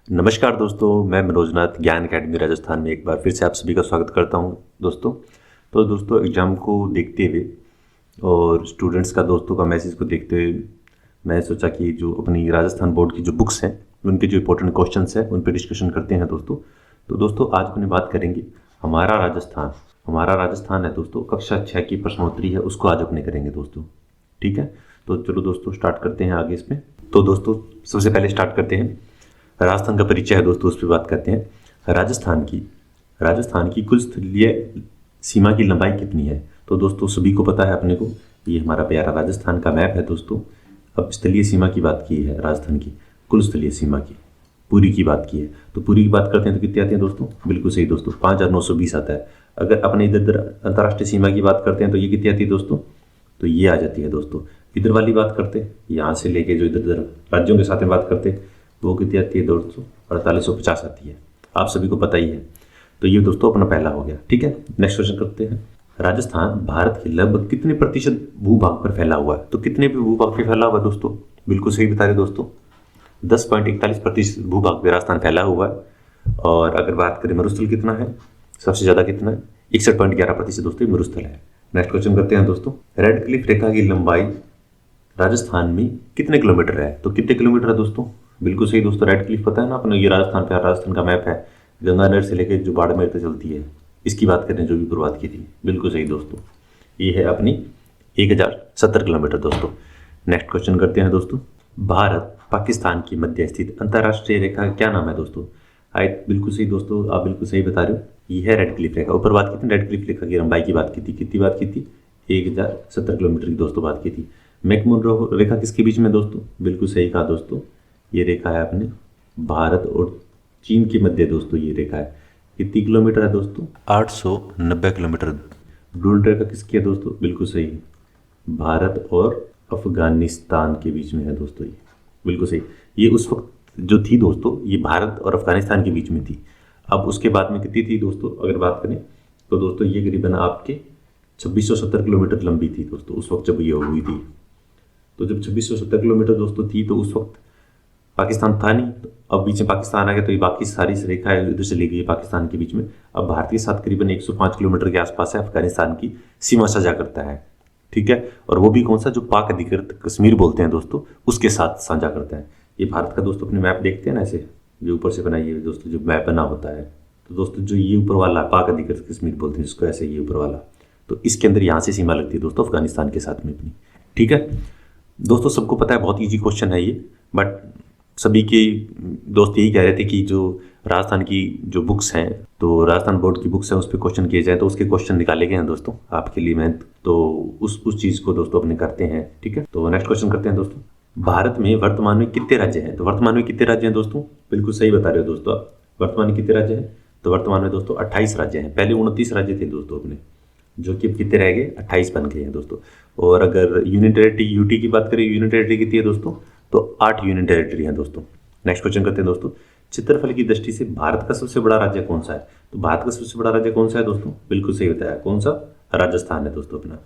नमस्कार दोस्तों, मैं मनोजनाथ ज्ञान अकेडमी राजस्थान में एक बार फिर से आप सभी का स्वागत करता हूं दोस्तों। तो दोस्तों एग्ज़ाम को देखते हुए और स्टूडेंट्स का दोस्तों का मैसेज को देखते हुए मैं सोचा कि जो अपनी राजस्थान बोर्ड की जो बुक्स हैं उनके जो इंपॉर्टेंट क्वेश्चंस हैं उन पर डिस्कशन करते हैं दोस्तों। तो दोस्तों आज अपनी बात करेंगे हमारा राजस्थान है दोस्तों, कक्षा 6 की प्रश्नोत्तरी है उसको आज अपने करेंगे दोस्तों। ठीक है, तो चलो दोस्तों स्टार्ट करते हैं आगे इसमें। तो दोस्तों सबसे पहले स्टार्ट करते हैं, राजस्थान का परिचय है दोस्तों, उस पर बात करते हैं। राजस्थान की कुल स्थलीय सीमा की लंबाई कितनी है? तो दोस्तों सभी को पता है अपने को, ये हमारा प्यारा राजस्थान का मैप है दोस्तों। अब स्थलीय सीमा की बात की है, राजस्थान की कुल स्थलीय सीमा की पूरी की बात की है, तो पूरी की बात करते हैं तो कितनी आती है दोस्तों? बिल्कुल सही दोस्तों, 5,920 आता है। अगर अपने इधर इधर अंतर्राष्ट्रीय सीमा की बात करते हैं तो ये कितनी आती है दोस्तों? तो ये आ जाती है दोस्तों। इधर वाली बात करते हैं, यहाँ से लेके जो इधर इधर राज्यों के साथ में बात करते हैं वो कितनी आती है दोस्तों? 4850 आती है, आप सभी को पता ही है। तो ये दोस्तों अपना पहला हो गया। ठीक है, नेक्स्ट क्वेश्चन करते हैं। राजस्थान भारत के लगभग कितने प्रतिशत भूभाग पर फैला हुआ है? तो कितने भी भूभाग पर फैला हुआ है दोस्तों? बिल्कुल सही बता रहे दोस्तों, 10.41% भूभाग पे राजस्थान फैला हुआ है। और अगर बात करें मरुस्थल कितना है, सबसे ज़्यादा कितना है? 61.11% दोस्तों मरुस्थल है। नेक्स्ट क्वेश्चन करते हैं दोस्तों। रेड क्लिफ रेखा की लंबाई राजस्थान में कितने किलोमीटर है? तो कितने किलोमीटर है दोस्तों? बिल्कुल सही दोस्तों, रेड क्लिफ पता है ना अपने, ये राजस्थान का मैप है, गंगानगर से लेकर जो बाड़मेर तक चलती है, इसकी बात करें जो भी शुरुआत की थी। बिल्कुल सही दोस्तों, ये है अपनी 1070 किलोमीटर दोस्तों। नेक्स्ट क्वेश्चन करते हैं दोस्तों। भारत पाकिस्तान की मध्य स्थित अंतर्राष्ट्रीय रेखा का क्या नाम है दोस्तों? बिल्कुल सही दोस्तों, आप बिल्कुल सही बता रहे हो, ये है रेड क्लिफ रेखा। ऊपर बात की थी रेड क्लिफ रेखा की लंबाई की बात की थी, कितनी बात की थी? 1070 किलोमीटर की दोस्तों बात की थी। मैकमोहन रेखा किसके बीच में दोस्तों? बिल्कुल सही कहा दोस्तों, ये रेखा है अपने भारत और चीन के मध्य दोस्तों, ये रेखा है। कितनी किलोमीटर है दोस्तों? 890 किलोमीटर। ड्रूल रेखा किसकी है दोस्तों? बिल्कुल सही, भारत और अफगानिस्तान के बीच में है दोस्तों, ये बिल्कुल सही। ये उस वक्त जो थी दोस्तों, ये भारत और अफगानिस्तान के बीच में थी। अब उसके बाद में कितनी थी दोस्तों अगर बात करें तो दोस्तों ये करीबन आपके 2670 किलोमीटर लंबी थी दोस्तों, उस वक्त जब ये हुई थी। तो जब 2670 किलोमीटर दोस्तों थी तो उस वक्त पाकिस्तान था नहीं, तो अब बीच में पाकिस्तान आ गया, तो ये बाकी सारी रेखा है इधर से ली गई पाकिस्तान के बीच में। अब भारत के साथ करीबन 105 किलोमीटर के आसपास है, अफगानिस्तान की सीमा साझा करता है। ठीक है, और वो भी कौन सा? जो पाक अधिकृत कश्मीर बोलते हैं दोस्तों, उसके साथ साझा करता है। ये भारत का दोस्तों अपने मैप देखते हैं ना ऐसे, जो ऊपर से बनाइए दोस्तों, जो मैप बना होता है, तो दोस्तों जो ये ऊपर वाला पाक अधिकृत कश्मीर बोलते हैं जिसको, ऐसे ये ऊपर वाला, तो इसके अंदर यहाँ से सीमा लगती है दोस्तों अफगानिस्तान के साथ में अपनी। ठीक है दोस्तों, सबको पता है बहुत ईजी क्वेश्चन है ये, बट सभी के दोस्त यही कह रहे थे कि जो राजस्थान की जो बुक्स हैं, तो राजस्थान बोर्ड की बुक्स हैं उस पर क्वेश्चन किए जाए, तो उसके क्वेश्चन निकाले गए हैं दोस्तों आपके लिए। मैं तो उस चीज़ को दोस्तों अपने करते हैं। ठीक है, तो नेक्स्ट क्वेश्चन करते हैं दोस्तों। भारत में वर्तमान में कितने राज्य हैं? तो वर्तमान में कितने राज्य हैं दोस्तों? बिल्कुल सही बता रहे हो दोस्तों आप, वर्तमान में कितने राज्य हैं? तो वर्तमान में दोस्तों 28 राज्य हैं। पहले 29 राज्य थे दोस्तों अपने, जो कि अब कितने रह गए? 28 बन गए हैं दोस्तों। और अगर यूनियन टेरिटरी यूटी की बात करें, यूनियन टेरिटरी कितनी है दोस्तों? तो 8 यूनियन टेरिटरी हैं दोस्तों। नेक्स्ट क्वेश्चन करते हैं दोस्तों। क्षेत्रफल की दृष्टि से भारत का सबसे बड़ा राज्य कौन सा है? तो भारत का सबसे बड़ा राज्य कौन सा है दोस्तों? बिल्कुल सही बताया, कौन सा? राजस्थान है दोस्तों अपना।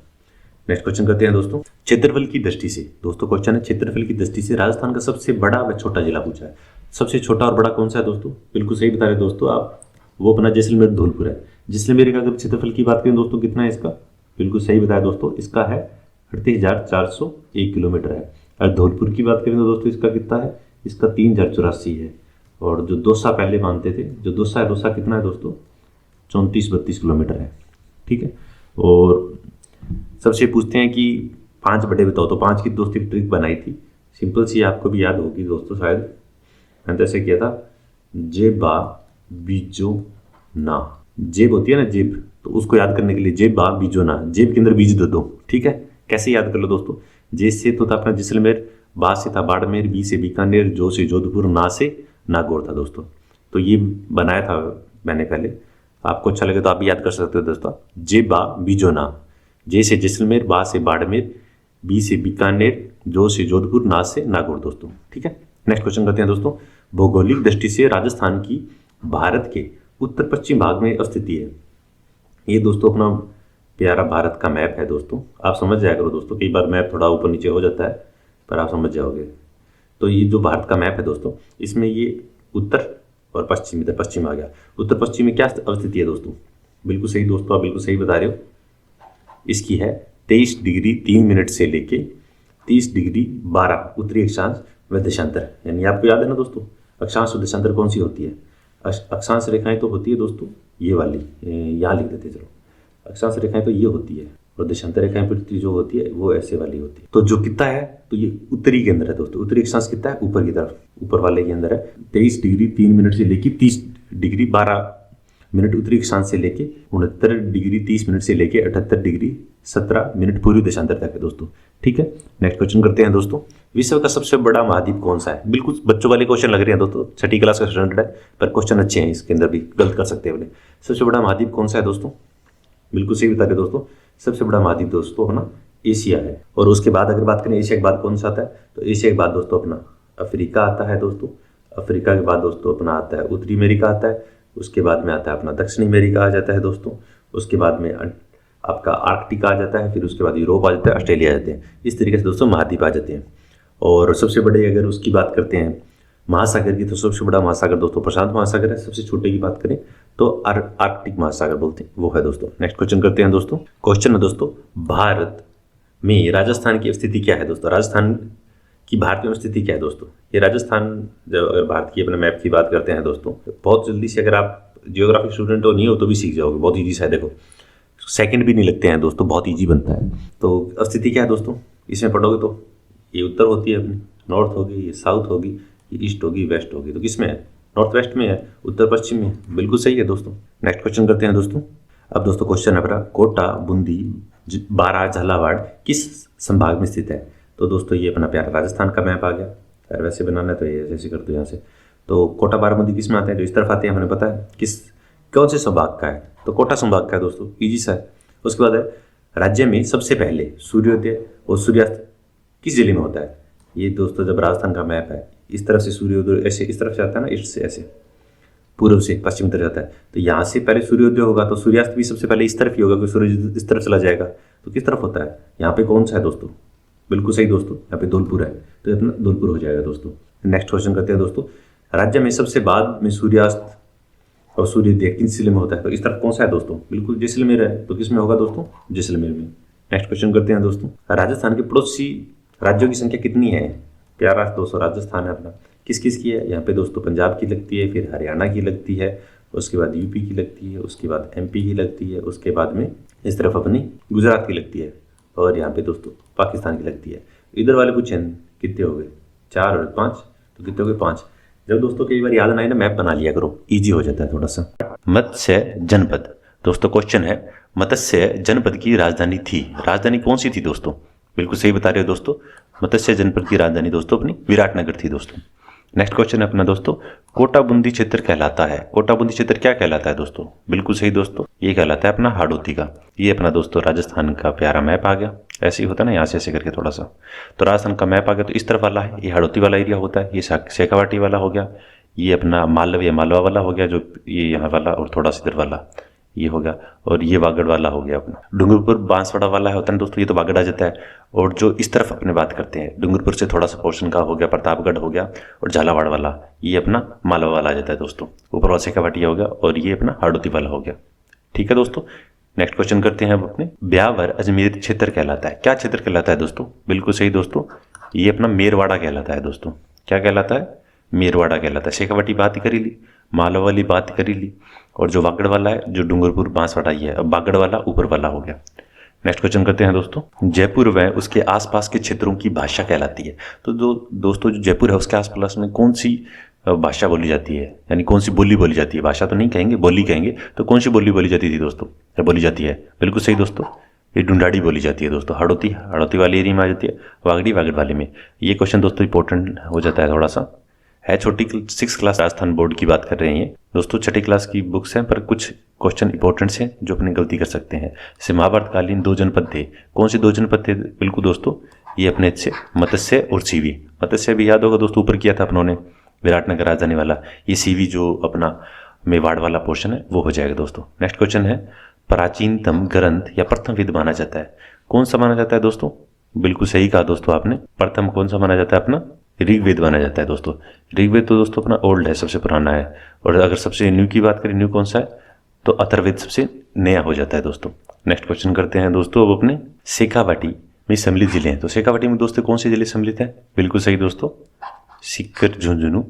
नेक्स्ट क्वेश्चन करते हैं दोस्तों। क्षेत्रफल की दृष्टि से दोस्तों क्वेश्चन है, क्षेत्रफल की दृष्टि से राजस्थान का सबसे बड़ा व छोटा जिला पूछा है। सबसे छोटा और बड़ा कौन सा है दोस्तों? बिल्कुल सही बता रहे दोस्तों आप, वो अपना जैसलमेर धौलपुर है। जैसलमेर का अगर क्षेत्रफल की बात करें दोस्तों कितना है इसका? बिल्कुल सही बताया दोस्तों, इसका है 38,401 किलोमीटर है। और धौलपुर की बात करें तो दोस्तों इसका कितना है? इसका 3,084 है। और जो दौसा पहले मानते थे, जो दौसा है, दौसा कितना है दोस्तों? 34-32 किलोमीटर है। ठीक है, और सबसे पूछते हैं कि 5 बड़े बताओ, तो 5 की दोस्तों ट्रिक बनाई थी, सिंपल सी, आपको भी याद होगी दोस्तों शायद। मैंने तो ऐसे किया था, जेबा बीजो ना, जेब होती है ना जेब, तो उसको याद करने के लिए जेबा बीजो ना, जेब के अंदर बीज दे दो। ठीक है, कैसे याद कर लो दोस्तों? जे से तो था अपना जैसलमेर, बा से था बाड़मेर, बी से बीकानेर, जो से जोधपुर, ना से नागौर था दोस्तों। तो ये बनाया था मैंने पहले, आपको अच्छा लगे तो आप भी याद कर सकते हो दोस्तों। जेबा बीजो ना, जे से जैसलमेर, बा से बाड़मेर, बी से बीकानेर, जो से जोधपुर, ना से नागौर दोस्तों। ठीक है, नेक्स्ट क्वेश्चन करते हैं दोस्तों। भौगोलिक दृष्टि से राजस्थान की भारत के उत्तर पश्चिम भाग में स्थिति है। ये दोस्तों अपना प्यारा भारत का मैप है दोस्तों, आप समझ जाया करो दोस्तों, कई बार मैप थोड़ा ऊपर नीचे हो जाता है पर आप समझ जाओगे। तो ये जो भारत का मैप है दोस्तों, इसमें ये उत्तर और पश्चिम, इधर पश्चिम आ गया। उत्तर पश्चिम में क्या अवस्थिति है दोस्तों? बिल्कुल सही दोस्तों, आप बिल्कुल सही बता रहे हो। इसकी है 23 डिग्री 3 मिनट से लेके 30 डिग्री 12 उत्तरी अक्षांश व देशांतर। यानी आपको याद है ना दोस्तों, अक्षांश और देशांतर कौन सी होती है? अक्षांश रेखाएं तो होती है दोस्तों ये वाली, यहाँ लिख देते चलो। अक्षांश रेखाएं तो ये होती है और देशांतर रेखाएं पृथ्वी जो होती है वो ऐसे वाली होती है। तो जो कितना है, तो ये उत्तरी के अंदर है दोस्तों। उत्तरी अक्षांश कितना है? ऊपर की तरफ, ऊपर वाले के अंदर है। 23 डिग्री 3 मिनट से लेके 30 डिग्री 12 मिनट उत्तरी अक्षांश से लेके 69 डिग्री 30 मिनट से लेके 78 डिग्री 17 मिनट पूर्वी देशांतर तक है दोस्तों। ठीक है, नेक्स्ट क्वेश्चन करते हैं दोस्तों। विश्व का सबसे बड़ा महाद्वीप कौन सा है? बिल्कुल बच्चों वाले क्वेश्चन लग रहे हैं दोस्तों, छठी क्लास का स्टूडेंट है, पर क्वेश्चन अच्छे हैं, इसके अंदर भी गलत कर सकते हैं बोले। सबसे बड़ा महाद्वीप कौन सा है दोस्तों? बिल्कुल सही बता रहे दोस्तों, सबसे बड़ा महाद्वीप दोस्तों है ना एशिया है। और उसके बाद अगर बात करें एशिया के बाद कौन सा आता है, तो एशिया के बाद दोस्तों अपना अफ्रीका आता है दोस्तों। अफ्रीका के बाद दोस्तों अपना आता है उत्तरी अमेरिका आता है। उसके बाद में आता है अपना दक्षिणी अमेरिका आ जाता है दोस्तों। उसके बाद में आपका आर्कटिका आ जाता है, फिर उसके बाद यूरोप आ जाता है, ऑस्ट्रेलिया आ जाते हैं। इस तरीके से दोस्तों महाद्वीप आ जाते हैं। और सबसे बड़े अगर उसकी बात करते हैं महासागर की, तो सबसे बड़ा महासागर दोस्तों प्रशांत महासागर है। सबसे छोटे की बात करें तो आर्कटिक महासागर बोलते हैं, वो है दोस्तों। नेक्स्ट क्वेश्चन करते हैं दोस्तों। क्वेश्चन है दोस्तों, भारत में राजस्थान की स्थिति क्या है दोस्तों? राजस्थान की भारत में स्थिति क्या है दोस्तों? ये राजस्थान, जब अगर भारत की अपने मैप की बात करते हैं दोस्तों, बहुत जल्दी से, अगर आप जियोग्राफिक स्टूडेंट हो नहीं हो तो भी सीख जाओगे, बहुत ईजी सा है। देखो सेकंड भी नहीं लगते हैं दोस्तों, बहुत ईजी बनता है। तो स्थिति क्या है दोस्तों, इसमें पढ़ोगे तो ये उत्तर होती है अपनी, नॉर्थ होगी, ये साउथ होगी, ये ईस्ट होगी, वेस्ट होगी। तो किसमें है? नॉर्थ वेस्ट में है, उत्तर पश्चिम में है। बिल्कुल सही है दोस्तों। नेक्स्ट क्वेश्चन करते हैं दोस्तों। अब दोस्तों क्वेश्चन है अपना, कोटा, बूंदी, बारां, झालावाड़ किस संभाग में स्थित है? तो दोस्तों ये अपना प्यारा राजस्थान का मैप आ गया। अगर वैसे बनाना है तो ये ऐसे कर दो यहाँ से। तो कोटा, बारां, बूंदी किस में आते हैं? जो इस तरफ आते हैं, हमें पता है किस कौन से संभाग का है, तो कोटा संभाग का है दोस्तों, इजी सा है। उसके बाद है राज्य में सबसे पहले सूर्योदय और सूर्यास्त किस जिले में होता है? ये दोस्तों जब राजस्थान का मैप है, इस तरफ से सूर्योदय ऐसे इस तरफ से आता है ना, ईस्ट से ऐसे पूर्व से पश्चिम तरफ जाता है। तो यहाँ से पहले सूर्योदय होगा तो सूर्यास्त भी सबसे पहले इस तरफ ही होगा, क्योंकि सूर्य इस तरफ चला जाएगा। तो किस तरफ होता है? यहाँ पे कौन सा है दोस्तों? बिल्कुल सही दोस्तों, यहाँ पे धौलपुर है, तो अपना धौलपुर हो जाएगा दोस्तों। नेक्स्ट क्वेश्चन करते हैं दोस्तों। राज्य में सबसे बाद में सूर्यास्त और सूर्योदय किस जिले में होता है? तो इस तरफ कौन सा है दोस्तों? बिल्कुल जैसलमेर है, तो किस में होगा दोस्तों? जैसलमेर में। नेक्स्ट क्वेश्चन करते हैं दोस्तों। राजस्थान के पड़ोसी राज्यों की संख्या कितनी है? प्यारा दोस्तों राजस्थान है अपना, किस किस की है? यहाँ पे दोस्तों पंजाब की लगती है, फिर हरियाणा की लगती है, उसके बाद यूपी की लगती है, उसके बाद एमपी की लगती है, उसके बाद में इस तरफ अपनी गुजरात की लगती है, और यहाँ पे दोस्तों पाकिस्तान की लगती है। इधर वाले पूछे कितने हो गए? 4 और 5, तो कितने हो गए? 5। जब दोस्तों कई बार याद ना आए ना, मैप बना लिया करो, ईजी हो जाता है थोड़ा सा। मत्स्य जनपद दोस्तों, क्वेश्चन है मत्स्य जनपद की राजधानी थी, राजधानी कौन सी थी दोस्तों? बिल्कुल सही बता रहे हो दोस्तों, मत्स्य जनपद की राजधानी दोस्तों अपनी विराटनगर थी दोस्तों। नेक्स्ट क्वेश्चन है अपना दोस्तों, कोटा बूंदी क्षेत्र कहलाता है, कोटा बूंदी क्षेत्र क्या कहलाता है दोस्तों? बिल्कुल सही दोस्तों, ये कहलाता है अपना हाड़ौती का। ये अपना दोस्तों राजस्थान का प्यारा मैप आ गया, ऐसे ही होता है ना, यहाँ से ऐसे करके थोड़ा सा। तो राजस्थान का मैप आ गया, तो इस तरफ वाला है, ये हाड़ौती वाला एरिया होता है, ये शेखावाटी वाला हो गया, ये अपना मालवा मालवा वाला हो गया, जो ये यहाँ वाला, और थोड़ा सा इधर वाला ये हो गया, और ये वागड़ वाला हो गया अपना। डूंगरपुर बांसवाड़ा वाला होता है दोस्तों, ये तो वागड़ आ जाता है। और जो इस तरफ अपने बात करते हैं, डूंगरपुर से थोड़ा सा पोर्शन का हो गया, प्रतापगढ़ हो गया, और झालावाड़ वाला ये अपना मालवा वाला आ जाता है दोस्तों। ऊपर वाला शेखावाटी हो गया, और ये अपना हाड़ौती वाला हो गया। ठीक है दोस्तों, नेक्स्ट क्वेश्चन करते हैं अब अपने। ब्यावर अजमेर क्षेत्र कहलाता है, क्या क्षेत्र कहलाता है दोस्तों? बिल्कुल सही दोस्तों, ये अपना मेरवाड़ा कहलाता है दोस्तों। क्या कहलाता है? मेरवाड़ा कहलाता है। शेखावाटी बात करी ली, मालवा वाली बात करी ली, और जो वागड़ वाला है, जो डूंगरपुर बांसवाड़ा ये है, अब वागड़ वाला ऊपर वाला हो गया। नेक्स्ट क्वेश्चन करते हैं दोस्तों। जयपुर व उसके आसपास के क्षेत्रों की भाषा कहलाती है, तो दोस्तों जो जयपुर है उसके आसपास में कौन सी भाषा बोली जाती है, यानी कौन सी बोली बोली जाती है? भाषा तो नहीं कहेंगे, बोली कहेंगे। तो कौन सी बोली बोली जाती थी दोस्तों, या बोली जाती है? बिल्कुल सही दोस्तों, ये ढूंढाड़ी बोली जाती है दोस्तों। हाड़ौती वाली एरिया में आ जाती है, वागड़ी वागड़ वाले में। ये क्वेश्चन दोस्तों इंपॉर्टेंट हो जाता है थोड़ा सा, है छोटी 6 क्लास राजस्थान बोर्ड की बात कर रहे हैं दोस्तों। छठी क्लास की बुक्स हैं, पर कुछ क्वेश्चन इंपॉर्टेंट हैं जो अपनी गलती कर सकते हैं। जैसे महाभारतकालीन 2 जनपद थे, कौन से 2 जनपद थे? बिल्कुल दोस्तों, ये अपने से मत्स्य और सीवी। मत्स्य भी याद होगा दोस्तों, ऊपर किया था अपनों ने, विराटनगर राजधानी वाला। ये सीवी जो अपना मेवाड़ वाला पोर्शन है वो हो जाएगा दोस्तों। नेक्स्ट क्वेश्चन है, प्राचीनतम ग्रंथ या प्रथम वेद माना जाता है, कौन सा माना जाता है दोस्तों? बिल्कुल सही कहा दोस्तों आपने, प्रथम कौन सा माना जाता है अपना ऋग्वेद माना जाता है दोस्तों। ऋग्वेद तो दोस्तों अपना ओल्ड है, सबसे पुराना है। और अगर सबसे न्यू की बात करें, न्यू कौन सा है, तो अथर्ववेद सबसे नया हो जाता है दोस्तों। नेक्स्ट क्वेश्चन करते हैं दोस्तों अब अपने शेखावाटी में सम्मिलित जिले हैं। तो शेखावाटी में दोस्तों कौन से जिले सम्मिलित हैं? बिल्कुल सही दोस्तों, सीकर, झुंझुनू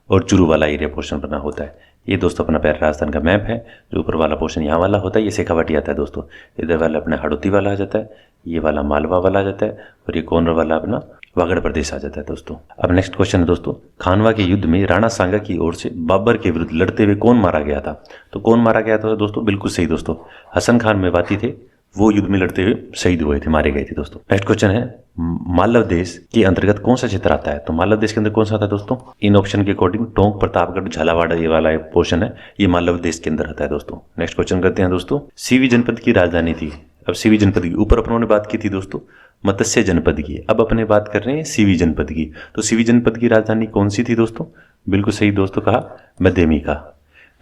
और चुरू वाला एरिया पोर्शन बना होता है। ये दोस्तों अपना प्यारा राजस्थान का मैप है। जो ऊपर वाला पोर्शन यहाँ वाला होता है ये शेखावाटी आता है दोस्तों। इधर वाला अपना हाड़ौती वाला आ जाता है, ये वाला मालवा वाला आ जाता है, और ये कॉर्नर वाला अपना वागड़ प्रदेश आ जाता है दोस्तों। अब नेक्स्ट क्वेश्चन है दोस्तों, खानवा के युद्ध में राणा सांगा की ओर से बाबर के विरुद्ध लड़ते हुए कौन मारा गया था? तो कौन मारा गया था दोस्तों? बिल्कुल सही दोस्तों, हसन खान मेवाती थे, वो युद्ध में लड़ते हुए शहीद हुए थे, मारे गए थे दोस्तों। नेक्स्ट क्वेश्चन है, मालव देश के अंतर्गत कौन सा क्षेत्र आता है? तो मालव देश के अंदर कौन सा आता है दोस्तों? इन ऑप्शन के अकॉर्डिंग टोंक, प्रतापगढ़, झालावाड़, ये वाला पोर्शन है, ये मालव देश के अंदर आता है दोस्तों। नेक्स्ट क्वेश्चन करते हैं दोस्तों, सीवी जनपद की राजधानी थी। अब सीवी जनपद की ऊपर अपनों ने बात की थी दोस्तों मत्स्य जनपद की, अब अपने बात कर रहे हैं सीवी जनपद की। तो सीवी जनपद की राजधानी कौन सी थी दोस्तों? बिल्कुल सही दोस्तों कहा, मध्यमिका।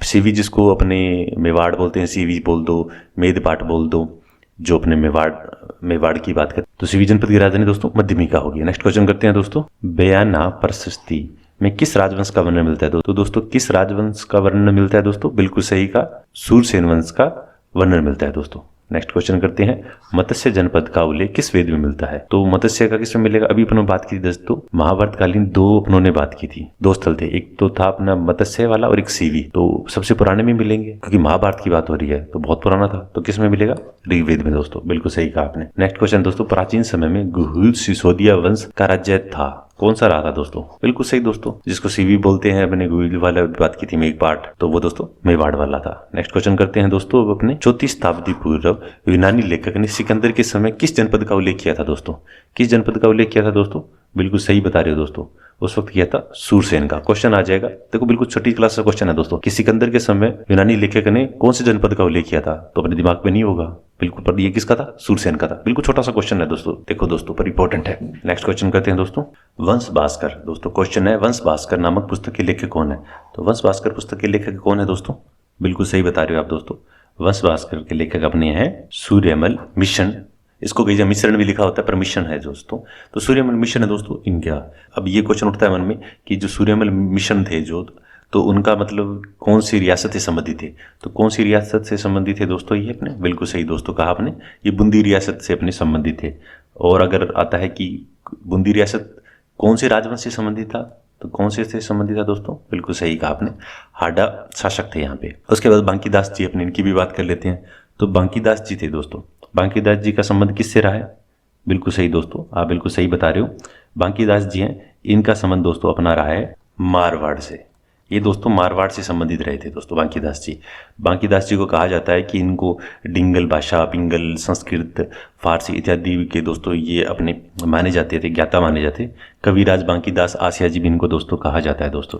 सीवी जिसको अपने मेवाड़ बोलते हैं, सीवी बोल दो, मेदपाट बोल दो, जो अपने मेवाड़ की बात करें तो सीवी जनपद की राजधानी दोस्तों मध्यमिका होगी। नेक्स्ट क्वेश्चन करते हैं दोस्तों, बयाना प्रशस्ति में किस राजवंश का वर्णन मिलता है? तो दोस्तों किस राजवंश का वर्णन मिलता है दोस्तों? बिल्कुल सही का, सूरसेन वंश का वर्णन मिलता है दोस्तों। नेक्स्ट क्वेश्चन करते हैं, मत्स्य जनपद का उल्लेख किस वेद में मिलता है? तो मत्स्य का किस में मिलेगा? अभी अपनों बात की थी दोस्तों, महाभारत कालीन दो अपनों ने बात की थी, दो स्थल थे, एक तो था अपना मत्स्य वाला और एक सीवी। तो सबसे पुराने में मिलेंगे क्योंकि महाभारत की बात हो रही है तो बहुत पुराना था, तो किस में मिलेगा? ऋग्वेद में दोस्तों, बिल्कुल सही कहा आपने। नेक्स्ट क्वेश्चन दोस्तों, प्राचीन समय में गुहिल सिसोदिया वंश का राज्य था, कौन सा रहा था दोस्तों? बिल्कुल सही दोस्तों, जिसको सीवी बोलते हैं, अपने गुहिल वाला बात की थी मेघपाट, तो वो दोस्तों मेवाड़ वाला था। नेक्स्ट क्वेश्चन करते हैं दोस्तों, अब अपने 34 शताब्दी पूर्व यूनानी लेखक ने सिकंदर के समय किस जनपद का उल्लेख किया था दोस्तों? किस जनपद का उल्लेख किया था दोस्तों? बिल्कुल सही बता रहे हो दोस्तों, उस वक्त किया था सूरसेन का। क्वेश्चन आ जाएगा, देखो बिल्कुल छोटी क्लास का क्वेश्चन है दोस्तों, कि सिकंदर के समय यूनानी लेखक ने कौन से जनपद का उल्लेख किया था? तो अपने दिमाग में नहीं होगा बिल्कुल, पर ये किसका था? सूरसेन का था। बिल्कुल छोटा सा क्वेश्चन है दोस्तों, देखो दोस्तों पर इंपॉर्टेंट है। नेक्स्ट क्वेश्चन करते हैं दोस्तों, वंश भास्कर। दोस्तों क्वेश्चन है, वंश भास्कर नामक पुस्तक के लेखक कौन है? तो वंश भास्कर पुस्तक के लेखक कौन है दोस्तों? बिल्कुल सही बता रहे हो आप दोस्तों, वंश भास्कर के लेखक अपने हैं सूर्यमल मिशन। इसको कहीं मिश्रण भी लिखा होता है पर मिशन है दोस्तों, तो सूर्यमल मिशन है दोस्तों इनका। अब ये क्वेश्चन उठता है मन में कि जो सूर्यमल मिशन थे जो, तो उनका मतलब कौन सी रियासत से संबंधित थे? तो कौन सी रियासत से संबंधित थे दोस्तों ये अपने? बिल्कुल सही दोस्तों कहा आपने, ये बूंदी रियासत से अपने संबंधित थे। और अगर आता है कि बूंदी रियासत कौन से राजवंश से संबंधित था, तो कौन से से संबंधित था दोस्तों? बिल्कुल सही कहा आपने, हाडा शासक थे यहाँ पे। उसके बाद बांकीदास जी, अपने इनकी भी बात कर लेते हैं। तो बांकीदास जी थे दोस्तों, बांकीदास जी का संबंध किससे रहा है? बिल्कुल सही दोस्तों, आप बिल्कुल सही बता रहे हो, बांकीदास जी हैं, इनका संबंध दोस्तों अपना रहा है मारवाड़ से। ये दोस्तों मारवाड़ से संबंधित रहे थे दोस्तों बांकीदास जी। बांकीदास जी को कहा जाता है कि इनको डिंगल भाषा, पिंगल, संस्कृत, फारसी इत्यादि के दोस्तों ये अपने माने जाते थे, ज्ञाता माने जाते। कविराज बांकीदास आसिया जी भी इनको दोस्तों कहा जाता है दोस्तों।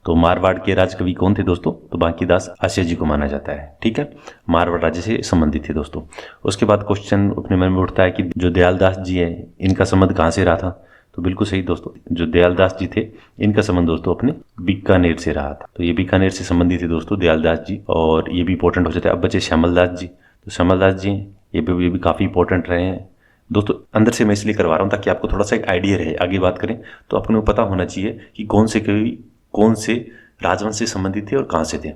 तो मारवाड़ के राजकवि कौन थे दोस्तों? तो बांकीदास आसिया जी को माना जाता है, ठीक है, मारवाड़ राज्य से संबंधित थे दोस्तों। उसके बाद क्वेश्चन अपने मन में उठता है कि जो दयालदास जी हैं इनका संबंध कहाँ से रहा था? तो बिल्कुल सही दोस्तों, जो दयालदास जी थे इनका संबंध दोस्तों अपने बीकानेर से रहा था। तो ये बीकानेर से संबंधित थे दोस्तों दयालदास जी, और ये भी इंपॉर्टेंट हो जाता है। अब बचे श्यामलदास जी, तो श्यामलदास जी ये भी काफ़ी इंपॉर्टेंट रहे हैं दोस्तों। अंदर से मैं इसलिए करवा रहा हूँ ताकि आपको थोड़ा सा एक आइडिया रहे, आगे बात करें तो आपको पता होना चाहिए कि कौन से राजवंश से संबंधित थे और कहाँ से थे।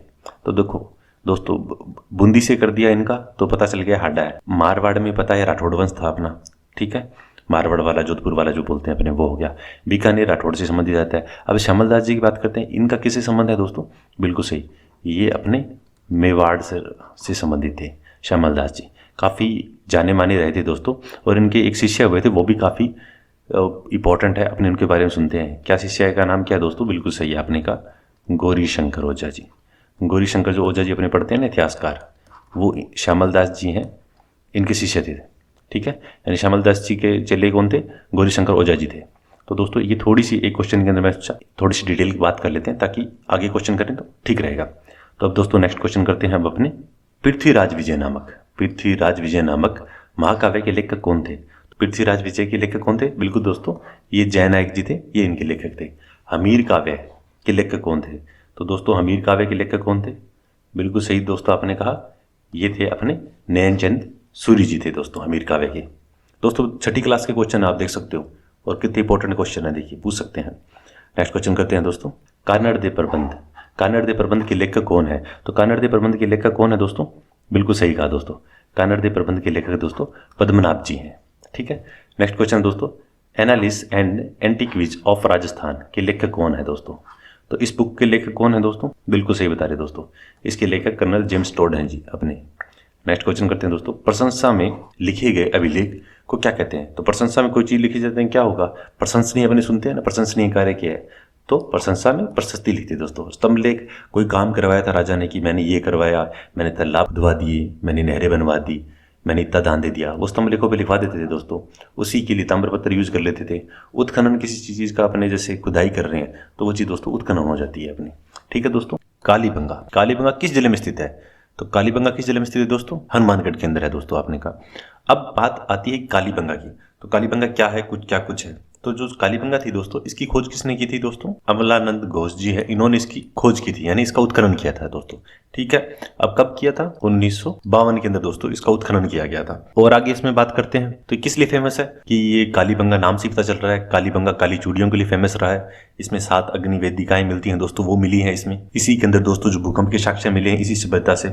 तो देखो दोस्तों, बूंदी से कर दिया इनका तो पता चल गया हाडा है। मारवाड़ में पता है राठौड़ वंश था अपना, ठीक है, मारवाड़ वाला, जोधपुर वाला जो बोलते हैं अपने, वो हो गया। बीकानेर राठौड़ से संबंधित आता है। अब श्यामलदास जी की बात करते हैं, इनका किससे संबंध है दोस्तों? बिल्कुल सही, ये अपने मेवाड़ से संबंधित थे श्यामलदास जी। काफ़ी जाने माने रहे थे दोस्तों, और इनके एक शिष्य हुए थे, वो भी काफ़ी इंपॉर्टेंट है, अपने उनके बारे में सुनते हैं। क्या शिष्य का नाम क्या है दोस्तों? बिल्कुल सही है आपने का, गौरी शंकर ओझा जी। गौरी शंकर जो ओझा जी अपने पढ़ते हैं ना इतिहासकार, वो श्यामलदास जी हैं, इनके शिष्य थे, ठीक है। यानी श्यामलदास जी के चेले कौन थे? गौरी शंकर ओझा जी थे। तो दोस्तों ये थोड़ी सी एक क्वेश्चन के अंदर मैं थोड़ी सी डिटेल की बात कर लेते हैं ताकि आगे क्वेश्चन करें तो ठीक रहेगा। तो अब दोस्तों नेक्स्ट क्वेश्चन करते हैं अब अपने पृथ्वीराज विजय नामक महाकाव्य के लेखक कौन थे? तो पृथ्वीराज विजय के लेखक कौन थे? बिल्कुल दोस्तों ये जयनायक जी थे, ये इनके लेखक थे। हमीर काव्य के लेखक कौन थे? तो दोस्तों हमीर काव्य के लेखक कौन थे? बिल्कुल सही दोस्तों आपने कहा, ये थे अपने नयनचंद सूरी जी थे दोस्तों हमीर काव्य के। दोस्तों छठी क्लास के क्वेश्चन आप देख सकते हो, और कितने इंपॉर्टेंट क्वेश्चन है देखिए, पूछ सकते हैं। नेक्स्ट क्वेश्चन करते हैं दोस्तों, कानड़ दे प्रबंध। कानड़ दे प्रबंध के लेखक कौन है? तो कानड़ दे प्रबंध के लेखक कौन है दोस्तों? बिल्कुल सही कहा दोस्तों, कानड़ दे प्रबंध के लेखक दोस्तों पद्मनाभ जी हैं। ठीक है। नेक्स्ट क्वेश्चन दोस्तों, एनालिस एंड एंटीक्वीज ऑफ राजस्थान के लेखक कौन है दोस्तों? तो इस बुक के लेखक कौन है दोस्तों? बिल्कुल सही बता रहे दोस्तों, इसके लेखक कर्नल जेम्स टोड हैं जी अपने। नेक्स्ट क्वेश्चन करते हैं दोस्तों, प्रशंसा में लिखे गए अभिलेख को क्या कहते हैं? तो प्रशंसा में कोई चीज लिखी जाती है क्या होगा? प्रशंसनीय, अपने सुनते हैं ना, प्रशंसनीय कार्य क्या है? तो प्रशंसा में प्रशस्ति लिखती है दोस्तों। स्तंभ लेख, कोई काम करवाया था राजा ने कि मैंने ये करवाया, मैंने तालाब खुदवा दिए, मैंने नहरें बनवा दी, मैंने इतना दान दे दिया, वो स्तंभ लेखों पे लिखवा देते थे दोस्तों। उसी के लिए ताम्रपत्र यूज कर लेते थे। उत्खनन, किसी चीज का अपने जैसे खुदाई कर रहे हैं तो वो चीज दोस्तों उत्खनन हो जाती है अपनी। ठीक है दोस्तों। कालीबंगा, कालीबंगा किस जिले में स्थित है? तो कालीबंगा किस जिले में स्थित है दोस्तों? हनुमानगढ़ के अंदर है दोस्तों आपने कहा। अब बात आती है कालीबंगा की। तो कालीबंगा क्या है, कुछ है। तो जो कालीबंगा थी दोस्तों, इसकी खोज किसने की थी दोस्तों? अमलानंद घोष जी है, इन्होंने इसकी खोज की थी, यानी इसका उत्खनन किया था दोस्तों। ठीक है। अब कब किया था? 1952 के अंदर दोस्तों इसका उत्खनन किया गया था। और आगे इसमें बात करते हैं तो किस लिए फेमस है कि ये कालीबंगा नाम से पता चल रहा है। कालीबंगा काली चूड़ियों के लिए फेमस रहा है। इसमें 7 अग्नि वेदिकाएं मिलती हैं दोस्तों, वो मिली हैं इसमें। इसी के अंदर दोस्तों जो भूकंप के साक्ष्य मिले हैं इसी सभ्यता से।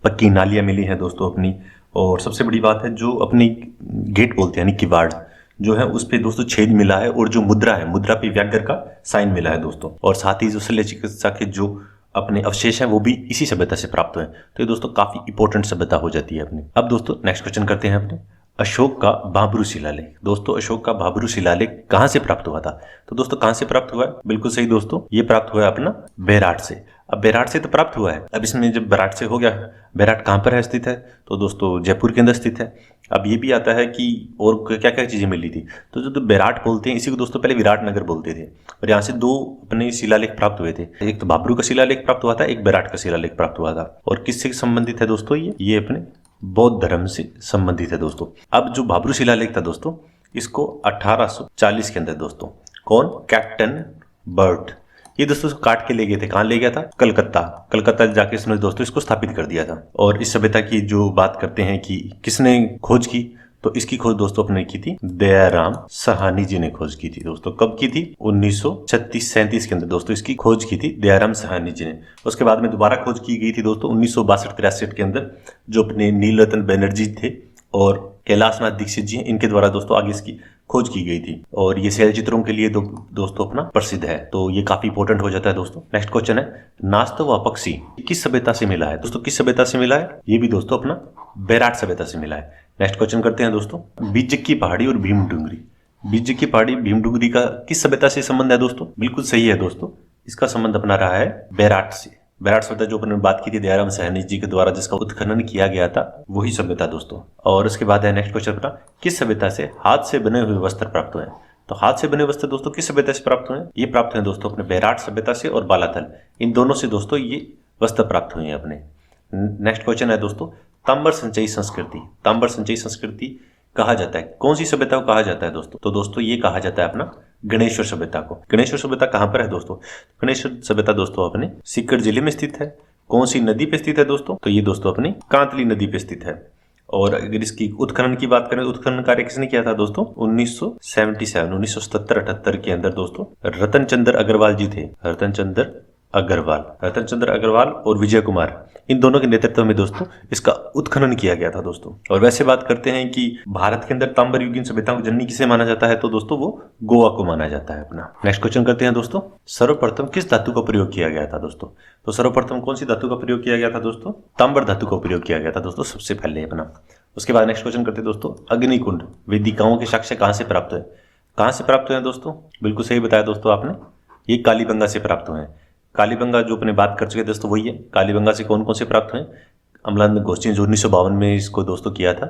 पक्की नालियां मिली हैं दोस्तों अपनी। और सबसे बड़ी बात है, जो अपनी गेट बोलते हैं यानी किवाड़ जो है, उस पे दोस्तों छेद मिला है। और जो मुद्रा है, मुद्रा पे व्याघ्र का साइन मिला है दोस्तों। और साथ ही जो शल्य चिकित्सा के जो अपने अवशेष हैं वो भी इसी सभ्यता से प्राप्त हुए। तो ये दोस्तों काफी इंपॉर्टेंट सभ्यता हो जाती है अपनी। अब दोस्तों नेक्स्ट क्वेश्चन करते हैं अपने, अशोक का भाब्रू शिलालेख। दोस्तों अशोक का भाब्रू शिलालेख कहां से प्राप्त हुआ था? तो दोस्तों कहां से प्राप्त हुआ है? बिल्कुल सही दोस्तों, ये प्राप्त हुआ है अपना बेराट से। अब बेराट से तो प्राप्त हुआ है। अब इसमें जब बेराट से हो गया, बेराट कहां पर है स्थित है? तो दोस्तों जयपुर के अंदर स्थित है। अब ये भी आता है कि और क्या क्या चीजें मिली थी। तो जो बेराट बोलते हैं इसी को दोस्तों पहले विराट नगर बोलते थे। और यहाँ से 2 अपने शिलालेख प्राप्त हुए थे। एक तो भाब्रू का शिलालेख प्राप्त हुआ था, एक बेराट का शिलालेख प्राप्त हुआ था। और किससे संबंधित है दोस्तों? ये अपने बौद्ध धर्म से संबंधित है दोस्तों। अब जो भाब्रू शिलालेख था दोस्तों, इसको 1840 के अंदर दोस्तों कौन? कैप्टन बर्ट, ये दोस्तों इसको काट के ले गए थे। कहां ले गया था? कलकत्ता। कलकत्ता जाके इसने दोस्तों इसको स्थापित कर दिया था। और इस सभ्यता की जो बात करते हैं कि किसने खोज की, तो इसकी खोज दोस्तों अपने की थी दयाराम साहनी जी ने खोज की थी दोस्तों। कब की थी? 1936-37 के अंदर दोस्तों इसकी खोज की थी दयाराम साहनी जी ने। उसके बाद में दोबारा खोज की गई थी दोस्तों 1962-63 के अंदर, जो अपने नीलरतन बनर्जी थे और कैलाशनाथ दीक्षित जी, इनके द्वारा दोस्तों आगे इसकी खोज की गई थी। और ये शैल चित्रों के लिए दोस्तों अपना प्रसिद्ध है। तो ये काफी इंपॉर्टेंट हो जाता है दोस्तों। नेक्स्ट क्वेश्चन है, नास्तो व पक्षी किस सभ्यता से मिला है? दोस्तों किस सभ्यता से मिला है? ये भी दोस्तों अपना बेराट सभ्यता से मिला है। नेक्स्ट क्वेश्चन करते हैं दोस्तों, बिज्जक की पहाड़ी और भीम डूंगरी। बिज्जक की पहाड़ी भीम डूंगरी का किस सभ्यता से संबंध है दोस्तों? बिल्कुल सही है दोस्तों, इसका संबंध अपना रहा है बेराट से। बेराट सभ्यता जो अपने बात की थी दयाराम साहनी जी के द्वारा जिसका उत्खनन किया गया था, वही सभ्यता दोस्तों। और उसके बाद है नेक्स्ट क्वेश्चन अपना, किस सभ्यता से हाथ से बने हुए वस्त्र प्राप्त हुए? तो हाथ से बने वस्त्र दोस्तों किस सभ्यता से प्राप्त हुए? ये प्राप्त हुए दोस्तों अपने बेराट सभ्यता से और बालाथल, इन दोनों से दोस्तों ये वस्त्र प्राप्त हुए हैं अपने। नेक्स्ट क्वेश्चन है दोस्तों, तांबर संचयी संस्कृति। तांबर संचयी संस्कृति कहा जाता है, कौन सी सभ्यता को कहा जाता है दोस्तों? तो दोस्तों ये कहा जाता है अपना गणेश्वर सभ्यता को। गणेश्वर सभ्यता कहां पर है दोस्तों? गणेश्वर सभ्यता दोस्तों अपने सीकर जिले में स्थित है। कौन सी नदी पे स्थित है दोस्तों? तो ये दोस्तों अपनी कांतली नदी पे स्थित है। और अगर इसकी उत्खनन की बात करें तो उत्खनन कार्य किसने किया था दोस्तों? 1977-1978 के अंदर दोस्तों रतन चंद्र अग्रवाल जी थे। रतन चंद्र अग्रवाल और विजय कुमार, इन दोनों के नेतृत्व में दोस्तों इसका उत्खनन किया गया था दोस्तों। और वैसे बात करते हैं कि भारत के अंदर तांबर युगीन सभ्यताओं की जननी किसे माना जाता है, तो दोस्तों वो गोवा को माना जाता है अपना। नेक्स्ट क्वेश्चन करते हैं दोस्तों, सर्वप्रथम किस धातु का प्रयोग किया गया था दोस्तों? तो सर्वप्रथम कौन सी धातु का प्रयोग किया गया था दोस्तों? तांबर धातु का प्रयोग किया गया था दोस्तों सबसे पहले अपना। उसके बाद नेक्स्ट क्वेश्चन करते हैं दोस्तों, अग्निकुंड वेदिकाओं के साक्ष्य कहां से प्राप्त हुए? कहां से प्राप्त हुए दोस्तों? बिल्कुल सही बताया दोस्तों आपने, ये कालीबंगा से प्राप्त हुए हैं। कालीबंगा जो अपने बात कर चुके हैं दोस्तों वही है। कालीबंगा से कौन कौन से प्राप्त हुए? अमलानंद घोष जी जो 1952 में इसको दोस्तों किया था।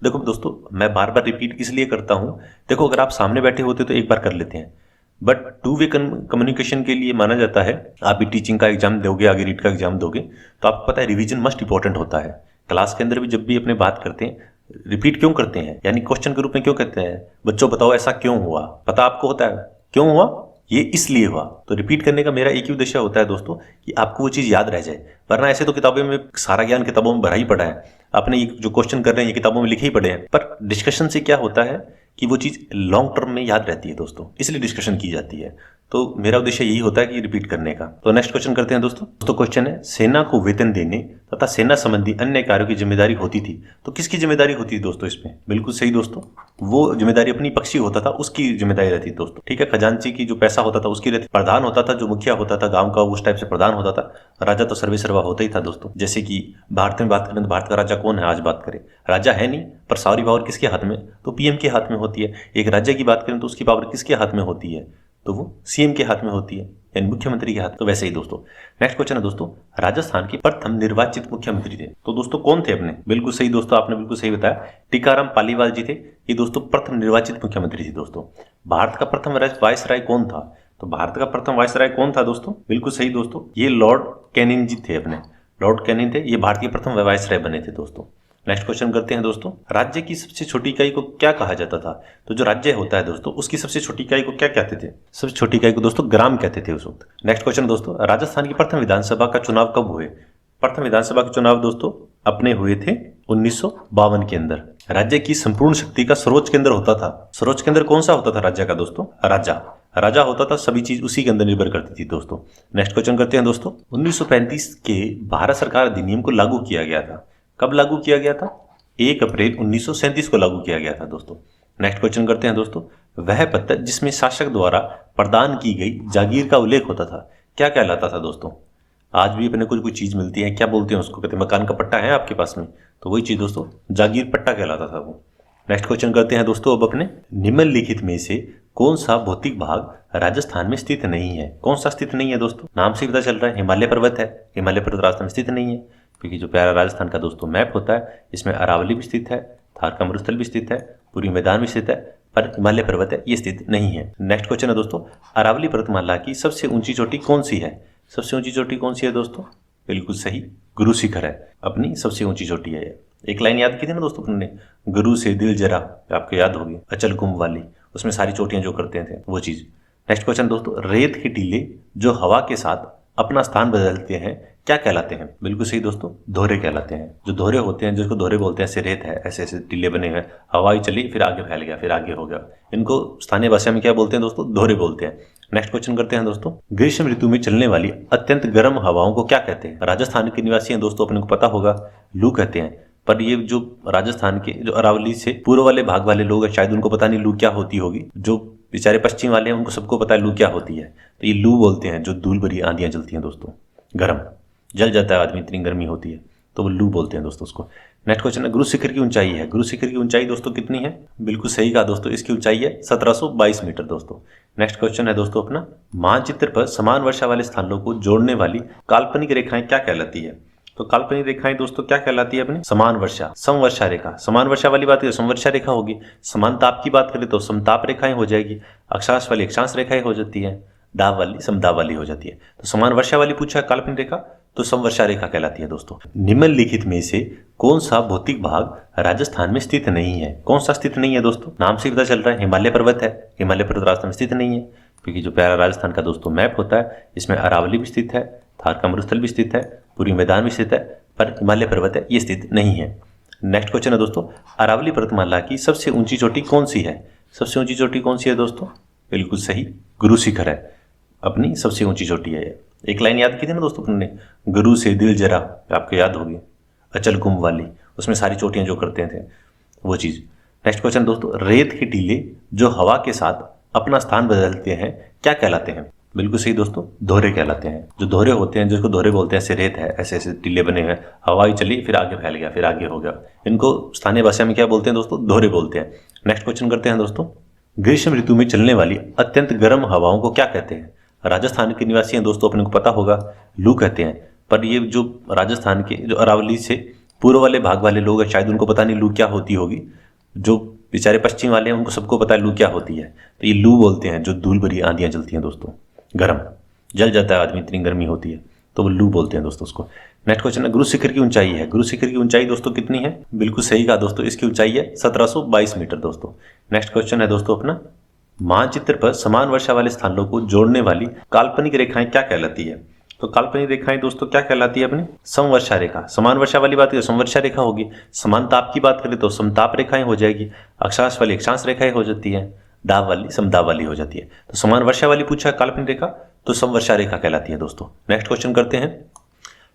देखो दोस्तों मैं बार बार रिपीट इसलिए करता हूं, देखो अगर आप सामने बैठे होते तो एक बार कर लेते हैं, बट 2 वे कम्युनिकेशन के लिए माना जाता है। आप भी टीचिंग का एग्जाम दोगे, आगे रीट का एग्जाम दोगे, तो आपको पता है रिवीजन मस्ट इंपॉर्टेंट होता है। क्लास के अंदर भी जब भी अपने बात करते हैं रिपीट क्यों करते हैं, यानी क्वेश्चन के रूप में क्यों कहते हैं, बच्चों बताओ ऐसा क्यों हुआ, पता आपको होता है क्यों हुआ, ये इसलिए हुआ। तो रिपीट करने का मेरा एक ही उद्देश्य होता है दोस्तों कि आपको वो चीज याद रह जाए, वरना ऐसे तो किताबों में सारा ज्ञान किताबों में भरा ही पड़ा है, आपने ये जो क्वेश्चन कर रहे हैं ये किताबों में लिखे ही पड़े हैं। पर डिस्कशन से क्या होता है कि वो चीज़ लॉन्ग टर्म में याद रहती है दोस्तों, इसलिए डिस्कशन की जाती है। तो मेरा उद्देश्य यही होता है कि रिपीट करने का। तो नेक्स्ट क्वेश्चन करते हैं दोस्तों क्वेश्चन है, सेना को वेतन देने तथा सेना संबंधी अन्य कार्यों की जिम्मेदारी होती थी। तो किसकी जिम्मेदारी होती थी दोस्तों इसमें? बिल्कुल सही दोस्तों, वो जिम्मेदारी अपनी पक्षी होता था, उसकी जिम्मेदारी रहती थी दोस्तों। ठीक है, खजांची की जो पैसा होता था उसकी रहती, प्रधान होता था जो मुखिया होता था गाँव का, उस टाइप से प्रधान होता था। राजा तो सर्वे सर्वा होता ही था दोस्तों। जैसे कि भारत में बात करें तो भारत का राजा कौन है? आज बात करें, राजा है नहीं, पर सारी पावर किसके हाथ में? तो पीएम के हाथ में होती है। एक राज्य की बात करें तो उसकी पावर किसके हाथ में होती है? तो वो सीएम के हाथ में होती है, यानी मुख्यमंत्री के हाथ। तो वैसे ही दोस्तों नेक्स्ट क्वेश्चन है दोस्तों, राजस्थान के प्रथम निर्वाचित मुख्यमंत्री थे। तो दोस्तों कौन थे अपने? बिल्कुल सही दोस्तों, आपने बिल्कुल सही बताया, टीकाराम पालीवाल जी थे। ये दोस्तों प्रथम निर्वाचित मुख्यमंत्री थे दोस्तों। भारत का प्रथम वायसराय कौन था? तो भारत का प्रथम वायसराय कौन था दोस्तों? बिल्कुल सही दोस्तों, ये लॉर्ड कैनिंग जी थे अपने, लॉर्ड कैनिंग थे, ये भारत के प्रथम वायसराय बने थे दोस्तों। नेक्स्ट क्वेश्चन करते हैं दोस्तों, राज्य की सबसे छोटी इकाई को क्या कहा जाता था? तो जो राज्य होता है दोस्तों उसकी सबसे छोटी इकाई को क्या कहते थे? सबसे छोटी इकाई को दोस्तों ग्राम कहते थे उस वक्त। नेक्स्ट क्वेश्चन दोस्तों, राजस्थान की प्रथम विधानसभा का चुनाव कब हुए? प्रथम विधानसभा के चुनाव दोस्तों अपने हुए थे 1952 के अंदर। राज्य की संपूर्ण शक्ति का सर्वोच्च केंद्र होता था। सर्वोच्च केंद्र कौन सा होता था राज्य का दोस्तों? राजा होता था, सभी चीज उसी के अंदर निर्भर करती थी दोस्तों। नेक्स्ट क्वेश्चन करते हैं दोस्तों, 1935 के भारत सरकार अधिनियम को लागू किया गया था। कब लागू किया गया था? 1 अप्रैल 1937 को लागू किया गया था दोस्तों। नेक्स्ट क्वेश्चन करते हैं दोस्तों, वह पत्र जिसमें शासक द्वारा प्रदान की गई जागीर का उल्लेख होता था, क्या कहलाता था दोस्तों? आज भी अपने कुछ चीज मिलती है, क्या बोलते हैं उसको? कहते हैं मकान का पट्टा है आपके पास में, तो वही चीज दोस्तों जागीर पट्टा कहलाता था वो। नेक्स्ट क्वेश्चन करते हैं दोस्तों अब अपने, निम्नलिखित में से कौन सा भौतिक भाग राजस्थान में स्थित नहीं है? कौन सा स्थित नहीं है दोस्तों? नाम से पता चल रहा है, हिमालय पर्वत है। हिमालय पर्वत राजस्थान में स्थित नहीं है, क्योंकि जो प्यारा राजस्थान का दोस्तों मैप होता है इसमें अरावली भी स्थित है, थार का मरुस्थल भी स्थित है, पूरी मैदान भी स्थित है, पर हिमालय पर्वत है ये स्थित नहीं है। नेक्स्ट क्वेश्चन है दोस्तों, अरावली पर्वतमाला की सबसे ऊंची चोटी कौन सी है? सबसे ऊंची चोटी कौन सी है दोस्तों? बिल्कुल सही, गुरु शिखर है, अपनी सबसे ऊंची चोटी है। एक लाइन याद की थी ना दोस्तों अपने, गुरु से दिल जरा, आपको याद होगी, अचल कुंभ वाली, उसमें सारी चोटियां जो करते थे वो चीज। नेक्स्ट क्वेश्चन दोस्तों, रेत के टीले जो हवा के साथ अपना स्थान बदलते हैं क्या कहलाते हैं? बिल्कुल सही दोस्तों, दोहरे कहलाते हैं। जो दोहरे होते हैं, जिसको दोहरे बोलते हैं, ऐसे रेत है, ऐसे ऐसे टीले बने हुए, हवाई चली फिर आगे फैल गया, फिर आगे हो गया, इनको स्थानीय भाषा में क्या बोलते हैं दोस्तों? दोहरे बोलते हैं। नेक्स्ट क्वेश्चन करते हैं दोस्तों, ग्रीष्म ऋतु में चलने वाली अत्यंत गर्म हवाओं को क्या कहते हैं? राजस्थान के निवासी हैं दोस्तों, अपने को पता होगा, लू कहते हैं। पर ये जो राजस्थान के जो अरावली से पूर्व वाले भाग वाले लोग हैं, शायद उनको पता नहीं लू क्या होती होगी। जो बेचारे पश्चिम वाले हैं उनको सबको पता है लू क्या होती है। तो ये लू बोलते हैं, जो धूल भरी आंधियां चलती हैं दोस्तों, गर्म जल जाता है आदमी, इतनी गर्मी होती है, तो वो लू बोलते हैं दोस्तों उसको। नेक्स्ट क्वेश्चन है, गुरु शिखर की ऊंचाई है। गुरु शिखर की ऊंचाई दोस्तों कितनी है? बिल्कुल सही कहा दोस्तों, इसकी ऊंचाई है 1722 मीटर दोस्तों। नेक्स्ट क्वेश्चन है दोस्तों अपना, मानचित्र पर समान वर्षा वाले स्थानों को जोड़ने वाली काल्पनिक रेखाएं क्या कहलाती है? तो काल्पनिक रेखाएं दोस्तों क्या कहलाती है अपनी? समान वर्षा, समवर्षा रेखा। समान वर्षा वाली बात करें समवर्षा रेखा होगी, समान ताप की बात करें तो समताप रेखाएं हो जाएगी, अक्षांश वाली अक्षांश रेखाएं हो जाती है, दाब वाली समदाब वाली हो जाती है। तो समान वर्षा वाली पूछा है काल्पनिक रेखा, तो समवर्षा रेखा कहलाती है दोस्तों। निम्नलिखित में से कौन सा भौतिक भाग राजस्थान में स्थित नहीं है? कौन सा स्थित नहीं है दोस्तों? नाम से पता चल रहा है, हिमालय पर्वत है। हिमालय पर्वत राजस्थान में स्थित नहीं है, क्योंकि जो प्यारा राजस्थान का दोस्तों मैप होता है इसमें अरावली भी स्थित है, थार का मरुस्थल भी स्थित है, पूरी मैदान भी स्थित है, पर हिमालय पर्वत है ये स्थित नहीं है। नेक्स्ट क्वेश्चन है दोस्तों, अरावली पर्वतमाला की सबसे ऊंची चोटी कौन सी है? सबसे ऊंची चोटी कौन सी है दोस्तों? बिल्कुल सही, गुरु शिखर है, अपनी सबसे ऊंची चोटी है। एक लाइन याद की थी ना दोस्तों अपने, गुरु से दिल जरा, आपको याद होगी, अचल कुंभ वाली, उसमें सारी चोटियां जो करते थे वो चीज। नेक्स्ट क्वेश्चन दोस्तों, रेत के टीले जो हवा के साथ अपना स्थान बदलते हैं क्या कहलाते हैं? बिल्कुल सही दोस्तों, दोहरे कहलाते हैं। जो दोहरे होते हैं, जिसको दोहरे बोलते हैं, ऐसे रेत है, ऐसे ऐसे टीले बने हुए, हवाई चली फिर आगे फैल गया, फिर आगे हो गया, इनको स्थानीय भाषा में क्या बोलते हैं दोस्तों? दोहरे बोलते हैं। नेक्स्ट क्वेश्चन करते हैं दोस्तों, ग्रीष्म ऋतु में चलने वाली अत्यंत गर्म हवाओं को क्या कहते हैं? राजस्थान के निवासी हैं दोस्तों, अपने को पता होगा, लू कहते हैं। पर ये जो राजस्थान के जो अरावली से पूर्व वाले भाग वाले लोग हैं, शायद उनको पता नहीं लू क्या होती होगी। जो बेचारे पश्चिम वाले हैं उनको सबको पता है लू क्या होती है। तो ये लू बोलते हैं, जो धूल भरी आंधियां चलती हैं दोस्तों, गर्म जल जाता है आदमी, इतनी गर्मी होती है, तो वो लू बोलते हैं दोस्तों उसको। नेक्स्ट क्वेश्चन है, गुरु शिखर की ऊंचाई है। गुरु शिखर की ऊंचाई दोस्तों कितनी है? बिल्कुल सही कहा दोस्तों, इसकी ऊंचाई है 1722 मीटर दोस्तों। नेक्स्ट क्वेश्चन है दोस्तों अपना, मानचित्र पर समान वर्षा वाले स्थानों को जोड़ने वाली काल्पनिक रेखाएं क्या कहलाती है? तो काल्पनिक रेखाएं दोस्तों क्या कहलाती है अपनी? समवर्षा रेखा। समान वर्षा वाली बात करें समवर्षा रेखा होगी, समान ताप की बात करें तो समताप रेखाएं हो जाएगी, अक्षांश वाली अक्षांश रेखाएं हो जाती है, दाब वाली समदाब वाली हो जाती है। तो समान वर्षा वाली पूछा है काल्पनिक रेखा तो समवर्षा रेखा कहलाती है दोस्तों। नेक्स्ट क्वेश्चन करते हैं,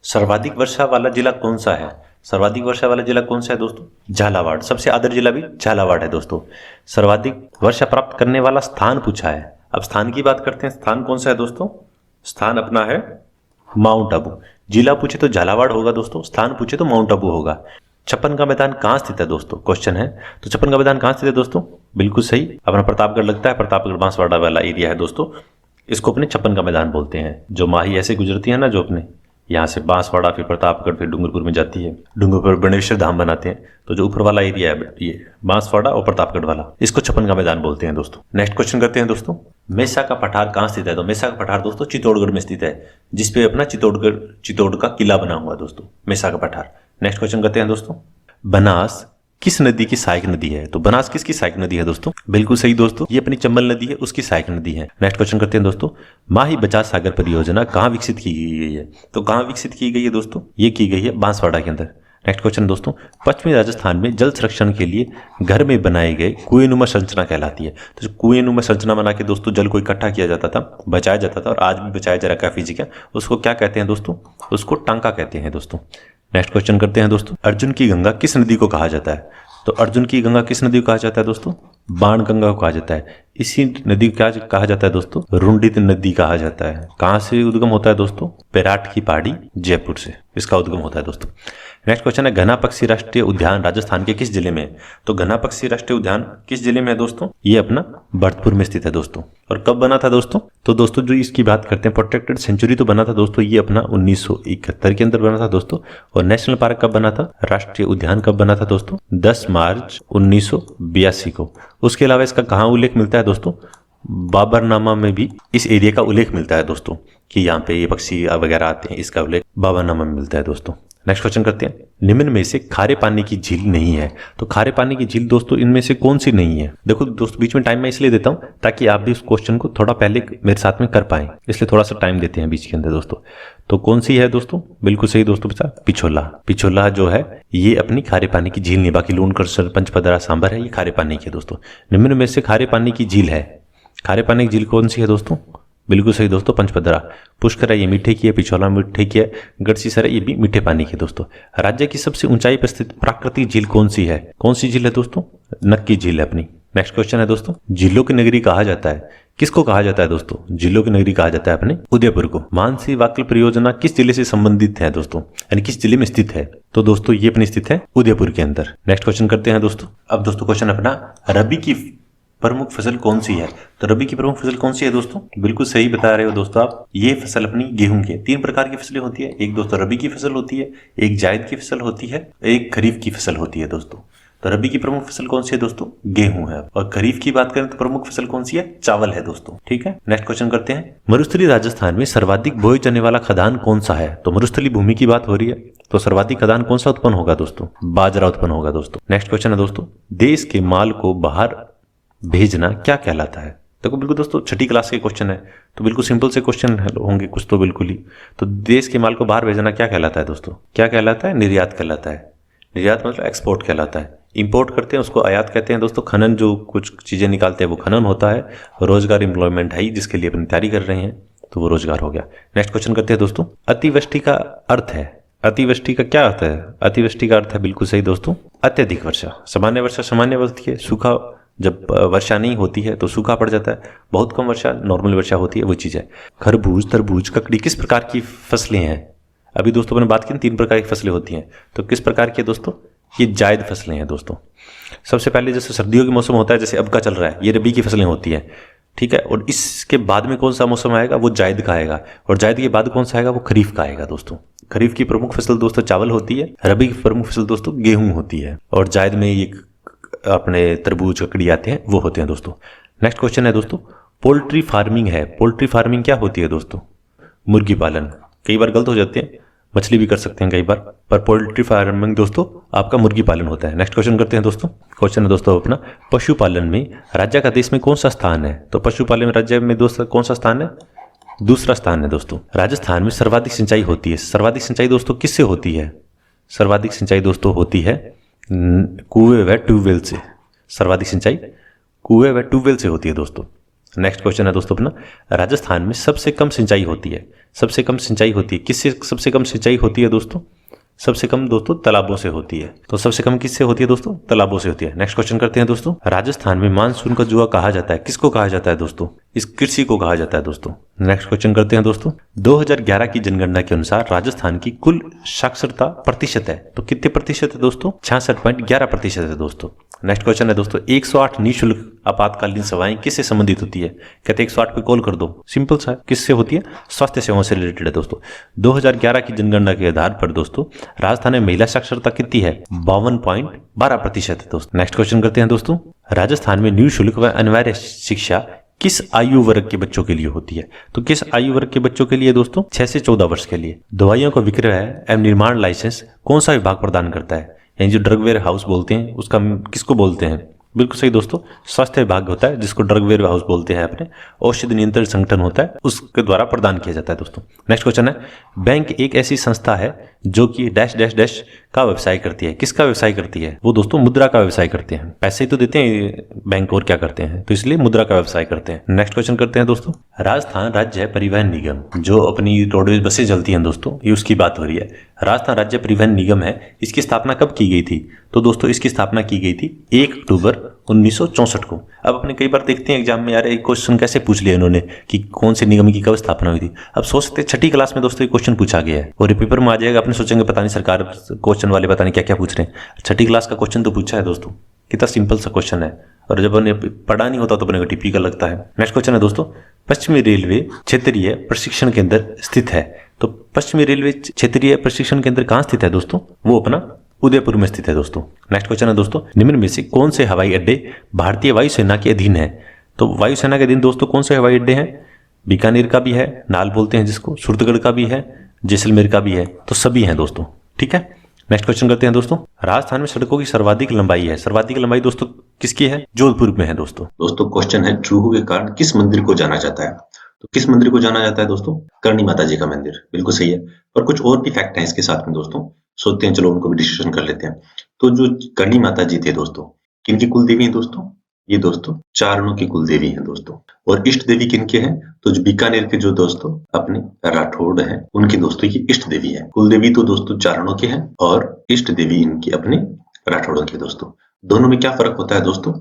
सर्वाधिक वर्षा वाला जिला कौन सा है? सर्वाधिक वर्षा वाला जिला कौन सा है दोस्तों? झालावाड़। सबसे आदर जिला भी झालावाड़ है दोस्तों। सर्वाधिक वर्षा प्राप्त करने वाला स्थान पूछा है। अब स्थान की बात करते हैं, स्थान कौन सा है दोस्तों? स्थान अपना है माउंट आबू। जिला पूछे तो झालावाड़ होगा दोस्तों, स्थान पूछे तो माउंट आबू होगा। छप्पन का मैदान कहाँ स्थित है दोस्तों? क्वेश्चन है तो छप्पन का मैदान कहाँ स्थित है दोस्तों? बिल्कुल सही, अपना प्रतापगढ़ लगता है, प्रतापगढ़ बांसवाड़ा वाला एरिया है दोस्तों। इसको अपने छप्पन का मैदान बोलते हैं। जो माही ऐसे गुजरती है ना, जो अपने यहाँ से बांसवाड़ा फिर प्रतापगढ़ फिर डूंगरपुर में जाती है, डूंगरपुर बनेश्वर धाम बनाते हैं, तो जो ऊपर वाला एरिया है ये बांसवाड़ा और प्रतापगढ़ वाला, इसको छप्पन का मैदान बोलते हैं दोस्तों। नेक्स्ट क्वेश्चन करते हैं दोस्तों, मेसा का पठार कहाँ स्थित है? तो मेसा का पठार दोस्तों चित्तौड़गढ़ में स्थित है, जिसपे अपना चित्तौड़ का किला बना हुआ दोस्तों, मेसा का पठार। नेक्स्ट क्वेश्चन करते हैं दोस्तों, बनास किस नदी की सहायक नदी है? तो बनास किसकी सहायक नदी है दोस्तों? बिल्कुल सही दोस्तों, ये अपनी चंबल नदी है, उसकी सहायक नदी है। नेक्स्ट क्वेश्चन करते हैं दोस्तों, माही बचाव सागर परियोजना कहाँ विकसित की गई है? तो कहाँ विकसित की गई है दोस्तों? ये की गई है बांसवाड़ा के अंदर। नेक्स्ट क्वेश्चन दोस्तों, पश्चिमी राजस्थान में जल संरक्षण के लिए घर में बनाए गए कुएंनुमा संरचना कहलाती है। तो कुएंनुमा संरचना बना के दोस्तों जल को इकट्ठा किया जाता था, बचाया जाता था, और आज भी बचाया जा रहा है काफी जगह। उसको क्या कहते हैं दोस्तों? उसको टांका कहते हैं दोस्तों। नेक्स्ट क्वेश्चन करते हैं दोस्तों, अर्जुन की गंगा किस नदी को कहा जाता है? तो अर्जुन की गंगा किस नदी को कहा जाता है दोस्तों? बाण गंगा को कहा जाता है। इसी नदी को क्या कहा जाता है दोस्तों? रुंडित नदी कहा जाता है। कहां से उद्गम होता है दोस्तों? पेराट की पहाड़ी जयपुर से इसका उद्गम होता है दोस्तों। नेक्स्ट क्वेश्चन है, घना पक्षी राष्ट्रीय उद्यान राजस्थान के किस जिले में है? तो घना पक्षी राष्ट्रीय उद्यान किस जिले में है दोस्तों? ये अपना भरतपुर में स्थित है दोस्तों। और कब बना था दोस्तों? तो दोस्तों जो इसकी बात करते हैं, प्रोटेक्टेड सेंचुरी तो बना था दोस्तों ये अपना 1971 के अंदर बना था दोस्तों। और नेशनल पार्क कब बना था? राष्ट्रीय उद्यान कब बना था दोस्तों? 10 मार्च 1982 को। उसके अलावा इसका कहाँ उल्लेख मिलता है दोस्तों? बाबरनामा में भी इस एरिया का उल्लेख मिलता है दोस्तों, कि यहाँ पे ये पक्षी वगैरह आते हैं, इसका उल्लेख बाबरनामा में मिलता है दोस्तों। नेक्स्ट क्वेश्चन करते हैं, निम्न में से खारे पानी की झील नहीं है। तो खारे पानी की झील दोस्तों इनमें से कौन सी नहीं है? देखो दोस्तों बीच में टाइम मैं इसलिए देता हूं ताकि आप भी उस क्वेश्चन को थोड़ा पहले मेरे साथ में कर पाएं, इसलिए थोड़ा सा टाइम देते हैं बीच के अंदर दोस्तों। तो कौन सी है दोस्तों? बिल्कुल सही दोस्तों, बचा पिछोला। पिछोला जो है ये अपनी खारे पानी की झील नहीं, बाकी लूणकर पंचपदरा सांबर है, ये खारे पानी की है दोस्तों। निम्न में से खारे पानी की झील है, खारे पानी की झील कौन सी है दोस्तों? बिल्कुल सही दोस्तों, पंचपदरा। पुष्कर है ये मीठे की है, पिछोला मीठे की है, गढ़सीसर है ये भी मीठे पानी की है दोस्तों। राज्य की सबसे ऊंचाई पर स्थित प्राकृतिक झील कौन सी है? कौन सी झील है दोस्तों? नक्की झील है अपनी। नेक्स्ट क्वेश्चन है दोस्तों, झीलों की नगरी कहा जाता है, किसको कहा जाता है दोस्तों? झीलों की नगरी कहा जाता है अपने उदयपुर को। मानसी वाक्ल परियोजना किस जिले से संबंधित है दोस्तों, यानी किस जिले में स्थित है? तो दोस्तों ये अपनी स्थित है उदयपुर के अंदर। नेक्स्ट क्वेश्चन करते हैं दोस्तों। अब दोस्तों क्वेश्चन अपना, रबी की प्रमुख फसल कौन सी है? तो रबी की प्रमुख फसल कौन सी है दोस्तों? बिल्कुल सही बता रहे हो दोस्तों आप, ये फसल अपनी गेहूं की है। 3 प्रकार की फसलें होती है, एक दोस्तों रबी की फसल होती है, एक जायद की फसल होती है, एक खरीफ की फसल होती है दोस्तों। तो रबी की प्रमुख फसल कौन सी है दोस्तों? गेहूं है। और खरीफ की बात करें तो प्रमुख फसल कौन सी है? चावल है दोस्तों। ठीक है, नेक्स्ट क्वेश्चन करते हैं, मरुस्थलीय राजस्थान में सर्वाधिक बोए जाने वाला खदान कौन सा है? तो मरुस्थलीय भूमि की बात हो रही है, तो सर्वाधिक खदान कौन सा उत्पन्न होगा दोस्तों? बाजरा उत्पन्न होगा दोस्तों। नेक्स्ट क्वेश्चन है दोस्तों, देश के माल को बाहर भेजना क्या कहलाता है? देखो बिल्कुल दोस्तों 6ठी क्लास के क्वेश्चन है, तो बिल्कुल सिंपल से क्वेश्चन होंगे कुछ तो बिल्कुल ही। तो देश के माल को बाहर भेजना क्या कहलाता है दोस्तों? क्या कहलाता है? निर्यात कहलाता है। निर्यात मतलब एक्सपोर्ट कहलाता है। इंपोर्ट करते हैं उसको आयात कहते हैं दोस्तों। खनन जो कुछ चीजें निकालते हैं वो खनन होता है। रोजगार एम्प्लॉयमेंट है जिसके लिए अपन तैयारी कर रहे हैं, तो वो रोजगार हो गया। नेक्स्ट क्वेश्चन करते हैं दोस्तों, अतिवृष्टि का अर्थ है, अतिवृष्टि का क्या अर्थ है? अतिवृष्टि का अर्थ है बिल्कुल सही दोस्तों, अत्यधिक वर्षा। सामान्य वर्षा सामान्य होती है, सूखा जब वर्षा नहीं होती है तो सूखा पड़ जाता है, बहुत कम वर्षा नॉर्मल वर्षा होती है, वो चीज़ है। खरबूज, तरबूज, ककड़ी किस प्रकार की फसलें हैं? अभी दोस्तों मैंने बात की 3 प्रकार की फसलें होती हैं, तो किस प्रकार की है दोस्तों? ये जायद फसलें हैं दोस्तों। सबसे पहले जैसे सर्दियों के मौसम होता है, जैसे अब का चल रहा है, ये रबी की फसलें होती हैं। ठीक है, और इसके बाद में कौन सा मौसम आएगा? वो जायद का आएगा। और जायद के बाद कौन सा आएगा? वो खरीफ का आएगा दोस्तों। खरीफ की प्रमुख फसल दोस्तों चावल होती है, रबी की प्रमुख फसल दोस्तों गेहूं होती है, और जायद में ये अपने तरबूज ककड़ी आते हैं वो होते हैं दोस्तों। नेक्स्ट क्वेश्चन है दोस्तों, पोल्ट्री फार्मिंग है। पोल्ट्री फार्मिंग क्या होती है दोस्तों? मुर्गी पालन। कई बार गलत हो जाते हैं, मछली भी कर सकते हैं कई बार, पर पोल्ट्री फार्मिंग दोस्तों आपका मुर्गी पालन होता है। नेक्स्ट क्वेश्चन करते हैं दोस्तों। क्वेश्चन है दोस्तों अपना, पशुपालन में राज्य का देश में कौन सा स्थान है? तो पशुपालन राज्य में दोस्तों कौन सा स्थान है? दूसरा स्थान है दोस्तों। राजस्थान में सर्वाधिक सिंचाई होती है। सर्वाधिक सिंचाई दोस्तों किससे होती है? सर्वाधिक सिंचाई दोस्तों होती है कुएं व ट्यूबवेल से। सर्वाधिक सिंचाई कुएं व ट्यूबवेल से होती है दोस्तों। नेक्स्ट क्वेश्चन है दोस्तों अपना, राजस्थान में सबसे कम सिंचाई होती है। सबसे कम सिंचाई होती है किससे? सबसे कम सिंचाई होती है दोस्तों, सबसे कम दोस्तों तालाबों से होती है। तो सबसे कम किससे होती है दोस्तों? तालाबों से होती है। नेक्स्ट क्वेश्चन करते हैं दोस्तों, राजस्थान में मानसून का जुआ कहा जाता है। किसको कहा जाता है दोस्तों? इस कृषि को कहा जाता है दोस्तों। नेक्स्ट क्वेश्चन करते हैं दोस्तों, 2011 की जनगणना के अनुसार राजस्थान की कुल साक्षरता प्रतिशत है, तो कितने प्रतिशत है दोस्तों? 66.11% है दोस्तों। नेक्स्ट क्वेश्चन है दोस्तों, 108 निःशुल्क आपातकालीन सेवाएं किससे संबंधित होती है? कहते हैं 108 पे कॉल कर दो। सिंपल सा है, किससे होती है? स्वास्थ्य सेवाओं से रिलेटेड है दोस्तों। 2011 की जनगणना के आधार पर दोस्तों राजस्थान में महिला साक्षरता कितनी है? 52.12% है दोस्तों। नेक्स्ट क्वेश्चन करते हैं दोस्तों, राजस्थान में निःशुल्क व अनिवार्य शिक्षा किस आयु वर्ग के बच्चों के लिए होती है? तो किस आयु वर्ग के बच्चों के लिए दोस्तों? 6 से 14 वर्ष के लिए। दवाइयों का विक्रय एवं निर्माण लाइसेंस कौन सा विभाग प्रदान करता है? यानी जो ड्रग वेयर हाउस बोलते हैं उसका किसको बोलते हैं? बिल्कुल सही दोस्तों, स्वास्थ्य विभाग होता है जिसको ड्रग वेयर हाउस बोलते हैं अपने। औषधि नियंत्रण संगठन होता है, उसके द्वारा प्रदान किया जाता है दोस्तों। नेक्स्ट क्वेश्चन है, बैंक एक ऐसी संस्था है जो कि डैश डैश डैश का व्यवसाय करती है। किसका व्यवसाय करती है? वो दोस्तों मुद्रा का व्यवसाय करते हैं। पैसे ही तो देते हैं बैंक, और क्या करते हैं? तो इसलिए मुद्रा का व्यवसाय करते हैं। नेक्स्ट क्वेश्चन करते हैं दोस्तों, राजस्थान राज्य परिवहन निगम जो अपनी रोडवेज बसें चलती हैं दोस्तों, ये उसकी बात हो रही है। राजस्थान राज्य परिवहन निगम है, इसकी स्थापना कब की गई थी? तो दोस्तों इसकी स्थापना की गई थी 1 अक्टूबर 1964 को। अब अपने कई बार देखते हैं एग्जाम में, यार एक क्वेश्चन कैसे पूछ लिया इन्होंने कि कौन से निगम की कब स्थापना हुई थी। अब सोच सकते हैं छठी क्लास में दोस्तों ये क्वेश्चन पूछा गया है और पेपर में आ जाएगा। अपने सोचेंगे पता नहीं सरकार क्वेश्चन वाले पता नहीं क्या क्या पूछ रहे हैं। छठी क्लास का क्वेश्चन तो पूछा है दोस्तों, कितना सिंपल सा क्वेश्चन है, और जब उन्हें पढ़ा नहीं होता तो अपने को टिपिकल लगता है। नेक्स्ट क्वेश्चन है दोस्तों, पश्चिमी रेलवे क्षेत्रीय प्रशिक्षण केंद्र स्थित है। तो पश्चिमी रेलवे क्षेत्रीय प्रशिक्षण केंद्र कहाँ स्थित है दोस्तों? वो अपना उदयपुर में स्थित है दोस्तों। नेक्स्ट क्वेश्चन है दोस्तों, निम्न में से कौन से हवाई अड्डे भारतीय वायुसेना के अधीन है? तो वायुसेना के अधीन दोस्तों कौन से हवाई अड्डे हैं? बीकानेर का भी है, नाल बोलते हैं जिसको, सूरतगढ़ का भी है, जैसलमेर का भी है, तो सभी हैं दोस्तों। ठीक है, नेक्स्ट क्वेश्चन करते हैं दोस्तों, राजस्थान में सड़कों की सर्वाधिक लंबाई है। सर्वाधिक लंबाई दोस्तों किसकी है? जोधपुर में है दोस्तों। दोस्तों क्वेश्चन है, चूहों के कारण किस मंदिर को जाना जाता है? तो किस मंदिर को जाना जाता है दोस्तों? करणी माता जी का मंदिर। बिल्कुल सही है। और कुछ और भी फैक्ट हैं इसके साथ में दोस्तों, सोचते हैं चलो उनको भी डिस्कशन कर लेते हैं। तो जो करणी माता जी थे दोस्तों, किनकी कुल देवी है दोस्तों? ये दोस्तों चारणों की कुल देवी है दोस्तों। और इष्ट देवी किनके हैं? तो जो बीकानेर के जो दोस्तों अपने राठौड़ हैं, उनकी दोस्तों की इष्ट देवी है। कुल देवी तो दोस्तों चारणों के हैं और इष्ट देवी इनकी अपने राठौड़ों के दोस्तों। दोनों में क्या फर्क होता है दोस्तों?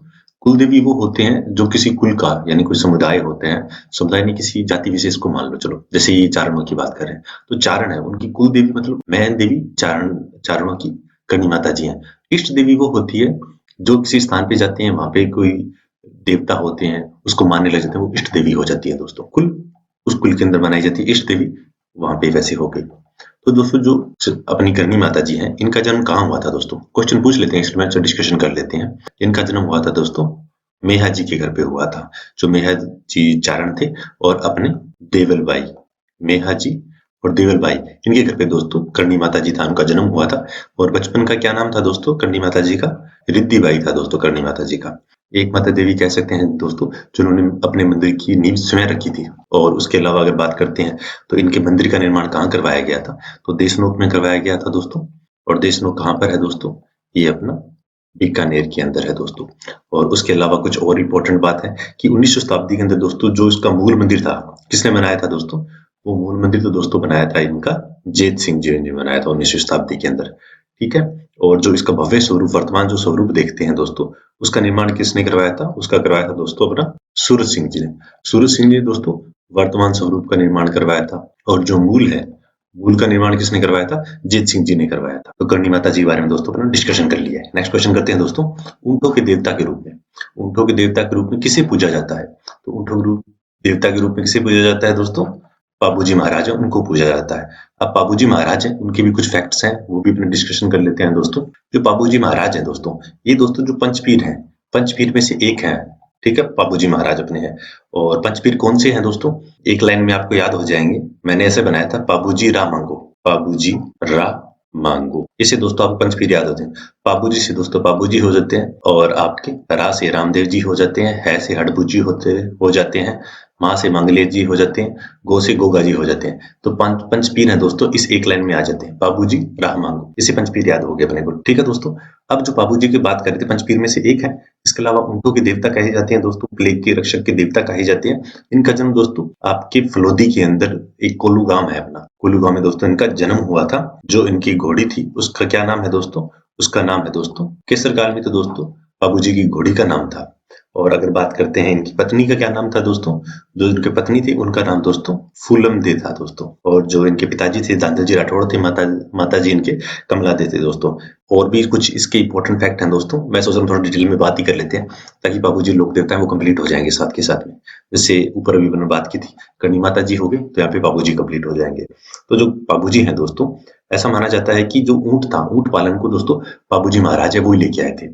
कुल देवी वो होते हैं जो किसी कुल का, यानी कोई समुदाय होते हैं, समुदाय ने किसी जाति विशेष को मान लो, चलो जैसे ये चारणों की बात करें तो चारण है, उनकी कुल देवी मतलब मैन देवी चारणों की करणी माता जी हैं। इष्ट देवी वो होती है जो किसी स्थान पे जाते हैं, वहां पे कोई देवता होते हैं उसको मानने लग जाते हैं, वो इष्ट देवी हो जाती है दोस्तों। कुल उस कुल के अंदर बनाई जाती है इष्ट देवी, वहां पे वैसे हो गई। तो दोस्तों जो अपनी करणी माता जी हैं, इनका जन्म कहाँ हुआ था दोस्तों? क्वेश्चन पूछ लेते हैं, इसमें डिस्कशन कर लेते हैं। इनका जन्म हुआ था दोस्तों मेहा जी के घर पे हुआ था। जो मेहा जी चारण थे और अपने देवल बाई, मेहा जी और देवल बाई, इनके घर पे दोस्तों करणी माता जी था, उनका जन्म हुआ था। और बचपन का क्या नाम था दोस्तों करणी माता जी का? रिद्धि बाई था दोस्तों करणी माता जी का। एक माता देवी कह सकते हैं दोस्तों जिन्होंने अपने मंदिर की नींव स्वयं रखी थी। और उसके अलावा अगर बात करते हैं तो इनके मंदिर का निर्माण कहाँ करवाया गया था? तो देशनोक में करवाया गया था दोस्तों। और देशनोक कहाँ पर है दोस्तों? ये अपना बीकानेर के अंदर है दोस्तों। और उसके अलावा कुछ और इम्पोर्टेंट बात है कि 19वीं शताब्दी के अंदर दोस्तों जो इसका मूल मंदिर था, किसने बनाया था दोस्तों? वो मूल मंदिर तो दोस्तों बनाया था इनका जेत सिंह जी ने बनाया था 19वीं शताब्दी के अंदर। ठीक है, और जो इसका भव्य स्वरूप, वर्तमान जो स्वरूप देखते हैं दोस्तों, उसका निर्माण किसने करवाया था? उसका करवाया था दोस्तों अपना सूरज सिंह जी ने। सूरज सिंह जी ने दोस्तों वर्तमान स्वरूप का निर्माण करवाया था। और जो मूल है, मूल का निर्माण किसने करवाया था? जीत सिंह जी ने करवाया था। तो करणी माता जी के बारे में दोस्तों अपना डिस्कशन कर लिया है। नेक्स्ट क्वेश्चन करते हैं दोस्तों, ऊंटों के देवता के रूप में, ऊंटों के देवता के रूप में किसे पूजा जाता है? तो ऊंटों के देवता के रूप में किसे पूजा जाता है दोस्तों? बाबूजी महाराज है, उनको पूजा जाता है। अब बाबूजी महाराज हैं, उनके भी कुछ फैक्ट्स हैं, वो भी अपने डिस्कशन कर लेते हैं दोस्तों। जो बाबूजी महाराज हैं दोस्तों, ये दोस्तों जो पंचपीर हैं, पंचपीर में से एक है। ठीक है, बाबूजी महाराज अपने हैं। और पंचपीर कौन से हैं दोस्तों? एक लाइन में आपको याद हो जाएंगे, मैंने ऐसे बनाया था, बाबूजी रा मांगो, बाबूजी रा मांगो। इसे दोस्तों आपको पंचपीर याद होते हैं। बाबूजी से दोस्तों बाबूजी हो जाते हैं, और आपके रा से रामदेव जी हो जाते हैं, है से हड़बू जी हो जाते हैं, माँ से मंगलेश जी हो जाते हैं, गो से गोगा जी हो जाते हैं। तो पंचपीर है दोस्तों, इस एक लाइन में आ जाते हैं, बाबूजी राह मांगो। इसे पंचपीर याद हो गया अपने को। ठीक है दोस्तों, अब जो बाबूजी की बात कर रहे थे पंचपीर में से एक है। इसके अलावा ऊँटों के देवता कहे जाते हैं दोस्तों, प्लेग के रक्षक के देवता कहे जाते हैं। इनका जन्म दोस्तों आपके फलोदी के अंदर एक कोल्लू गांव है अपना, कोल्लू गांव में दोस्तों इनका जन्म हुआ था। जो इनकी घोड़ी थी उसका क्या नाम है दोस्तों? उसका नाम है दोस्तों केसर काल में तो दोस्तों बाबूजी की घोड़ी का नाम था। और अगर बात करते हैं इनकी पत्नी का क्या नाम था दोस्तों, जो इनकी पत्नी थी उनका नाम दोस्तों फूलम दे था दोस्तों। और जो इनके पिताजी थे दादाजी राठौड़ थे, माता जी इनके कमला दे थे दोस्तों। और भी कुछ इसके इंपॉर्टेंट फैक्ट हैं दोस्तों, मैं सोच रहा हूँ थोड़ा डिटेल में बात ही कर लेते हैं, ताकि बाबूजी लोक देवता है वो कंप्लीट हो जाएंगे साथ के साथ में। जैसे ऊपर अभी मैंने बात की थी, करनी माता जी हो गए तो यहाँ पे बाबूजी कंप्लीट हो जाएंगे। तो जो बाबूजी हैं दोस्तों, ऐसा माना जाता है कि जो ऊंट था, ऊंट पालन को दोस्तों बाबूजी महाराज है वो ही लेके आए थे।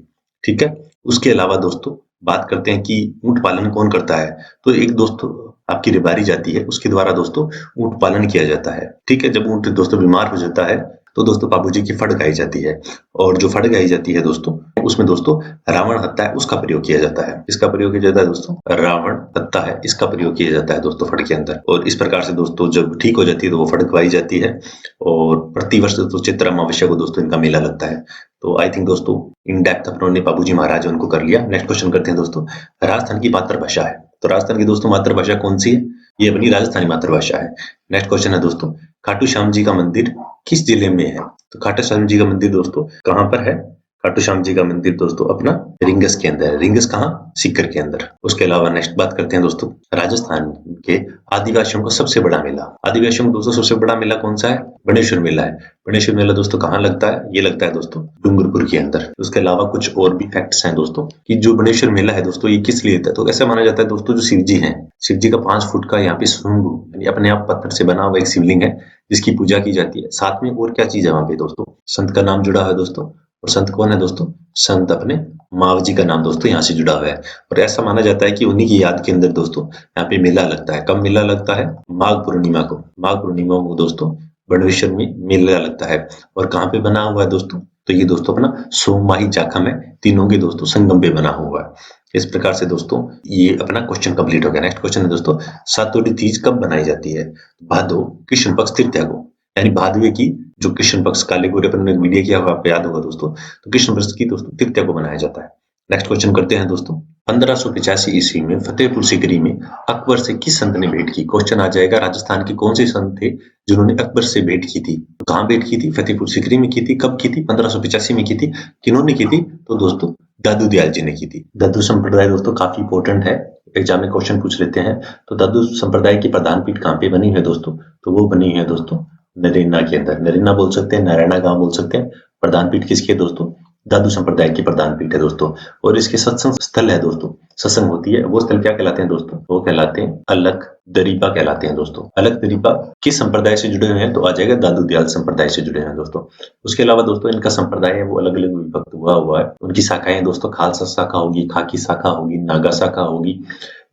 ठीक है, उसके अलावा दोस्तों बात करते हैं कि ऊंट पालन कौन करता है। तो एक दोस्तों आपकी रिबारी जाती है, उसके द्वारा दोस्तों ऊंट पालन किया जाता है। ठीक है, जब ऊंट दोस्तों बीमार हो जाता है तो दोस्तों बाबूजी की फड़ गाई जाती है, और जो फड़ गाई जाती है दोस्तों उसमें दोस्तों रावण हत्ता है उसका प्रयोग किया जाता है। इसका प्रयोग किया जाता है दोस्तों, रावण हत्ता है इसका प्रयोग किया जाता है दोस्तों फड़ के अंदर। और इस प्रकार से दोस्तों जब ठीक हो जाती है तो वो फड़ गवाई जाती है। और प्रतिवर्ष दोस्तों चित्र अमावस्या को दोस्तों इनका मेला लगता है। तो आई थिंक दोस्तों इन डेप्थ अपनों बाबूजी महाराज उनको कर लिया। नेक्स्ट क्वेश्चन करते हैं दोस्तों, राजस्थान की मातृभाषा है, तो राजस्थान की दोस्तों मातृभाषा कौन सी है? ये अपनी राजस्थानी मातृभाषा है। नेक्स्ट क्वेश्चन है दोस्तों, खाटू श्याम जी का मंदिर किस जिले में है? तो खाटू श्याम जी का मंदिर दोस्तों कहाँ पर है? खाटू श्याम जी का मंदिर दोस्तों अपना रिंगस के अंदर है। रिंगस कहाँ? सीकर के अंदर। उसके अलावा नेक्स्ट बात करते हैं दोस्तों, राजस्थान के आदिवासियों का सबसे बड़ा मेला। आदिवासियों का दोस्तों सबसे बड़ा मेला कौन सा है? बनेश्वर मेला है। बनेश्वर मेला दोस्तों कहाँ लगता है? ये लगता है दोस्तों डूंगरपुर के अंदर। उसके अलावा कुछ और भी फैक्ट्स हैं दोस्तों कि जो बनेश्वर मेला है दोस्तों ये किस लिए था? तो ऐसा माना जाता है दोस्तों जो शिव जी हैं, शिव जी का 5 फुट का यहाँ पे स्वयंभू यानी अपने आप पत्थर से बना हुआ एक शिवलिंग है जिसकी पूजा की जाती है। साथ में और क्या चीज है वहां पे दोस्तों? संत का नाम जुड़ा है दोस्तों। और संत कौन है दोस्तों? संत अपने माव जी का नाम दोस्तों यहाँ से जुड़ा हुआ है। और ऐसा माना जाता है कि उन्हीं की याद के अंदर दोस्तों यहाँ पे मेला लगता है। कब मेला लगता है? माघ पूर्णिमा को। माघ पूर्णिमा को दोस्तों बड़वेश्वर में मेला लगता है। और कहाँ पे बना हुआ है दोस्तों? तो ये दोस्तों अपना सोमवाही जाखा में तीनों के दोस्तों संगम पे बना हुआ है। इस प्रकार से दोस्तों ये अपना क्वेश्चन कंप्लीट हो गया। नेक्स्ट क्वेश्चन है दोस्तों, सातोड़ी तीज कब बनाई जाती है? भादो कृष्ण पक्ष तृतीया को, यानी भादवे की जो कृष्ण पक्ष काले गोरे पर ने वीडियो किया हुआ आपको याद होगा दोस्तों, तो कृष्ण पक्ष की दोस्तों तृतीया को मनाया जाता है। नेक्स्ट क्वेश्चन करते हैं दोस्तों, 1585 ईस्वी में फतेहपुर सीकरी में अकबर से किस संत ने भेंट की? क्वेश्चन आ जाएगा राजस्थान के कौन से संत थे जिन्होंने अकबर से भेंट की थी? तो कहाँ भेंट की थी? फतेहपुर सीकरी में की थी। कब की थी? 1585 में की थी। किन्होंने की थी? तो दोस्तों दादू दयाल जी ने की थी। दादू संप्रदाय दोस्तों काफी इंपॉर्टेंट है, एग्जाम में क्वेश्चन पूछ लेते हैं। तो दादू संप्रदाय की प्रधान पीठ कहाँ पे बनी है दोस्तों? तो वो बनी है दोस्तों नरेना के अंदर। नरेना बोल सकते हैं, नारायणा गांव बोल सकते हैं। प्रधान पीठ किसकी है दोस्तों? दादू संप्रदाय की प्रधान पीठ है दोस्तों। और इसके सत्संग स्थल है दोस्तों, सत्संग होती है वो स्थल क्या कहलाते हैं दोस्तों? वो कहलाते हैं अलख दरीबा कहलाते हैं दोस्तों। अलख दरीबा किस संप्रदाय से जुड़े हुए हैं? तो आ जाएगा दादू दयाल संप्रदाय से जुड़े हैं दोस्तों। उसके अलावा दोस्तों इनका संप्रदाय है वो अलग अलग विभक्त हुआ है। उनकी शाखाएं दोस्तों खालसा शाखा होगी, खाकी शाखा होगी, नागा शाखा होगी,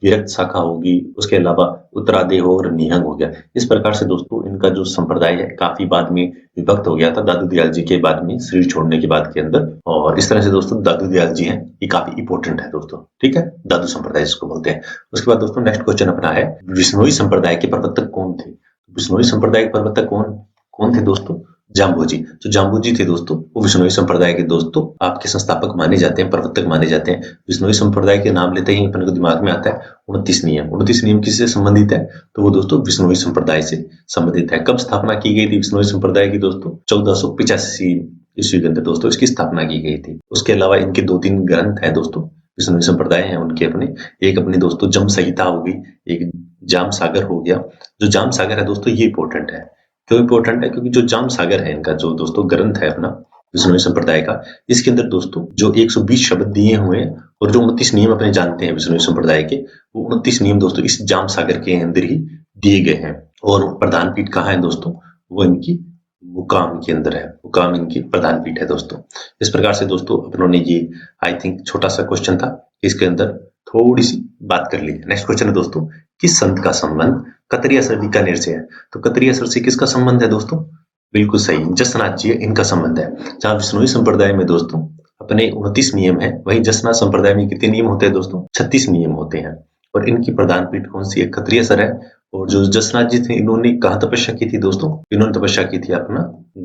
विरक्त शाखा होगी। उसके अलावा उत्तरादेह और निहंग हो गया। इस प्रकार से दोस्तों इनका जो संप्रदाय है काफी बाद में विभक्त हो गया था दादू दयाल जी के बाद में, शरीर छोड़ने के बाद के अंदर। और इस तरह से दोस्तों दादू दयाल जी हैं ये काफी इंपॉर्टेंट है दोस्तों। ठीक है, दादू संप्रदाय जिसको बोलते हैं। उसके बाद दोस्तों नेक्स्ट क्वेश्चन अपना है, विश्नोई संप्रदाय के प्रवर्तक कौन थे? विश्नोई संप्रदाय के प्रवर्तक कौन थे दोस्तों? जाम्बू जी। तो जाम्बू जी थे दोस्तों वो विश्नोई संप्रदाय के दोस्तों आपके संस्थापक माने जाते हैं, प्रवर्तक माने जाते हैं। विश्नोई संप्रदाय के नाम लेते ही अपने को दिमाग में आता है 29 नियम। 29 नियम किससे संबंधित है? तो वो दोस्तों विश्नोई संप्रदाय से संबंधित है। कब स्थापना की गई थी विश्नोई संप्रदाय की दोस्तों? 1485 ईस्वी के अंदर दोस्तों इसकी स्थापना की गई थी। उसके अलावा इनके 2-3 ग्रंथ हैं दोस्तों, विश्नोई संप्रदाय हैं उनके अपने। एक अपने दोस्तों जम संहिता हो गई, एक जाम सागर हो गया। जो जाम सागर है दोस्तों ये इंपॉर्टेंट है। क्यों इंपॉर्टेंट है? क्योंकि जो जाम सागर है इनका जो दोस्तों ग्रंथ है अपना विश्नोई संप्रदाय का, इसके अंदर दोस्तों जो 120 शब्द दिए हुए हैं और जो 29 नियम अपने जानते हैं विश्नोई संप्रदाय के, वो 29 नियम दोस्तों इस जाम सागर के अंदर ही दिए गए हैं। और प्रधान पीठ कहाँ है दोस्तों? वो इनकी मुकाम के अंदर है। मुकाम इनकी प्रधान पीठ है दोस्तों। इस प्रकार से दोस्तों अपनों ने ये आई थिंक छोटा सा क्वेश्चन था, इसके अंदर थोड़ी सी बात कर ली। नेक्स्ट क्वेश्चन है दोस्तों, किस संत का संबंध कतरियासर बीकानेर से है? तो कतरियासर से किसका संबंध है दोस्तों? बिल्कुल सही, जसनाथ जी इनका संबंध है। जहाँ विष्णुई संप्रदाय में दोस्तों अपने 29 नियम है, वहीं जसनाथ संप्रदाय में कितने नियम होते हैं दोस्तों? 36 नियम होते हैं। और इनकी प्रधान पीठ कौन सी है? क्षत्रिय सर है। और जो जसनाथ जी थे इन्होंने कहाँ तपस्या की थी दोस्तों? इन्होंने तपस्या की थी अपना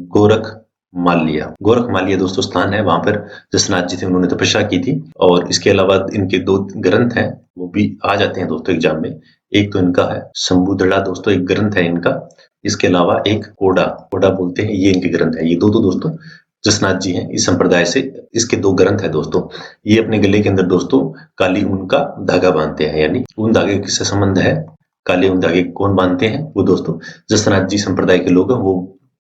गोरख माल्य। गोरख माल्य दोस्तों स्थान है, वहां पर जसनाथ जी थे, उन्होंने तपस्या की थी। और इसके अलावा इनके 2 ग्रंथ हैं, वो भी आ जाते हैं दोस्तों एग्जाम में। एक तो इनका है शंभुदड़ा दोस्तों, एक ग्रंथ है इनका। इसके अलावा एक कोडा कोडा बोलते हैं, ये इनके ग्रंथ है। ये दो तो दोस्तों जसनाथ जी हैं इस संप्रदाय से। इसके 2 ग्रंथ है दोस्तों। ये अपने गले के अंदर दोस्तों काली ऊन का धागा बांधते हैं, यानी ऊन धागे किससे संबंध है? काले ऊन धागे कौन बांधते हैं? वो दोस्तों जसनाथ जी संप्रदाय के लोग हैं,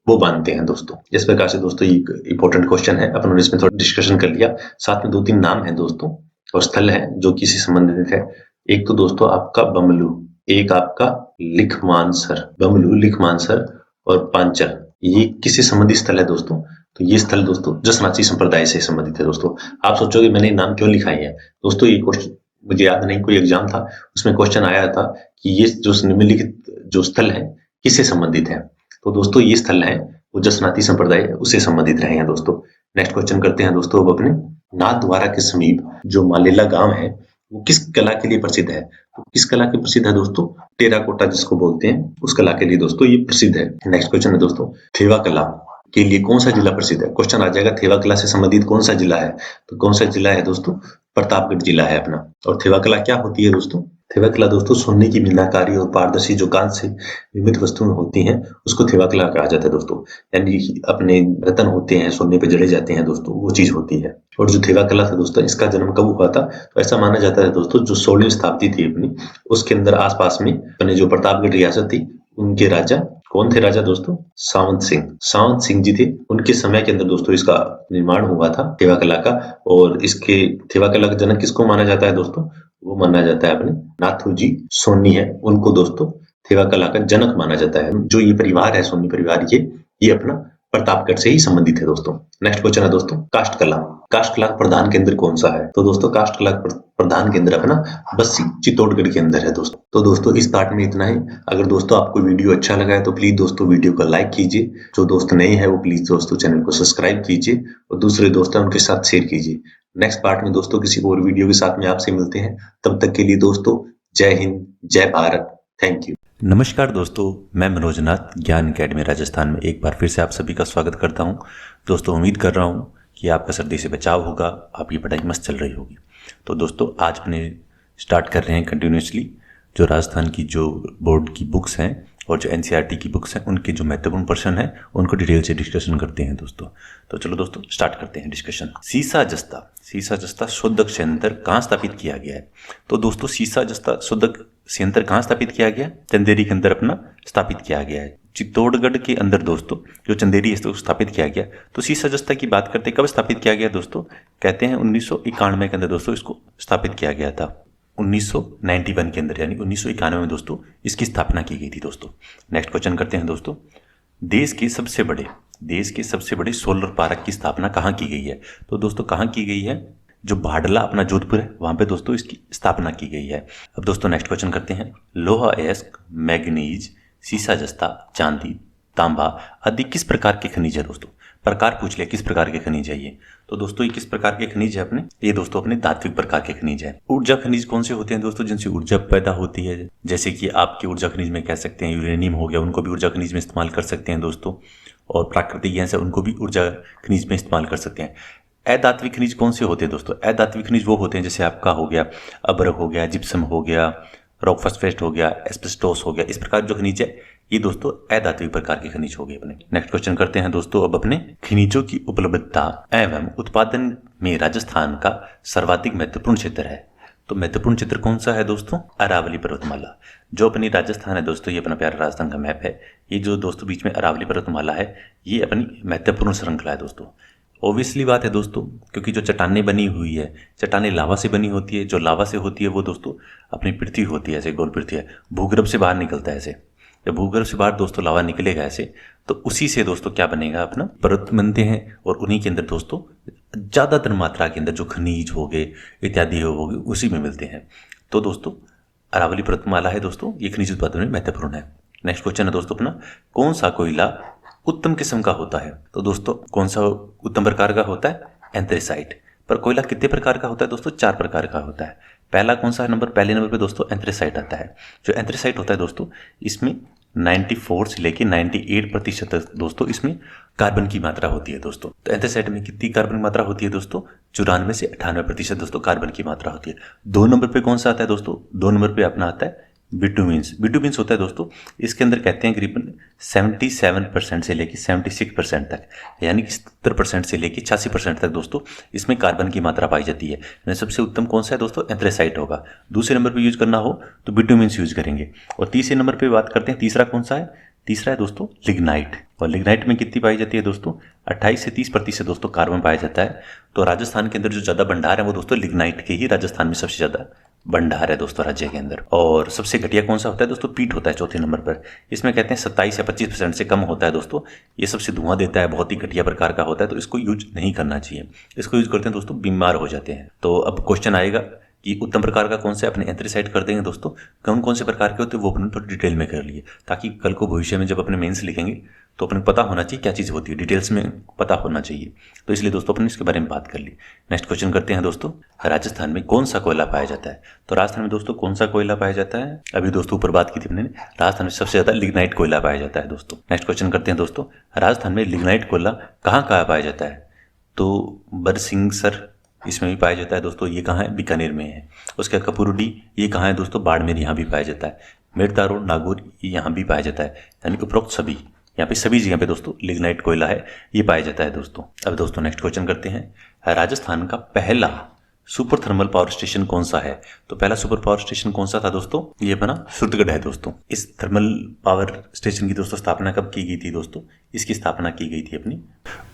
वो बांधते हैं दोस्तों। इस प्रकार से दोस्तों ये इंपॉर्टेंट क्वेश्चन है, अपन इसमें थोड़ा डिस्कशन कर लिया। साथ में 2-3 नाम है दोस्तों और स्थल है जो किसी संबंधित है। एक तो दोस्तों आपका बमलू, एक आपका लिखमानसर, बमलू, लिखमानसर और पांचल, ये किससे संबंधित स्थल है दोस्तों? तो ये स्थल दोस्तों जसनाची संप्रदाय से संबंधित है दोस्तों। आप सोचोगे मैंने नाम क्यों लिखा है दोस्तों, ये क्वेश्चन मुझे याद नहीं, कोई एग्जाम था उसमें क्वेश्चन आया था कि ये जो निम्नलिखित जो स्थल है किससे संबंधित है। तो दोस्तों ये स्थल है वो जसनाती संप्रदाय उससे संबंधित रहे हैं दोस्तों। नेक्स्ट क्वेश्चन करते हैं दोस्तों अब अपने। नाथद्वारा के समीप जो मालेला गांव है वो किस कला के लिए प्रसिद्ध है? तो किस कला के प्रसिद्ध है दोस्तों? टेराकोटा जिसको बोलते हैं, उस कला के लिए दोस्तों ये प्रसिद्ध है। नेक्स्ट क्वेश्चन है दोस्तों, थेवा कला के लिए कौन सा जिला प्रसिद्ध है? क्वेश्चन आ जाएगा थेवा कला से संबंधित कौन सा जिला है? तो कौन सा जिला है दोस्तों? प्रतापगढ़ जिला है अपना। और थेवा कला क्या होती है दोस्तों? थेवा कला दोस्तों सोने की मीनाकारी और पारदर्शी जो कांच से निर्मित वस्तुएं होती हैं उसको थेवा कला कहा जाता है दोस्तों। यानी अपने रतन होते हैं सोने पे जड़े जाते हैं दोस्तों, वो चीज होती है। और जो थेवा कला था दोस्तों इसका जन्म कब हुआ था? तो ऐसा माना जाता है दोस्तों जो 16वीं शताब्दी थी अपनी, उसके अंदर आसपास में अपने जो प्रतापगढ़ रियासत थी उनके राजा कौन थे? राजा दोस्तों सावंत सिंह जी थे। उनके समय के अंदर दोस्तों इसका निर्माण हुआ था थेवा कला का। और इसके थेवा कला का जनक किसको माना जाता है दोस्तों? वो माना जाता है अपने नाथू जी सोनी है, उनको दोस्तों थेवा कला का जनक माना जाता है। जो ये परिवार है सोनी परिवार, ये अपना प्रतापगढ़ से ही संबंधित है दोस्तों। नेक्स्ट क्वेश्चन है दोस्तों, काष्ठ कला का प्रधान केंद्र कौन सा है? तो दोस्तों काष्ठ कला प्रधान केंद्र अपना बस्सी चित्तौड़गढ़ के अंदर है दोस्तों। तो दोस्तों इस पार्ट में इतना ही। अगर दोस्तों आपको वीडियो अच्छा लगा है तो प्लीज दोस्तों वीडियो को लाइक कीजिए। जो दोस्त नए हैं वो प्लीज दोस्तों चैनल को सब्सक्राइब कीजिए और दूसरे दोस्त हैं उनके साथ शेयर कीजिए। नेक्स्ट पार्ट में दोस्तों किसी और वीडियो के साथ में आपसे मिलते हैं। तब तक के लिए दोस्तों जय हिंद, जय भारत, थैंक यू। नमस्कार दोस्तों, मैं मनोज नाथ ज्ञान अकेडमी राजस्थान में एक बार फिर से आप सभी का स्वागत करता हूं। दोस्तों उम्मीद कर रहा हूं कि आपका सर्दी से बचाव होगा, आपकी पढ़ाई मस्त चल रही होगी। तो दोस्तों आज अपने स्टार्ट कर रहे हैं कंटिन्यूसली जो राजस्थान की जो बोर्ड की बुक्स हैं और जो एनसीईआरटी की बुक्स हैं उनके जो महत्वपूर्ण प्रश्न हैं उनको डिटेल से डिस्कशन करते हैं दोस्तों। तो चलो दोस्तों स्टार्ट करते हैं डिस्कशन। सीसा जस्ता शोधक संयंत्र कहाँ स्थापित किया गया है? तो दोस्तों सीसा जस्ता शोधक संयंत्र कहाँ स्थापित किया गया? चंदेरी के अंदर अपना स्थापित किया गया है। चित्तौड़गढ़ के अंदर दोस्तों जो चंदेरी है तो स्थापित किया गया। तो सीसा जस्ता की बात करते कब स्थापित किया गया दोस्तों? कहते हैं 1991 के अंदर दोस्तों इसको स्थापित किया गया था। 1991 के अंदर यानी 1991 में दोस्तों इसकी स्थापना की गई थी दोस्तों। नेक्स्ट क्वेश्चन करते हैं दोस्तों, देश के सबसे बड़े सोलर पार्क की स्थापना कहाँ की गई है? तो दोस्तों कहाँ की गई है? जो भाडला अपना जोधपुर है वहां पे दोस्तों इसकी स्थापना की गई है। अब दोस्तों नेक्स्ट क्वेश्चन करते हैं, लोहा एस्क, मैग्नीज, सीसा जस्ता, चांदी, तांबा आदि किस प्रकार के खनिज है दोस्तों? प्रकार पूछ लिया किस प्रकार के खनिज है ये। तो दोस्तों ये किस प्रकार के खनिज है अपने? ये दोस्तों अपने धात्विक प्रकार के खनिज है। ऊर्जा खनिज कौन से होते हैं दोस्तों जिनसे ऊर्जा पैदा होती है? जैसे कि आपके ऊर्जा खनिज में कह सकते हैं यूरेनियम हो गया, उनको भी ऊर्जा खनिज में इस्तेमाल कर सकते हैं दोस्तों। और प्राकृतिक गैस है उनको भी ऊर्जा खनिज में इस्तेमाल कर सकते हैं। अधात्विक खनिज कौन से होते हैं दोस्तों? अधात्विक खनिज वो होते हैं जैसे आपका हो गया अबरक हो गया, जिप्सम हो गया, रॉक फॉस्फेट हो गया, एस्बेस्टोस हो गया। इस प्रकार जो खनिज है ये दोस्तों अधात्विक प्रकार के खनिज हो गए अपने। नेक्स्ट क्वेश्चन करते हैं दोस्तों अब अपने, खनिजों की उपलब्धता एवं उत्पादन में राजस्थान का सर्वाधिक महत्वपूर्ण क्षेत्र है। तो महत्वपूर्ण क्षेत्र कौन सा है दोस्तों? अरावली पर्वतमाला। जो अपनी राजस्थान है दोस्तों, ये अपना प्यारा राजस्थान का मैप है। ये जो दोस्तों बीच में अरावली पर्वतमाला है ये अपनी महत्वपूर्ण श्रृंखला है दोस्तों। ऑब्वियसली बात है दोस्तों, क्योंकि जो चट्टानें बनी हुई है, चट्टानें लावा से बनी होती है। जो लावा से होती है वो दोस्तों अपनी पृथ्वी होती है, ऐसे गोल पृथ्वी है, भूगर्भ से बाहर निकलता है ऐसे। जब भूगर्भ से बाहर दोस्तों लावा निकलेगा ऐसे, तो उसी से दोस्तों क्या बनेगा अपना पर्वत बनते हैं। और उन्हीं के अंदर दोस्तों ज़्यादातर मात्रा के अंदर जो खनिज हो गए इत्यादि हो गए उसी में मिलते हैं। तो दोस्तों अरावली पर्वतमाला है दोस्तों, ये खनिज उत्पादन में महत्वपूर्ण है। नेक्स्ट क्वेश्चन है दोस्तों अपना, कौन सा कोयला उत्तम किस्म का होता है। तो दोस्तों कौन सा उत्तम प्रकार का होता है? एंथ्रेसाइट। पर कोयला कितने प्रकार का होता है दोस्तों? 4 प्रकार का होता है। पहला कौन सा नंबर? पहले नंबर पे दोस्तों एंथ्रेसाइट आता है। जो एंथ्रेसाइट होता है दोस्तों, इसमें 94 से लेके 98% तक दोस्तों इसमें कार्बन की मात्रा होती है दोस्तों। तो एंथ्रेसाइट में कितनी कार्बन की मात्रा होती है दोस्तों? 94 से 98% दोस्तों कार्बन की मात्रा होती है। 2 नंबर पे कौन सा आता है दोस्तों? 2 नंबर पे अपना आता है बिटुमिन्स। बिटुमिन्स होता है दोस्तों, इसके अंदर कहते हैं करीबन 77% से लेके 76% तक, यानी कि 70% से लेके 86% तक दोस्तों इसमें कार्बन की मात्रा पाई जाती है। यानी सबसे उत्तम कौन सा है दोस्तों? एंथ्रेसाइट होगा। दूसरे नंबर पे यूज करना हो तो बिटुमिन्स यूज करेंगे। और तीसरे नंबर पे बात करते हैं, तीसरा कौन सा है? तीसरा है दोस्तों लिग्नाइट। और लिग्नाइट में कितनी पाई जाती है दोस्तों? 28 से 30% दोस्तों कार्बन पाया जाता है। तो राजस्थान के अंदर जो ज़्यादा भंडार है वो दोस्तों लिग्नाइट के ही राजस्थान में सबसे ज़्यादा भंडार है दोस्तों राज्य के अंदर। और सबसे घटिया कौन सा होता है दोस्तों? पीट होता है चौथे नंबर पर। इसमें कहते हैं 27 या 25% से कम होता है दोस्तों। ये सबसे धुआं देता है, बहुत ही घटिया प्रकार का होता है, तो इसको यूज नहीं करना चाहिए। इसको यूज करते हैं दोस्तों बीमार हो जाते हैं। तो अब क्वेश्चन आएगा कि उत्तम प्रकार का कौन सा है? अपने एंथ्रेसाइट कर देंगे दोस्तों। कौन कौन से प्रकार के होते हैं वो अपने थोड़ी डिटेल में कर लिए, ताकि कल को भविष्य में जब अपने मेंस लिखेंगे तो अपने पता होना चाहिए क्या चीज़ होती है, डिटेल्स में पता होना चाहिए। तो इसलिए दोस्तों अपने इसके बारे में बात कर ली। नेक्स्ट क्वेश्चन करते हैं दोस्तों, राजस्थान में कौन सा कोयला पाया जाता है? तो राजस्थान में दोस्तों कौन सा कोयला पाया जाता है? अभी दोस्तों ऊपर बात की थी हमने, राजस्थान में सबसे ज़्यादा लिग्नाइट कोयला पाया जाता है दोस्तों। नेक्स्ट क्वेश्चन करते हैं दोस्तों, राजस्थान में लिग्नाइट कोयला कहाँ कहाँ पाया जाता है? तो बरसिंगसर इसमें भी पाया जाता है दोस्तों। ये कहाँ है? बीकानेर में है। उसके बाद कपूरडी, ये कहाँ है दोस्तों? बाड़मेर, यहाँ भी पाया जाता है। मेड़ता रोड, नागौर, यहाँ भी पाया जाता है। यानी उपरोक्त सभी, यहाँ पे सभी जगह पे दोस्तों लिग्नाइट कोयला है, ये पाया जाता है दोस्तों। अब दोस्तों नेक्स्ट क्वेश्चन करते हैं, राजस्थान का पहला सुपर थर्मल पावर स्टेशन कौन सा है? तो पहला सुपर पावर स्टेशन कौन सा था दोस्तों? ये अपना सूरतगढ़ है दोस्तों। इस थर्मल पावर स्टेशन की दोस्तों स्थापना कब की गई थी दोस्तों? इसकी स्थापना की गई थी अपनी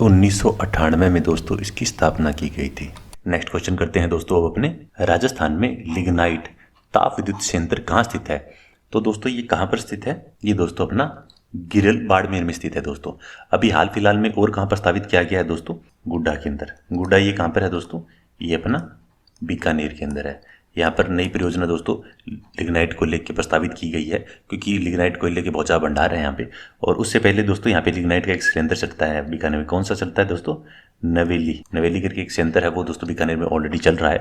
1998 में दोस्तों इसकी स्थापना की गई थी। नेक्स्ट क्वेश्चन करते हैं दोस्तों अब अपने, राजस्थान में लिग्नाइट ताप विद्युत संयंत्र कहाँ स्थित है? तो दोस्तों ये कहाँ पर स्थित है? ये दोस्तों अपना गिरल बाड़मेर में स्थित है दोस्तों। अभी हाल फिलहाल में और कहाँ प्रस्तावित किया गया है दोस्तों? गुड्डा के अंदर। गुड्डा ये कहाँ पर है दोस्तों? ये अपना बीकानेर के अंदर है। यहाँ पर नई परियोजना दोस्तों लिग्नाइट कोयले की प्रस्तावित की गई है, क्योंकि लिग्नाइट कोयले के बहुत ज़्यादा भंडार है यहाँ पे। और उससे पहले दोस्तों यहाँ पे लिग्नाइट का एक संयंत्र चलता है बीकानेर में। कौन सा चलता है दोस्तों? नवेली करके एक संयंत्र है, वो दोस्तों बीकानेर में ऑलरेडी चल रहा है।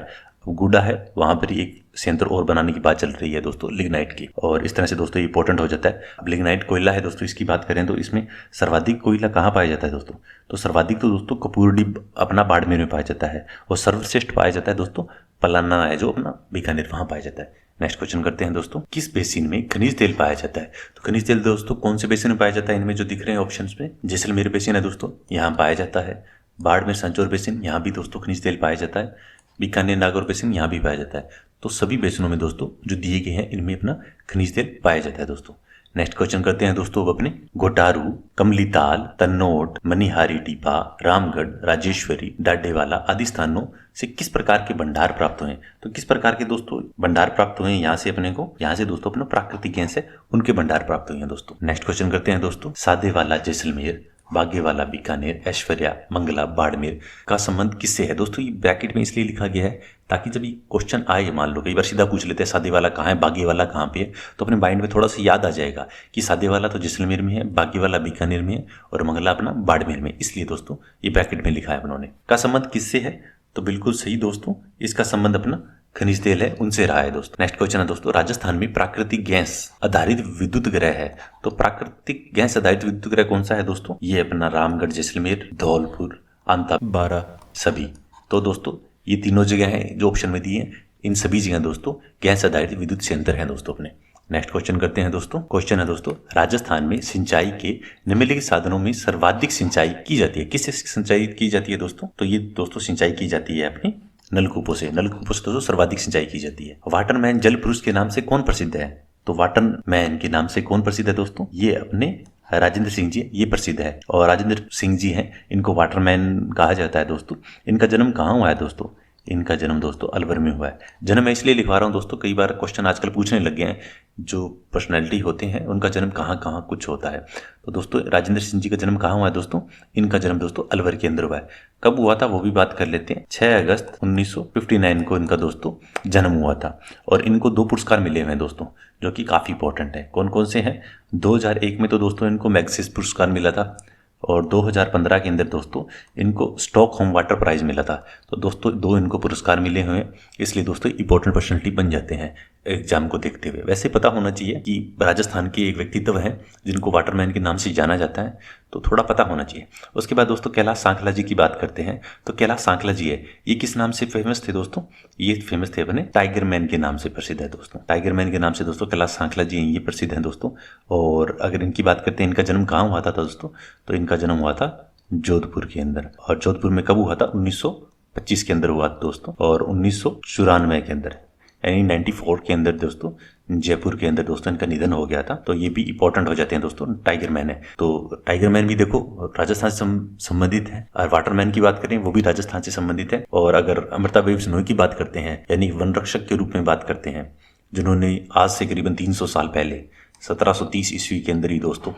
अब गुड्डा है, वहाँ पर एक संयंत्र और बनाने की बात चल रही है दोस्तों लिग्नाइट की। और इस तरह से दोस्तों इंपॉर्टेंट हो जाता है। अब लिग्नाइट कोयला है दोस्तों, इसकी बात करें तो इसमें सर्वाधिक कोयला कहाँ पाया जाता है दोस्तों? तो सर्वाधिक तो दोस्तों कपूरडी अपना बाड़मेर में पाया जाता है। और सर्वश्रेष्ठ पाया जाता है दोस्तों पलाना है, जो अपना बीकानेर, वहाँ पाया जाता है। नेक्स्ट क्वेश्चन करते हैं दोस्तों, किस बेसिन में खनिज तेल पाया जाता है? तो खनिज तेल दोस्तों कौन से बेसिन में पाया जाता है? इनमें जो दिख रहे हैं ऑप्शंस में, जैसलमेर बेसिन है दोस्तों, यहाँ पाया जाता है। बाड़मेर सांचौर बेसिन, यहाँ भी दोस्तों खनिज तेल पाया जाता है। बीकानेर नागौर बेसिन, यहाँ भी पाया जाता है। तो सभी बेसिनों में दोस्तों जो दिए गए हैं इनमें अपना खनिज तेल पाया जाता है दोस्तों। नेक्स्ट क्वेश्चन करते हैं दोस्तों अपने, घोटारू, कमलीताल, तन्नोट, मनिहारी टीपा, रामगढ़, राजेश्वरी, डाडेवाला आदि स्थानों से किस प्रकार के भंडार प्राप्त हुए? तो किस प्रकार के दोस्तों भंडार प्राप्त हुए यहाँ से अपने को? यहाँ से दोस्तों अपना प्राकृतिक गैस है, उनके भंडार प्राप्त हुए हैं दोस्तों। नेक्स्ट क्वेश्चन करते हैं दोस्तों, सादेवाला जैसलमेर, बागेवाला बीकानेर, ऐश्वर्या मंगला बाड़मेर का संबंध किससे है? दोस्तों ये ब्रैकेट में इसलिए लिखा गया है ताकि जब ये क्वेश्चन आए, मान लो कई बार सीधा पूछ लेते हैं सादेवाला कहाँ है, बागेवाला कहाँ पे है, तो अपने माइंड में थोड़ा सा याद आ जाएगा कि सादेवाला तो जैसलमेर में है, बागेवाला बीकानेर में है और मंगला अपना बाड़मेर में। इसलिए दोस्तों ये ब्रैकेट में लिखा है उन्होंने। का संबंध किससे है? तो बिल्कुल सही दोस्तों, इसका संबंध अपना खनिज तेल है, उनसे रहा है दोस्तों। नेक्स्ट क्वेश्चन है दोस्तों, राजस्थान में प्राकृतिक गैस आधारित विद्युत ग्रह है। तो प्राकृतिक गैस आधारित विद्युत ग्रह कौन सा है दोस्तों? ये अपना रामगढ़, जैसलमेर, धौलपुर, अंता, बारा, सभी। तो दोस्तों ये तीनों जगह हैं जो ऑप्शन में दिए हैं, इन सभी जगह दोस्तों गैस आधारित विद्युत संयंत्र हैं दोस्तों अपने। नेक्स्ट क्वेश्चन करते हैं दोस्तों, क्वेश्चन है दोस्तों, राजस्थान में सिंचाई के निम्नलिखित साधनों में सर्वाधिक सिंचाई की जाती है? किससे सिंचाई की जाती है दोस्तों? तो ये दोस्तों सिंचाई की जाती है अपनी नलकूपों से। नलकूपों से दोस्तों सर्वाधिक सिंचाई की जाती है। वाटरमैन जल पुरुष के नाम से कौन प्रसिद्ध है? तो वाटरमैन के नाम से कौन प्रसिद्ध है दोस्तों? ये अपने राजेंद्र सिंह जी ये प्रसिद्ध है। और राजेंद्र सिंह जी हैं, इनको वाटरमैन कहा जाता है दोस्तों। इनका जन्म कहाँ हुआ है दोस्तों? इनका जन्म दोस्तों अलवर में हुआ है। जन्म मैं इसलिए लिखवा रहा हूँ दोस्तों, कई बार क्वेश्चन आजकल पूछने लग गए हैं, जो पर्सनैलिटी होते हैं उनका जन्म कहाँ कहाँ कुछ होता है। तो दोस्तों राजेंद्र सिंह जी का जन्म कहाँ हुआ है दोस्तों? इनका जन्म दोस्तों अलवर के अंदर हुआ है। कब हुआ था वो भी बात कर लेते हैं। 6 अगस्त 1959 को इनका दोस्तों जन्म हुआ था। और इनको 2 पुरस्कार मिले हुए हैं दोस्तों, जो कि काफ़ी इंपॉर्टेंट है। कौन कौन से हैं? 2001 में तो दोस्तों इनको मैग्सेसे पुरस्कार मिला था। और 2015 के अंदर दोस्तों इनको स्टॉकहोम वाटर प्राइज मिला था। तो दोस्तों 2 इनको पुरस्कार मिले हुए हैं, इसलिए दोस्तों इंपॉर्टेंट पर्सनैलिटी बन जाते हैं एग्जाम को देखते हुए। वैसे पता होना चाहिए कि राजस्थान के एक व्यक्तित्व हैं जिनको वाटरमैन के नाम से जाना जाता है, तो थोड़ा पता होना चाहिए। उसके बाद दोस्तों कैलाश सांखला जी की बात करते हैं। तो कैलाश सांखला जी है, ये किस नाम से फेमस थे दोस्तों? ये फेमस थे अपने टाइगर मैन के नाम से प्रसिद्ध है दोस्तों। टाइगर मैन के नाम से दोस्तों कैलाश सांखला जी ये प्रसिद्ध हैं दोस्तों। और अगर इनकी बात करते हैं, इनका जन्म कहाँ हुआ था दोस्तों? तो इनका जन्म हुआ था जोधपुर के अंदर। और जोधपुर में कब हुआ था? 1925 के अंदर हुआ था दोस्तों। और 1994 के अंदर यानी 94 के अंदर दोस्तों जयपुर के अंदर दोस्तों इनका निधन हो गया था। तो ये भी इंपॉर्टेंट हो जाते हैं दोस्तों। टाइगर मैन है, तो टाइगर मैन भी देखो राजस्थान से संबंधित है। और वाटरमैन की बात करें वो भी राजस्थान से संबंधित है। और अगर अमृताबाई बिश्नोई की बात करते हैं, यानी वन रक्षक के रूप में बात करते हैं, जिन्होंने आज से करीबन 300 साल पहले 1730 ईस्वी के अंदर ही दोस्तों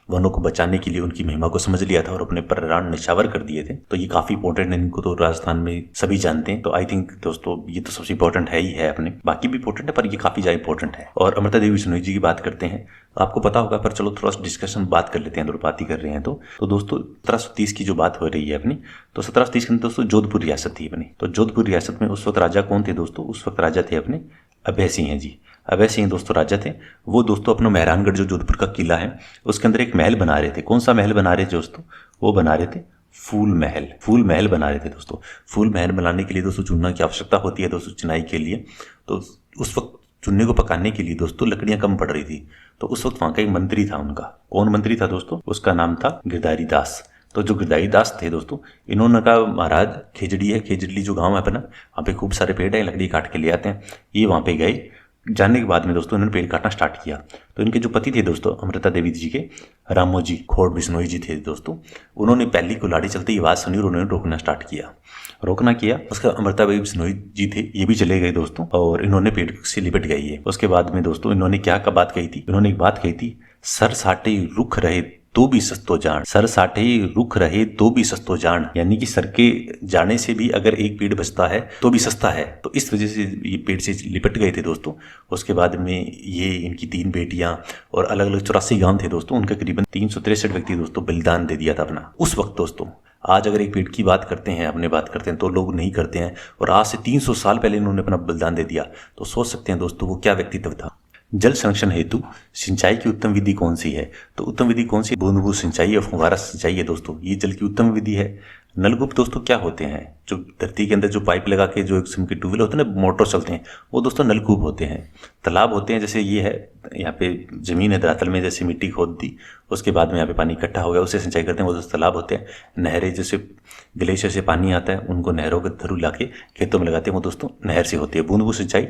वनों को बचाने के लिए उनकी महिमा को समझ लिया था और अपने प्राण न्यौछावर कर दिए थे। तो ये काफी इंपॉर्टेंट है, इनको तो राजस्थान में सभी जानते हैं। तो आई थिंक दोस्तों ये तो सबसे इंपॉर्टेंट है ही है अपने, बाकी भी इंपॉर्टेंट है पर ये काफी ज्यादा इंपॉर्टेंट है। और अमृता देवी बिश्नोई जी की बात करते हैं, आपको पता होगा पर चलो थोड़ा सा डिस्कशन बात कर लेते हैं, अगर बात ही कर रहे हैं तो दोस्तों 1730 की जो बात हो रही है अपनी, तो 1730 के अंदर दोस्तों जोधपुर रियासत थी अपनी। तो जोधपुर रियासत में उस वक्त राजा कौन थे दोस्तों? उस वक्त राजा थे अपने अभय सिंह जी। अभय सिंह दोस्तों राजा थे। वो दोस्तों अपना मेहरानगढ़ जो जोधपुर का किला है उसके अंदर एक महल बना रहे थे। कौन सा महल बना रहे थे दोस्तों? वो बना रहे थे फूल महल। फूल महल बना रहे थे दोस्तों। फूल महल बनाने के लिए दोस्तों चुनना की आवश्यकता होती है दोस्तों चिनाई के लिए। तो उस वक्त चुनने को पकाने के लिए दोस्तों लकड़ियां कम पड़ रही थी। तो उस वक्त वहां का एक मंत्री था उनका। कौन मंत्री था दोस्तों? उसका नाम था गिरधारी दास। तो जो गिरधारी दास थे दोस्तों, इन्होंने कहा महाराज खेजड़ी है, खेजड़ी जो गांव है अपना, वहाँ पे खूब सारे पेड़ है, लकड़ी काट के ले आते हैं। ये वहाँ पे गए। जानने के बाद में दोस्तों इन्होंने पेड़ काटना स्टार्ट किया। तो इनके जो पति थे दोस्तों अमृता देवी जी के, रामोजी खोड़ बिश्नोई जी थे दोस्तों, उन्होंने पहली कुल्हाड़ी चलते ही आवाज़ सुनी और उन्होंने रोकना स्टार्ट किया। उसका अमृता देवी बिश्नोई जी थे, ये भी चले गए दोस्तों और इन्होंने पेड़ से लिपट गई है। उसके बाद में दोस्तों इन्होंने क्या बात कही थी? इन्होंने एक बात कही थी, सर साटे रुख रहे तो भी सस्तो जान। सर साटे रुख रहे तो भी सस्तो जान, यानी कि सर के जाने से भी अगर एक पेड़ बचता है तो भी सस्ता है। तो इस वजह से ये पेड़ से लिपट गए थे दोस्तों। उसके बाद में ये इनकी 3 बेटियां और अलग अलग 84 गांव थे दोस्तों, उनका करीबन 363 व्यक्ति दोस्तों बलिदान दे दिया था अपना उस वक्त दोस्तों। आज अगर एक पेड़ की बात करते हैं, अपने बात करते हैं तो लोग नहीं करते हैं, और आज से 300 साल पहले इन्होंने अपना बलिदान दे दिया। तो सोच सकते हैं दोस्तों वो क्या व्यक्तित्व था। जल संरक्षण हेतु सिंचाई की उत्तम विधि कौन सी है? तो उत्तम विधि कौन सी? बूंद बूंद सिंचाई और फुहारा सिंचाई है दोस्तों, ये जल की उत्तम विधि है। नलकूप दोस्तों क्या होते हैं? जो धरती के अंदर जो पाइप लगा के जो एक किस्म के ट्यूबवेल होते हैं ना, मोटर चलते हैं, वो दोस्तों नलकूप होते हैं। तालाब होते हैं, जैसे ये है यहाँ पे जमीन है धरातल में, जैसे मिट्टी खोद दी उसके बाद में यहाँ पे पानी इकट्ठा हो गया, उससे सिंचाई करते हैं, वो दोस्तों तालाब होते हैं। नहरें जैसे ग्लेशियर से पानी आता है उनको नहरों के थ्रू ला के खेतों में लगाते हैं, वो दोस्तों नहर से होती है। बूंद बूंद सिंचाई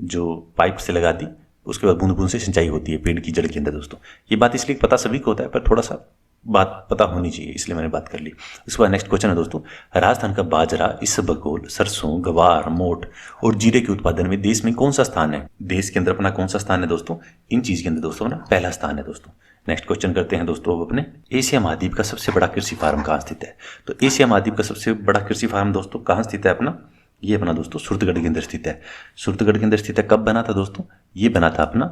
जो पाइप से लगा दी उसके बाद बूंद बूंद से सिंचाई होती है पेड़ की जड़ के अंदर दोस्तों। ये बात इसलिए पता सभी को होता है पर थोड़ा सा बात पता होनी चाहिए, इसलिए मैंने बात कर ली। उसके बाद नेक्स्ट क्वेश्चन है दोस्तों, राजस्थान का बाजरा, इसबगोल, सरसों, गवार, मोठ और जीरे के उत्पादन में देश में कौन सा स्थान है? देश के अंदर अपना कौन सा स्थान है दोस्तों? इन चीज के अंदर दोस्तों अपना पहला स्थान है दोस्तों। नेक्स्ट क्वेश्चन करते हैं दोस्तों अपने, एशिया महाद्वीप का सबसे बड़ा कृषि फार्म कहाँ स्थित है? तो एशिया महाद्वीप का सबसे बड़ा कृषि फार्म दोस्तों कहाँ स्थित है अपना? ये अपना दोस्तों सूरतगढ़ के अंदर स्थित है। सूरतगढ़ के अंदर स्थित है। कब बना था दोस्तों? ये बना था अपना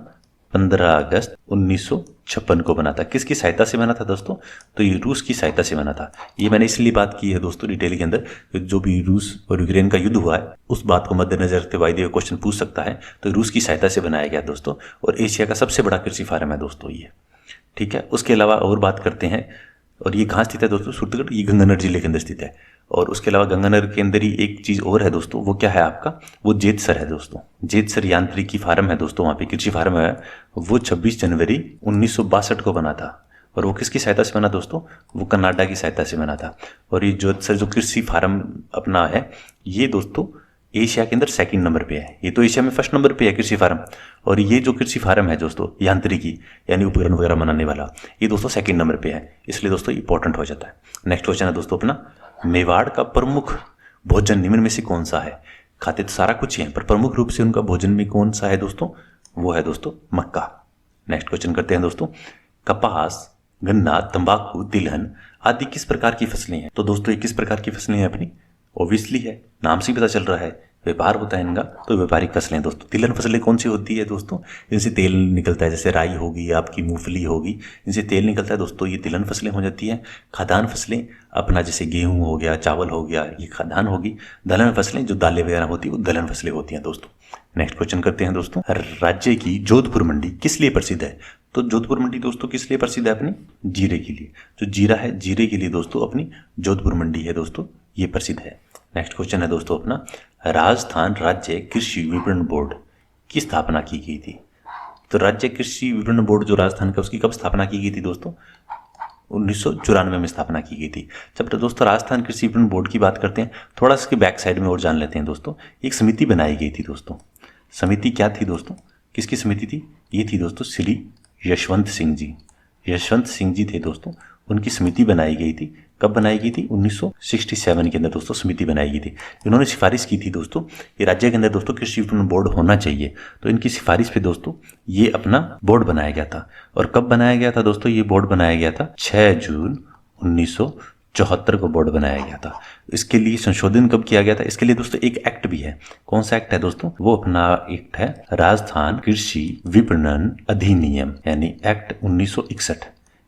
15 अगस्त 1956 को बना था। किसकी सहायता से बना था दोस्तों? तो ये रूस की सहायता से बना था। ये मैंने इसलिए बात की है दोस्तों डिटेल के अंदर, जो भी रूस और यूक्रेन का युद्ध हुआ है उस बात को मद्देनजर रखते हुए क्वेश्चन पूछ सकता है। तो रूस की सहायता से बनाया गया दोस्तों, और एशिया का सबसे बड़ा कृषि फार्म है दोस्तों ये, ठीक है। उसके अलावा और बात करते हैं, और ये कहाँ स्थित है दोस्तों? सूरतगढ़, ये गंगानगर जिले के अंदर स्थित है। और उसके अलावा गंगानगर के अंदर ही एक चीज़ और है दोस्तों, वो क्या है आपका? वो जेतसर है दोस्तों। जेतसर यांत्रिकी फार्म है दोस्तों, वहाँ पे कृषि फार्म है। वो 26 जनवरी 1962 को बना था। और वो किसकी सहायता से बना दोस्तों? वो कनाडा की सहायता से बना था। और ये जेतसर जो कृषि फार्म अपना है, ये दोस्तों एशिया के अंदर 2nd नंबर पे है। ये तो एशिया में 1st नंबर पे है कृषि फार्म। और ये जो कृषि फार्म है दोस्तों यांत्रिकी यानी उपकरण वगैरह बनाने वाला, ये दोस्तों 2nd नंबर पे है, इसलिए दोस्तों इंपॉर्टेंट हो जाता है। नेक्स्ट क्वेश्चन है दोस्तों अपना, मेवाड़ का प्रमुख भोजन निम्न में से कौन सा है? खाते तो सारा कुछ ही है पर प्रमुख रूप से उनका भोजन में कौन सा है दोस्तों? वो है दोस्तों मक्का। नेक्स्ट क्वेश्चन करते हैं दोस्तों, कपास, गन्ना, तंबाकू, तिलहन आदि किस प्रकार की फसलें हैं? तो दोस्तों ये किस प्रकार की फसलें हैं अपनी? ऑब्वियसली है, नाम से ही पता चल रहा है, व्यापार होता है इनका, तो व्यापारिक फसलें दोस्तों। तिलहन फसलें कौन सी होती है दोस्तों? इनसे तेल निकलता है, जैसे राई होगी, आपकी मूंगफली होगी, इनसे तेल निकलता है दोस्तों, ये तिलहन फसलें हो जाती हैं। खाद्यान्न फसलें अपना जैसे गेहूँ हो गया, चावल हो गया, ये खाद्यान्न होगी। दलहन फसलें जो दालें वगैरह होती है वो दलहन फसलें होती हैं दोस्तों। नेक्स्ट क्वेश्चन करते हैं दोस्तों, राज्य की जोधपुर मंडी किस लिए प्रसिद्ध है? तो जोधपुर मंडी दोस्तों किस लिए प्रसिद्ध है? अपनी जीरे के लिए। जो जीरा है, जीरे के लिए दोस्तों अपनी जोधपुर मंडी है दोस्तों, ये प्रसिद्ध है। नेक्स्ट क्वेश्चन है दोस्तों अपना, राजस्थान राज्य कृषि विपणन बोर्ड की स्थापना की गई थी? तो राज्य कृषि विपणन बोर्ड जो राजस्थान का, उसकी कब स्थापना की गई थी दोस्तों? 1994 में स्थापना की गई थी। जब तो दोस्तों राजस्थान कृषि विपणन बोर्ड की बात करते हैं, थोड़ा इसके बैक साइड में और जान लेते हैं दोस्तों। एक समिति बनाई गई थी दोस्तों। समिति क्या थी दोस्तों? किसकी समिति थी? ये थी दोस्तों श्री यशवंत सिंह जी। यशवंत सिंह जी थे दोस्तों, उनकी समिति बनाई गई थी। कब बनाई गई थी? 1967 के अंदर दोस्तों समिति बनाई गई थी। इन्होंने सिफारिश की थी दोस्तों, ये राज्य के अंदर दोस्तों कृषि विपणन बोर्ड होना चाहिए। तो इनकी सिफारिश पे दोस्तों ये अपना बोर्ड बनाया गया था। और कब बनाया गया था दोस्तों? ये बोर्ड बनाया गया था 6 जून 1974 को बोर्ड बनाया गया था। इसके लिए संशोधन कब किया गया था? इसके लिए दोस्तों एक एक्ट भी है। कौन सा एक्ट है दोस्तों? वो अपना एक्ट है राजस्थान कृषि विपणन अधिनियम, यानी एक्ट 1961।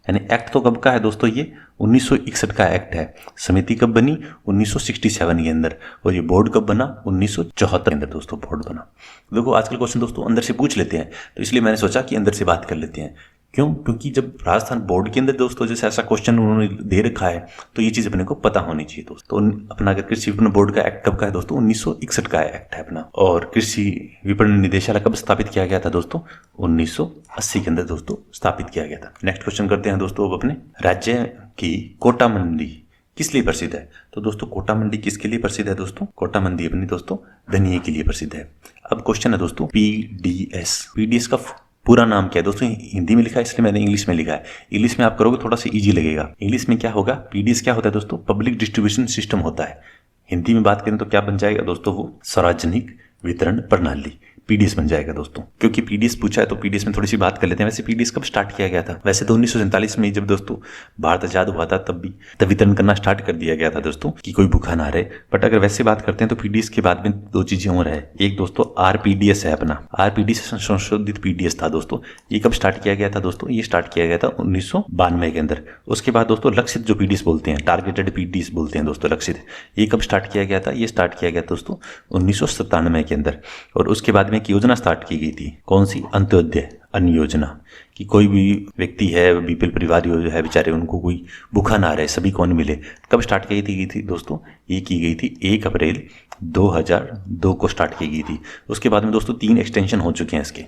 यानी एक्ट तो कब का है दोस्तों? ये 1961 का एक्ट है। समिति कब बनी? 1967 के अंदर। और ये बोर्ड कब बना? 1974 के अंदर दोस्तों बोर्ड बना। देखो आजकल क्वेश्चन दोस्तों अंदर से पूछ लेते हैं, तो इसलिए मैंने सोचा कि अंदर से बात कर लेते हैं। क्यों? क्योंकि जब राजस्थान बोर्ड के अंदर दोस्तों जैसे ऐसा क्वेश्चन उन्होंने दे रखा है, तो ये चीज़ अपने को पता होनी चाहिए दोस्तों। तो अपना अगर कृषि विपणन बोर्ड का एक्ट कब का है दोस्तों? 1961 का एक्ट है अपना। और कृषि विपणन निदेशालय कब स्थापित किया गया था दोस्तों? 1980 के अंदर दोस्तों स्थापित किया गया था। नेक्स्ट क्वेश्चन करते हैं दोस्तों अब अपने, राज्य की कोटा मंडी किस लिए प्रसिद्ध है? तो दोस्तों कोटा मंडी किसके लिए प्रसिद्ध है दोस्तों? कोटा मंडी अपनी दोस्तों धनिये के लिए प्रसिद्ध है। अब क्वेश्चन है दोस्तों पीडीएस। पीडीएस का पूरा नाम क्या है दोस्तों? हिंदी में लिखा है इसलिए मैंने इंग्लिश में लिखा है। इंग्लिश में आप करोगे थोड़ा सा इजी लगेगा। इंग्लिश में क्या होगा? पीडीएस क्या होता है दोस्तों? पब्लिक डिस्ट्रीब्यूशन सिस्टम होता है। हिंदी में बात करें तो क्या बन जाएगा दोस्तों? वो सार्वजनिक वितरण प्रणाली, पीडीएस बन जाएगा दोस्तों। क्योंकि पीडीएस पूछा है तो पीडीएस में थोड़ी सी बात कर लेते हैं। वैसे पीडीएस कब स्टार्ट किया गया था? वैसे तो 1947 में जब दोस्तों भारत आजाद हुआ था तब वितरण करना स्टार्ट कर दिया गया था दोस्तों, कि कोई भूखा ना रहे। बट अगर वैसे बात करते हैं तो पीडीएस के बाद में दो चीजें और है। एक दोस्तों आरपीडीएस है अपना, आरपीडीएस संशोधित पीडीएस था दोस्तों। ये कब स्टार्ट किया गया था दोस्तों? ये स्टार्ट किया गया था 1992 के अंदर। उसके बाद दोस्तों लक्षित जो पीडीएस बोलते हैं, टारगेटेड पीडीएस बोलते हैं दोस्तों, लक्षित, ये कब स्टार्ट किया गया था? ये स्टार्ट किया गया दोस्तों 1997 के अंदर। और उसके बाद में एक योजना स्टार्ट की गई थी। कौन सी? अंत्योदय अन्न योजना, कि कोई भी व्यक्ति है, बीपीएल परिवार जो है बेचारे, उनको कोई भूखा ना रहे, सभी को अन्न मिले। कब स्टार्ट की गई थी दोस्तों? ये की गई थी 1 अप्रैल 2002 को स्टार्ट की गई थी। उसके बाद में दोस्तों 3 एक्सटेंशन हो चुके हैं इसके,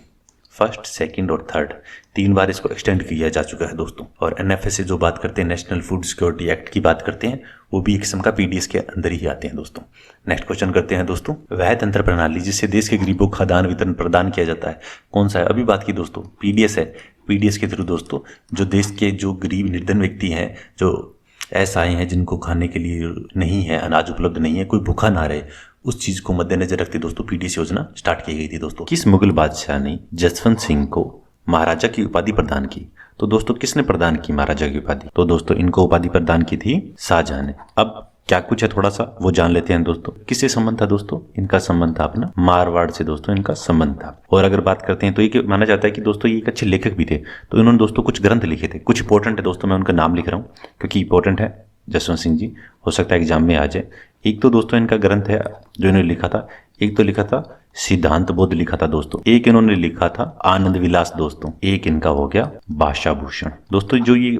फर्स्ट, सेकंड और थर्ड, 3 बार इसको एक्सटेंड किया जा चुका है दोस्तों। और एनएफए से जो बात करते हैं, नेशनल फूड सिक्योरिटी एक्ट की बात करते हैं, वो भी एक किस्म का पीडीएस के अंदर ही आते हैं दोस्तों। नेक्स्ट क्वेश्चन करते हैं दोस्तों, वह तंत्र प्रणाली जिससे देश के गरीबों को खाद्यान्न वितरण प्रदान किया जाता है, कौन सा है? अभी बात की दोस्तों, पीडीएस है। पीडीएस के थ्रू दोस्तों जो देश के जो गरीब निर्धन व्यक्ति हैं, जो ऐसा आए हैं जिनको खाने के लिए नहीं है, अनाज उपलब्ध नहीं है, कोई भूखा ना रहे, उस चीज को मद्देनजर रखते दोस्तों पीडीएस योजना स्टार्ट की गई थी दोस्तों। किस मुगल बादशाह ने जसवंत सिंह को महाराजा की उपाधि प्रदान की? तो दोस्तों किसने प्रदान की महाराजा की उपाधि? तो दोस्तों इनको उपाधि प्रदान की थी शाहजहां ने। अब क्या कुछ है थोड़ा सा वो जान लेते हैं दोस्तों। किससे संबंध था दोस्तों? इनका संबंध था अपना मारवाड़ से दोस्तों, इनका संबंध था। और अगर बात करते हैं तो ये माना जाता है कि दोस्तों ये एक अच्छे लेखक भी थे। तो इन्होंने दोस्तों कुछ ग्रंथ लिखे थे, कुछ इंपॉर्टेंट है दोस्तों, मैं उनका नाम लिख रहा हूँ क्योंकि इंपॉर्टेंट है। जसवंत सिंह जी, हो सकता है एग्जाम में आ जाए। एक तो दोस्तों इनका ग्रंथ है जो इन्होंने लिखा था, एक तो लिखा था सिद्धांत बोध लिखा था दोस्तों, एक इन्होंने लिखा था आनंद विलास दोस्तों, एक इनका हो गया भाषा भूषण। दोस्तों जो ये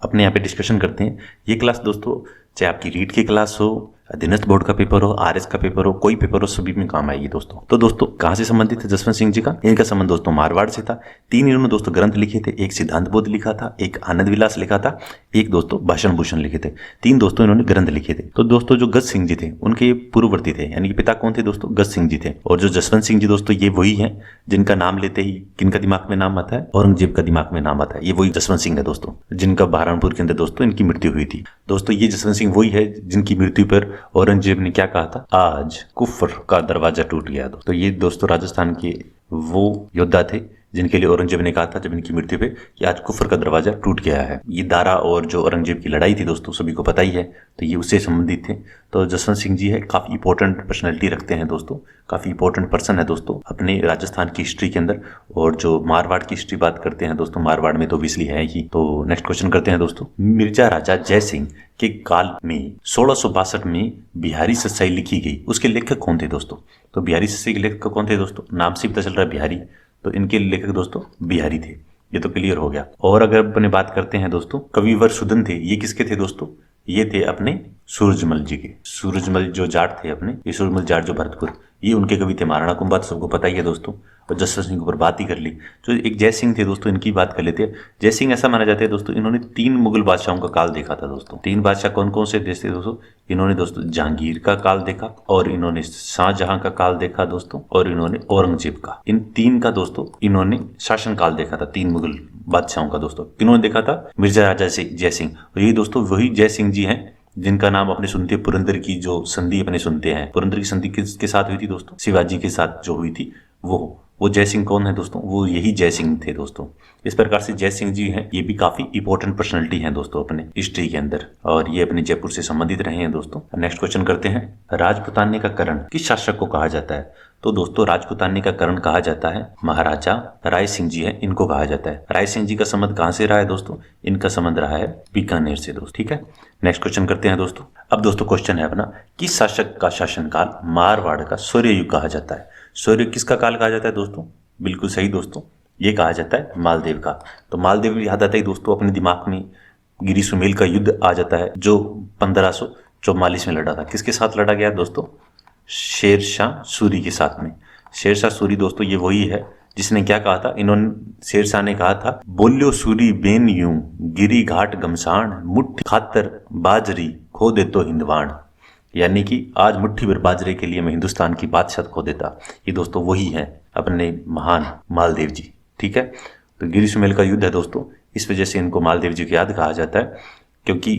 अपने यहाँ पे डिस्कशन करते हैं, ये क्लास दोस्तों चाहे आपकी रीट की क्लास हो, अधीनस्थ बोर्ड का पेपर हो, आरएस का पेपर हो, कोई पेपर हो, सभी में काम आएगी दोस्तों। तो दोस्तों कहाँ से संबंधित है जसवंत सिंह जी का? इनका संबंध दोस्तों मारवाड़ से था। 3 इन्होंने दोस्तों ग्रंथ लिखे थे, एक सिद्धांत बोध लिखा था, एक आनंद विलास लिखा था, एक दोस्तों भाषण भूषण लिखे थे। 3 दोस्तों इन्होंने ग्रंथ लिखे थे। तो दोस्तों जो गज सिंह जी थे उनके ये पूर्ववर्ती थे, यानी कि पिता कौन थे दोस्तों? गज सिंह जी थे। और जो जसवंत सिंह जी दोस्तों ये वही है जिनका नाम लेते ही किनका दिमाग में नाम आता है? औरंगजेब का दिमाग में नाम आता है। ये वही जसवंत सिंह है दोस्तों, जिनका बहरामपुर के अंदर दोस्तों इनकी मृत्यु हुई थी। दोस्तों ये जसवंत सिंह वही है जिनकी मृत्यु पर औरंगजेब ने क्या कहा था? आज कुफर का दरवाजा टूट गया। तो ये दोस्तों राजस्थान के वो योद्धा थे जिनके लिए औरंगजेब ने कहा था जब इनकी मृत्यु पे कि आज कुफर का दरवाजा टूट गया है। ये दारा और जो औरंगजेब की लड़ाई थी दोस्तों सभी को पता ही है, तो ये उससे संबंधित थे। तो जसवंत सिंह जी है काफ़ी इंपॉर्टेंट पर्सनैलिटी रखते हैं दोस्तों, काफ़ी इंपॉर्टेंट पर्सन है दोस्तों अपने राजस्थान की हिस्ट्री के अंदर। और जो मारवाड़ की हिस्ट्री बात करते हैं दोस्तों, मारवाड़ में तो ऑब्वियसली है ही। तो नेक्स्ट क्वेश्चन करते हैं दोस्तों। मिर्जा राजा जय सिंह के काल में 1662 में बिहारी सच्चाई लिखी गई, उसके लेखक कौन थे दोस्तों? तो बिहारी सच्चाई के लेखक कौन थे दोस्तों? नाम से पता चल रहा है बिहारी, तो इनके लेखक दोस्तों बिहारी थे, ये तो क्लियर हो गया। और अगर अपने बात करते हैं दोस्तों कविवर सुदन थे, ये किसके थे दोस्तों? ये थे अपने सूरजमल जी के। सूरजमल जो जाट थे अपने, ये सूरजमल जाट जो भरतपुर, ये उनके कवि थे। महाराणा कुंभा तो सबको पता ही है दोस्तों, और जसवंत सिंह के ऊपर बात ही कर ली। जो एक जय सिंह थे दोस्तों, इनकी बात कर लेते हैं। जय सिंह ऐसा माना जाता है दोस्तों इन्होंने 3 मुगल बादशाहों का काल देखा था दोस्तों। 3 बादशाह कौन कौन से देश थे दोस्तों? इन्होंने दोस्तों जहांगीर का काल देखा, और इन्होंने शाहजहां का काल देखा दोस्तों, और इन्होंने औरंगजेब का। इन 3 का दोस्तों इन्होंने शासन काल देखा था, 3 मुगल बादशाहों का दोस्तों। इन्होंने देखा था मिर्जा राजा जय सिंह, और ये दोस्तों वही जय सिंह जी हैं जिनका नाम अपने सुनते हैं। पुरंदर की जो संधि अपने सुनते हैं, पुरंदर की संधि किसके साथ हुई थी दोस्तों? शिवाजी के साथ जो हुई थी वो जय सिंह कौन है दोस्तों? वो यही जय सिंह थे दोस्तों। इस प्रकार से जय सिंह जी हैं, ये भी काफी इंपॉर्टेंट पर्सनैलिटी हैं दोस्तों अपने हिस्ट्री के अंदर, और ये अपने जयपुर से संबंधित रहे हैं दोस्तों। नेक्स्ट क्वेश्चन करते हैं। राजपुताने का करण किस शासक को कहा जाता है? तो दोस्तों राजपुताने का करण कहा जाता है महाराजा राय सिंह जी है, इनको कहा जाता है। राय सिंह जी का संबंध कहां से रहा है दोस्तों? इनका संबंध रहा है बीकानेर से दोस्तों, ठीक है। नेक्स्ट क्वेश्चन करते हैं दोस्तों। अब दोस्तों क्वेश्चन है अपना, किस शासक का शासनकाल मारवाड़ का सूर्य युग कहा जाता है? सूर्य किसका काल कहा जाता है दोस्तों? बिल्कुल सही दोस्तों, ये कहा जाता है मालदेव का। तो मालदेव याद आता है दोस्तों, अपने दिमाग में गिरी सुमेल का युद्ध आ जाता है जो 1544 में लड़ा था। किसके साथ लड़ा गया दोस्तों? शेर शाह सूरी के साथ में। शेर शाह सूरी दोस्तों ये वही है जिसने क्या कहा था, इन्होंने शेर शाह ने कहा था, बोल्यो सूरी बेन यूं गिरी घाट गमसाण मुट्ठी खातर बाजरी खो दे तो हिंदवाण। यानी कि आज मुट्ठी भर बाजरे के लिए मैं हिंदुस्तान की बादशाह खो देता। ये दोस्तों वही है अपने महान मालदेव जी, ठीक है। तो गिरी सुमेल का युद्ध है दोस्तों, इस वजह से इनको मालदेव जी की याद कहा जाता है, क्योंकि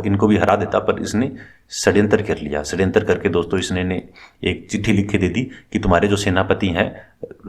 इनको भी हरा देता, पर इसने षड्यंत्र कर लिया। षड्यंत्र करके दोस्तों इसने एक चिट्ठी लिख के दे दी कि तुम्हारे जो सेनापति हैं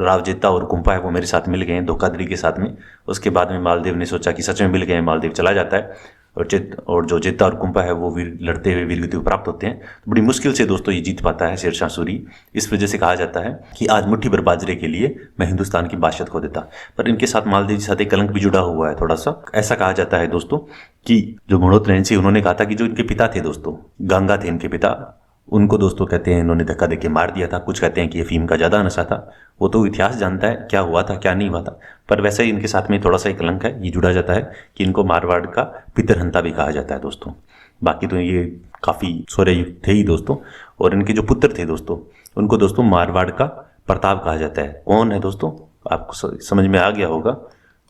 रावजेता और कुंपा है वो मेरे साथ मिल गए हैं धोखाधड़ी के साथ में। उसके बाद में मालदेव ने सोचा कि सच में मिल गए हैं, मालदेव चला जाता है, और जो जेता और कुंपा है वो वीर लड़ते हुए वीरगति को प्राप्त होते हैं। तो बड़ी मुश्किल से दोस्तों ये जीत पाता है शेर शाह सूरी। इस वजह से कहा जाता है कि आज मुट्ठी भर बाजरे के लिए मैं हिंदुस्तान की बादशाह खो देता। पर इनके साथ मालदेव के साथ एक कलंक भी जुड़ा हुआ है थोड़ा सा। ऐसा कहा जाता है दोस्तों कि जो घुड़ोत्तरी सिंह उन्होंने कहा था कि जो इनके पिता थे दोस्तों, गंगा थे इनके पिता, उनको दोस्तों कहते हैं इन्होंने धक्का देके मार दिया था। कुछ कहते हैं कि अफीम का ज़्यादा नशा था, वो तो इतिहास जानता है क्या हुआ था क्या नहीं हुआ था। पर वैसे ही इनके साथ में थोड़ा सा एक कलंक है, ये जुड़ा जाता है कि इनको मारवाड़ का पितरहंता भी कहा जाता है दोस्तों। बाकी तो ये काफ़ी शौर्ययुक्त थे ही दोस्तों। और इनके जो पुत्र थे दोस्तों, उनको दोस्तों मारवाड़ का प्रताप कहा जाता है। कौन है दोस्तों? आपको समझ में आ गया होगा,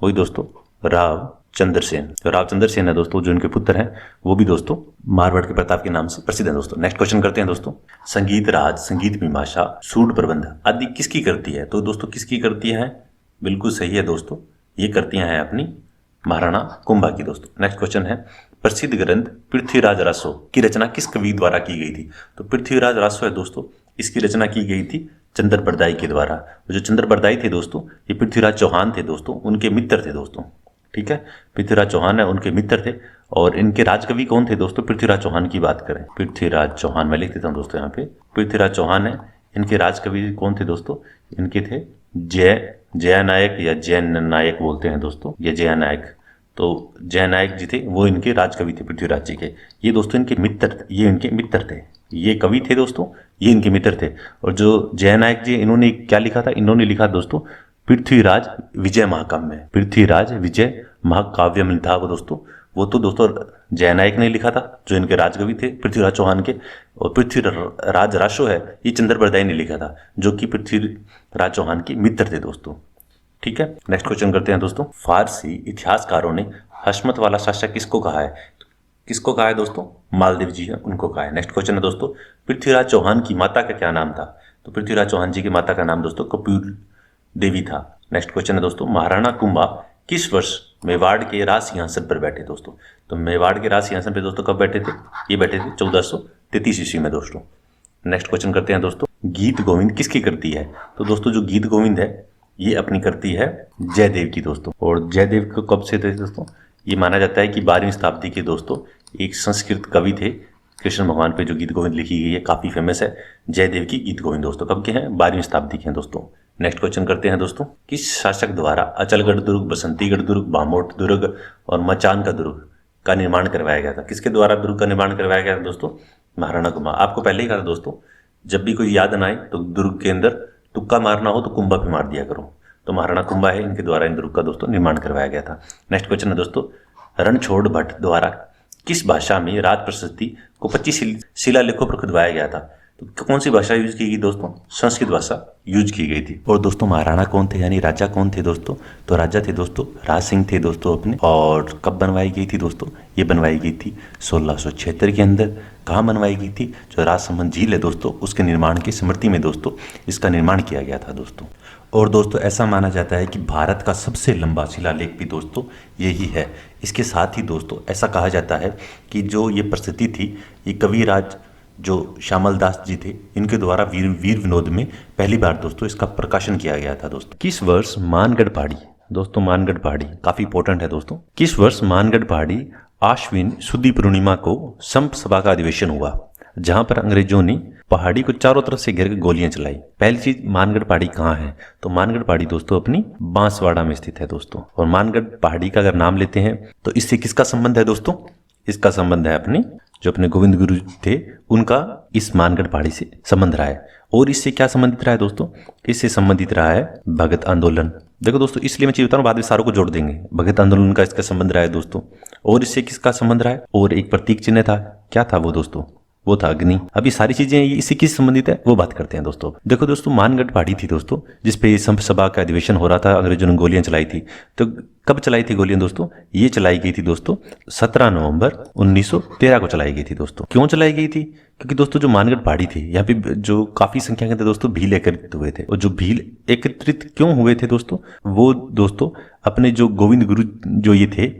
वही दोस्तों रावचंद्र सेन। तो रावचंद्र सेन है दोस्तों जो इनके पुत्र हैं, वो भी दोस्तों मारवाड़ के प्रताप के नाम से प्रसिद्ध है दोस्तों। नेक्स्ट क्वेश्चन करते हैं दोस्तों। संगीत राज, संगीत मीमांसा, सूड प्रबंध आदि किसकी करती है? तो दोस्तों किसकी करती है? बिल्कुल सही है दोस्तों, ये करती हैं अपनी महाराणा कुंभा की दोस्तों। नेक्स्ट क्वेश्चन है, प्रसिद्ध ग्रंथ पृथ्वीराज रासो की रचना किस कवि द्वारा की गई थी? तो पृथ्वीराज रासो है दोस्तों, इसकी रचना की गई थी चंद्र बरदाई के द्वारा। जो चंद्र बरदाई थे दोस्तों, ये पृथ्वीराज चौहान थे दोस्तों, उनके मित्र थे दोस्तों, ठीक है। पृथ्वीराज चौहान है उनके मित्र थे। और इनके राजकवि कौन थे दोस्तों? पृथ्वीराज चौहान की बात करें, पृथ्वीराज चौहान मैं लिख देता हूँ दोस्तों यहाँ पे, पृथ्वीराज चौहान है। इनके राजकवि कौन थे दोस्तों? इनके थे जया नायक या जैन नायक बोलते हैं दोस्तों, ये जया नायक। तो जय नायक जी थे, वो इनके राजकवि थे पृथ्वीराज जी के। ये दोस्तों इनके मित्र, ये इनके मित्र थे, ये कवि थे दोस्तों, ये इनके मित्र थे। और जो जय नायक जी इन्होंने क्या लिखा था? इन्होंने लिखा दोस्तों पृथ्वीराज विजय महाकाव्य। पृथ्वीराज विजय महाकाव्य में था वो दोस्तों, वो तो दोस्तों जय नायक ने लिखा था जो इनके राजकवि थे पृथ्वीराज चौहान के। और पृथ्वीराज रासो है, ये चंद्र बरदाई ने लिखा था जो कि पृथ्वीराज चौहान के मित्र थे दोस्तों, ठीक है। नेक्स्ट क्वेश्चन करते हैं दोस्तों। फारसी इतिहासकारों ने हशमत वाला शासक किसको कहा है? किसको कहा है दोस्तों? मालदेव जी है, उनको कहा है। नेक्स्ट क्वेश्चन है दोस्तों, पृथ्वीराज चौहान की माता का क्या नाम था? तो पृथ्वीराज चौहान जी की माता का नाम दोस्तों कपूर देवी था। नेक्स्ट क्वेश्चन है दोस्तों, महाराणा कुंभा किस वर्ष मेवाड़ के राज सिंहासन पर बैठे दोस्तों? तो मेवाड़ के राज सिंहासन पर दोस्तों कब बैठे थे? ये बैठे थे 1433 ईस्वी में दोस्तों। नेक्स्ट क्वेश्चन करते हैं दोस्तों, गीत गोविंद किसकी करती है? तो दोस्तों जो गीत गोविंद है ये अपनी करती है जयदेव की दोस्तों। और जयदेव को कब से थे दोस्तों? ये माना जाता है कि 12वीं शताब्दी के दोस्तों एक संस्कृत कवि थे, कृष्ण भगवान पे जो गीत गोविंद लिखी गई है, काफ़ी फेमस है। जयदेव की गीत गोविंद दोस्तों कब के हैं? 12वीं शताब्दी के हैं दोस्तों। नेक्स्ट क्वेश्चन करते हैं दोस्तों। किस शासक द्वारा अचलगढ़ दुर्ग, बसंतीगढ़ दुर्ग, बामोट दुर्ग और मचान का दुर्ग का निर्माण करवाया गया था? किसके द्वारा दुर्ग का निर्माण करवाया गया था दोस्तों? महाराणा कुंभा। आपको पहले ही कहा था दोस्तों, जब भी कोई याद ना आए तो दुर्ग के अंदर तुक्का मारना हो तो कुंभा पे मार दिया करो। तो महाराणा कुंभा है, इनके द्वारा इन दुर्ग का दोस्तों निर्माण करवाया गया था। नेक्स्ट क्वेश्चन है दोस्तों, रणछोड़ भट्ट द्वारा किस भाषा में राज प्रशस्ति को 25 शिलालेखों पर खुदवाया गया था? तो कौन सी भाषा यूज की गई दोस्तों? संस्कृत भाषा यूज की गई थी। और दोस्तों महाराणा कौन थे, यानी राजा कौन थे दोस्तों? तो राजा थे दोस्तों राज सिंह थे दोस्तों अपने। और कब बनवाई गई थी दोस्तों? ये बनवाई गई थी 1676 के अंदर। कहाँ बनवाई गई थी? जो राजसमंद झील है दोस्तों, उसके निर्माण की स्मृति में दोस्तों इसका निर्माण किया गया था दोस्तों। और दोस्तों ऐसा माना जाता है कि भारत का सबसे लंबा शिलालेख भी दोस्तों यही है। इसके साथ ही दोस्तों ऐसा कहा जाता है कि जो ये प्रसिद्धि थी, ये कविराज जो श्यामल दास जी थे, इनके द्वारा वीर विनोद में पहली बार दोस्तों इसका प्रकाशन किया गया था दोस्तों। किस वर्ष मानगढ़ पहाड़ी, दोस्तों मानगढ़ पहाड़ी काफी इंपॉर्टेंट है दोस्तों। किस वर्ष मानगढ़ पहाड़ी आश्विन शुद्धि पूर्णिमा को संप सभा का अधिवेशन हुआ, जहां पर अंग्रेजों ने पहाड़ी को चारों तरफ से घेर कर गोलियां चलाई? पहली चीज, मानगढ़ पहाड़ी कहाँ है? तो मानगढ़ पहाड़ी दोस्तों अपनी बांसवाड़ा में स्थित है दोस्तों। और मानगढ़ पहाड़ी का अगर नाम लेते हैं तो इससे किसका संबंध है दोस्तों? इसका संबंध है अपने जो अपने गोविंद गुरु थे, उनका इस मानगढ़ पहाड़ी से संबंध रहा है। और इससे क्या संबंधित रहा है दोस्तों? इससे संबंधित रहा है भगत आंदोलन। देखो दोस्तों, इसलिए मैं चीज बता रहा हूँ, बाद में सारों को जोड़ देंगे। भगत आंदोलन का इसका संबंध रहा है दोस्तों। और इससे किसका संबंध रहा है? और एक प्रतीक चिन्ह था, क्या था वो दोस्तों? वो था अग्नि। अभी सारी चीजें इसी किस संबंधित है वो बात करते हैं दोस्तों। देखो दोस्तों, मानगढ़ पहाड़ी थी दोस्तों जिसपे संप सभा का अधिवेशन हो रहा था, अंग्रेजों ने गोलियां चलाई थी। तो कब चलाई थी गोलियां दोस्तों? ये चलाई गई थी दोस्तों 17 नवंबर 1913 को चलाई गई थी दोस्तों। क्यों चलाई गई थी? क्योंकि दोस्तों जो मानगढ़ पहाड़ी थी, यहाँ पे जो काफी संख्या के अंदर दोस्तों भील एकत्रित हुए थे। और जो भील एकत्रित क्यों हुए थे दोस्तों? वो दोस्तों अपने जो गोविंद गुरु जो ये थे,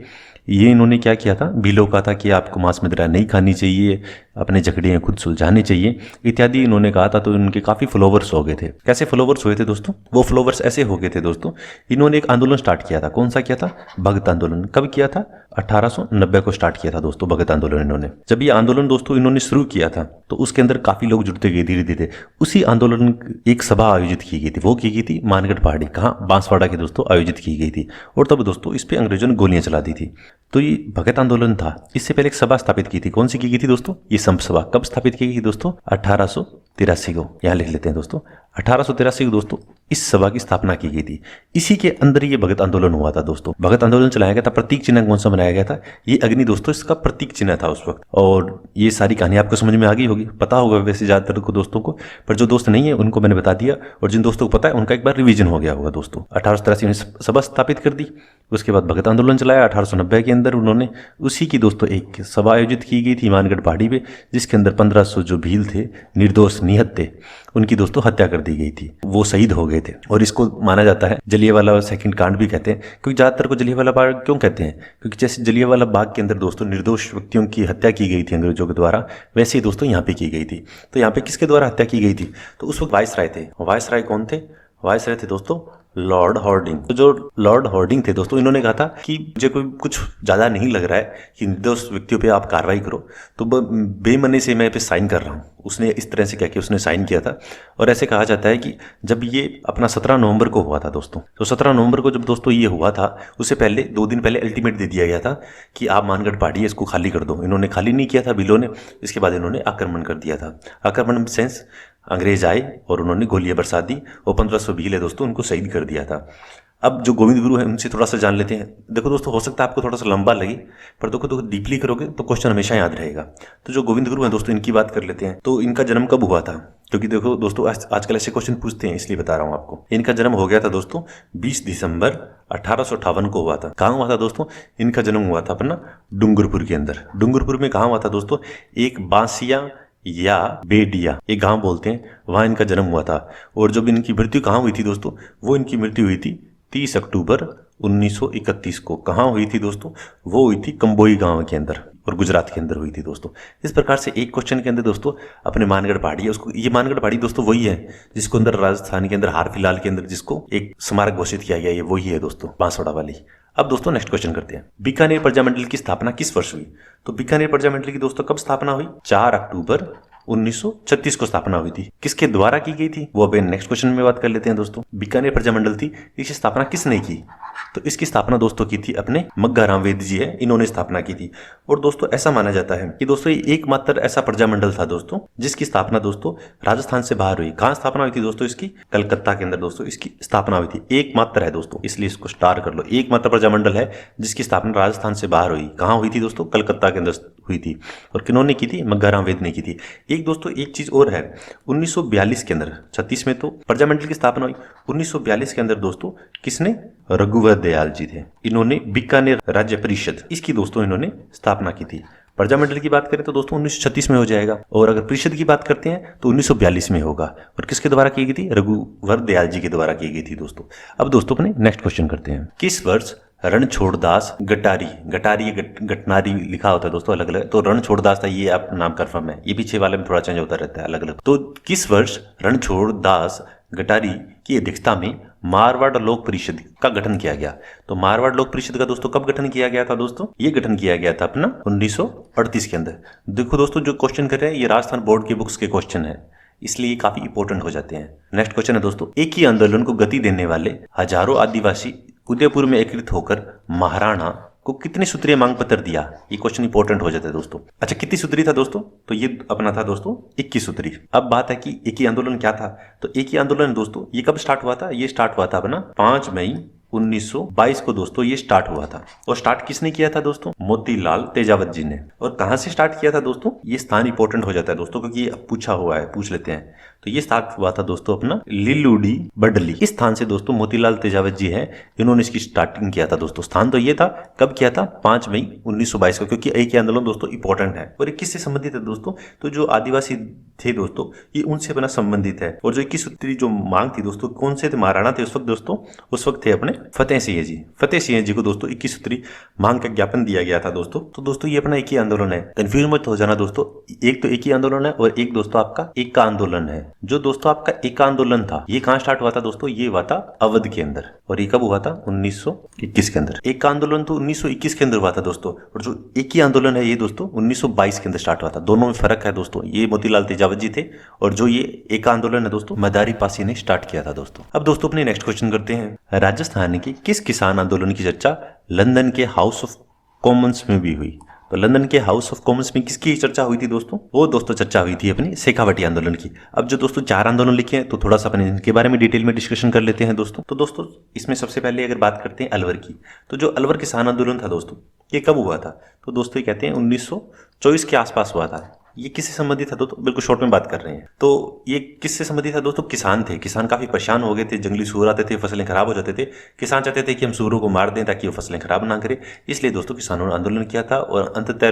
ये इन्होंने क्या किया था, भीलों का था कि आपको मांस मदिरा नहीं खानी चाहिए, अपने झगड़े खुद सुलझाने चाहिए इत्यादि इन्होंने कहा था। तो इनके काफी फॉलोवर्स हो गए थे। कैसे फॉलोवर्स हुए थे दोस्तों? वो फॉलोवर्स ऐसे हो गए थे दोस्तों, इन्होंने एक आंदोलन स्टार्ट किया था। कौन सा किया था? भगत आंदोलन। कब किया था? 1890 को स्टार्ट किया था दोस्तों भगत आंदोलन इन्होंने। जब ये आंदोलन दोस्तों इन्होंने शुरू किया था तो उसके अंदर काफी लोग जुड़ते गए धीरे धीरे। उसी आंदोलन एक सभा आयोजित की गई थी, वो की गई थी मानगढ़ पहाड़ी। कहाँ? बांसवाड़ा के दोस्तों आयोजित की गई थी। और तब दोस्तों इस पे अंग्रेजों ने गोलियां चला दी थी। तो ये भगत आंदोलन था। इससे पहले एक सभा स्थापित की थी। कौन सी की गई थी दोस्तों? ये संप सभा। कब स्थापित की गई दोस्तों? 1883 को। यहाँ लिख लेते हैं दोस्तों, 1883 को दोस्तों इस सभा की स्थापना की गई थी। इसी के अंदर ये भगत आंदोलन हुआ था दोस्तों। भगत आंदोलन चलाया गया था। प्रतीक चिन्ह कौन सा बनाया गया था? ये अग्नि दोस्तों इसका प्रतीक चिन्ह था उस वक्त। और ये सारी कहानी आपको समझ में आ गई होगी, पता होगा वैसे ज्यादातर को दोस्तों को, पर जो दोस्त नहीं है उनको मैंने बता दिया। और जिन दोस्तों को पता है उनका एक बार रिवीजन हो गया होगा दोस्तों। 1883 में सभा स्थापित कर दी। उसके बाद भगत आंदोलन चलाया 1890 के अंदर उन्होंने। उसी की दोस्तों एक सभा आयोजित की गई थी मानगढ़ पहाड़ी पे, जिसके अंदर 1500 जो भील थे, निर्दोष निहत थे, उनकी दोस्तों हत्या कर दी गई थी। वो शहीद हो गए थे। और इसको माना जाता है जलियांवाला सेकंड कांड भी कहते हैं। क्योंकि ज्यादातर को जलियांवाला बाग क्यों कहते हैं? क्योंकि जैसे जलियांवाला बाग के अंदर दोस्तों निर्दोष व्यक्तियों की हत्या की गई थी अंग्रेजों के द्वारा, वैसे ही दोस्तों यहाँ पे की गई थी। तो यहाँ पे किसके द्वारा हत्या की गई थी? तो उस वक्त वायसराय थे। वायसराय कौन थे? वायसराय थे दोस्तों लॉर्ड हॉर्डिंग। तो जो लॉर्ड हॉर्डिंग थे दोस्तों, इन्होंने कहा था कि मुझे कोई कुछ ज़्यादा नहीं लग रहा है कि निर्दोष व्यक्तियों पे आप कार्रवाई करो, तो बेमनी से मैं पे साइन कर रहा हूँ। उसने इस तरह से कह के उसने साइन किया था। और ऐसे कहा जाता है कि जब ये अपना 17 नवंबर को हुआ था दोस्तों, तो 17 नवंबर को जब दोस्तों ये हुआ था, उससे पहले 2 दिन पहले अल्टीमेट दे दिया गया था कि आप मानगढ़ पहाड़ी है इसको खाली कर दो। इन्होंने खाली नहीं किया था बिलों ने। इसके बाद इन्होंने आक्रमण कर दिया था। आक्रमण सेंस अंग्रेज आए और उन्होंने गोलियां बरसा दी और 1500 भील है दोस्तों उनको शहीद कर दिया था। अब जो गोविंद गुरु है उनसे थोड़ा सा जान लेते हैं। देखो दोस्तों, हो सकता है आपको थोड़ा सा लंबा लगे, पर देखो डीपली करोगे तो क्वेश्चन हमेशा याद रहेगा। तो जो गोविंद गुरु है दोस्तों, इनकी बात कर लेते हैं। तो इनका जन्म कब हुआ था? क्योंकि देखो दोस्तों आजकल ऐसे क्वेश्चन पूछते हैं, इसलिए बता रहा हूँ आपको। इनका जन्म हो गया था दोस्तों 20 दिसंबर 1858 को हुआ था। कहाँ हुआ था दोस्तों? इनका जन्म हुआ था अपना डूंगरपुर के अंदर। डूंगरपुर में कहाँ हुआ था दोस्तों? एक बांसिया या बेडिया, एक गांव बोलते हैं, वहां इनका जन्म हुआ था। और जब इनकी मृत्यु कहाँ हुई थी दोस्तों? वो इनकी मृत्यु हुई थी 30 अक्टूबर 1931 को। कहाँ हुई थी दोस्तों? वो हुई थी कंबोई गांव के अंदर। और गुजरात के अंदर हुई थी दोस्तों। इस प्रकार से एक क्वेश्चन के अंदर दोस्तों अपने मानगढ़ पहाड़ी है, उसको ये मानगढ़ पहाड़ी दोस्तों वही है जिसको अंदर राजस्थान के अंदर हाल फिलहाल के अंदर जिसको एक स्मारक घोषित किया गया, ये वही है दोस्तों, बांसवाड़ा वाली। अब दोस्तों नेक्स्ट क्वेश्चन करते हैं, बीकानेर प्रजामंडल की स्थापना किस वर्ष हुई? तो बीकानेर प्रजामंडल की दोस्तों कब स्थापना हुई? 4 अक्टूबर 1936 को स्थापना हुई थी। किसके द्वारा की गई थी वो अब नेक्स्ट क्वेश्चन में बात कर लेते हैं दोस्तों। बीकानेर प्रजामंडल थी, इसकी स्थापना किसने की? तो इसकी स्थापना दोस्तों की थी अपने मग्गाराम वेद जी है, इन्होंने स्थापना की थी। और दोस्तों ऐसा माना जाता है कि दोस्तों ये एकमात्र ऐसा प्रजामंडल था दोस्तों जिसकी स्थापना दोस्तों राजस्थान से बाहर हुई। कहाँ स्थापना हुई थी दोस्तों इसकी? कलकत्ता के अंदर दोस्तों इसकी स्थापना हुई थी। एकमात्र है दोस्तों, इसलिए इसको स्टार कर लो, एकमात्र प्रजामंडल है जिसकी स्थापना राजस्थान से बाहर हुई। कहाँ हुई थी दोस्तों? कलकत्ता के अंदर हुई थी। और किन्होंने की थी? मग्गाराम वेद ने की थी। एक दोस्तों एक चीज और है, 1942 के अंदर, 36 में तो प्रजामंडल की स्थापना हुई, 1942 के अंदर दोस्तों किसने? रघुवर दयाल जी थे, इन्होंने बीकानेर राज्य परिषद इसकी दोस्तों इन्होंने स्थापना की थी। प्रजामंडल की बात करें तो दोस्तों 1936 में हो जाएगा, और अगर परिषद की बात करते हैं तो 1942 में होगा। और किसके द्वारा की गई थी? रघुवर दयाल जी के द्वारा की गई थी दोस्तों। अब दोस्तों अपने नेक्स्ट क्वेश्चन करते हैं, किस वर्ष रणछोड़दास गटारी, गटारी गटनारी लिखा होता है दोस्तों अलग अलग, तो रणछोड़दास था, ये आप नाम कन्फर्म है, ये पीछे वाले में थोड़ा चेंज होता रहता है अलग अलग। तो किस वर्ष रणछोड़दास गटारी की अध्यक्षता में मारवाड़ लोक परिषद का गठन किया गया? तो मारवाड़ लोक परिषद का दोस्तों कब गठन किया गया था दोस्तों? ये गठन किया गया था अपना 1938 के अंदर। देखो दोस्तों जो क्वेश्चन कर रहे हैं ये राजस्थान बोर्ड के बुक्स के क्वेश्चन है, इसलिए काफी इंपॉर्टेंट हो जाते हैं। नेक्स्ट क्वेश्चन है दोस्तों, एक ही आंदोलन को गति देने वाले हजारों आदिवासी उदयपुर में एकत्रित होकर महाराणा को कितने सूत्रीय मांग पत्र दिया? ये क्वेश्चन इंपॉर्टेंट हो जाता है दोस्तों। अच्छा कितनी सूत्री था दोस्तों? तो ये अपना था दोस्तों 21 सूत्री। अब बात है कि एक ही आंदोलन क्या था? तो एक ही आंदोलन दोस्तों ये कब स्टार्ट हुआ था? ये स्टार्ट हुआ था अपना 5 मई 1922 को दोस्तों ये स्टार्ट हुआ था। और स्टार्ट किसने किया था दोस्तों? मोतीलाल तेजावत जी ने। और कहां से स्टार्ट किया था दोस्तों? ये स्थान इंपॉर्टेंट हो जाता है दोस्तों क्योंकि ये पूछा हुआ है, पूछ लेते हैं। तो ये स्टार्ट हुआ था दोस्तों अपना लिलूडी बडली, इस स्थान से दोस्तों मोतीलाल तेजावत जी है, इन्होंने इसकी स्टार्टिंग किया था दोस्तों। स्थान तो ये था, कब किया था? 5 मई 1922 को, क्योंकि एक ही आंदोलन दोस्तों इंपॉर्टेंट है। और ये किससे संबंधित है दोस्तों? तो जो आदिवासी थे दोस्तों ये उनसे अपना संबंधित है। और जो 21 सूत्री जो मांग थी दोस्तों, कौन से थे महाराणा थे उस वक्त दोस्तों? उस वक्त थे अपने फतेह सिंह जी। फतेह सिंह जी को दोस्तों 21 सूत्री मांग का ज्ञापन दिया गया था दोस्तों। तो दोस्तों ये अपना एक ही आंदोलन है, कंफ्यूज मत हो जाना दोस्तों। एक तो एक ही आंदोलन है और एक दोस्तों आपका एक का आंदोलन है। जो दोस्तों आपका एक आंदोलन था ये कहां स्टार्ट हुआ था दोस्तों? ये हुआ था अवध के अंदर। और ये कब हुआ था? 1921 के अंदर। एक का आंदोलन तो 1921 के अंदर हुआ था दोस्तों, और जो एक ही आंदोलन है ये दोस्तों 1922 के अंदर स्टार्ट हुआ था। दोनों में फर्क है दोस्तों, ये मोतीलाल तेजावत जी थे और जो ये एक आंदोलन है दोस्तों मदारी पासी ने स्टार्ट किया था दोस्तों। अब दोस्तों अपने नेक्स्ट क्वेश्चन करते हैं, राजस्थान के किस किसान आंदोलन की चर्चा लंदन के हाउस ऑफ कॉमन्स में भी हुई? तो लंदन के हाउस ऑफ कॉमन्स में किसकी चर्चा हुई थी दोस्तों? वो दोस्तों चर्चा हुई थी अपनी शेखावटी आंदोलन की। अब जो दोस्तों 4 आंदोलन लिखे हैं तो थोड़ा सा अपने इनके बारे में डिटेल में डिस्कशन कर लेते हैं दोस्तों। तो दोस्तों इसमें सबसे पहले अगर बात करते हैं अलवर की, तो जो अलवर किसान आंदोलन था दोस्तों ये कब हुआ था? तो दोस्तों ये कहते हैं 1924 के आसपास हुआ था। ये किससे संबंधित था दोस्तों? बिल्कुल शॉर्ट में बात कर रहे हैं। तो ये किससे संबंधित था दोस्तों? किसान थे। किसान काफी परेशान हो गए थे, जंगली सूर आते थे, फसलें खराब हो जाते थे। किसान चाहते थे कि हम सूरों को मार दें ताकि वो फसलें खराब ना करें, इसलिए दोस्तों किसानों ने आंदोलन किया था और अंततः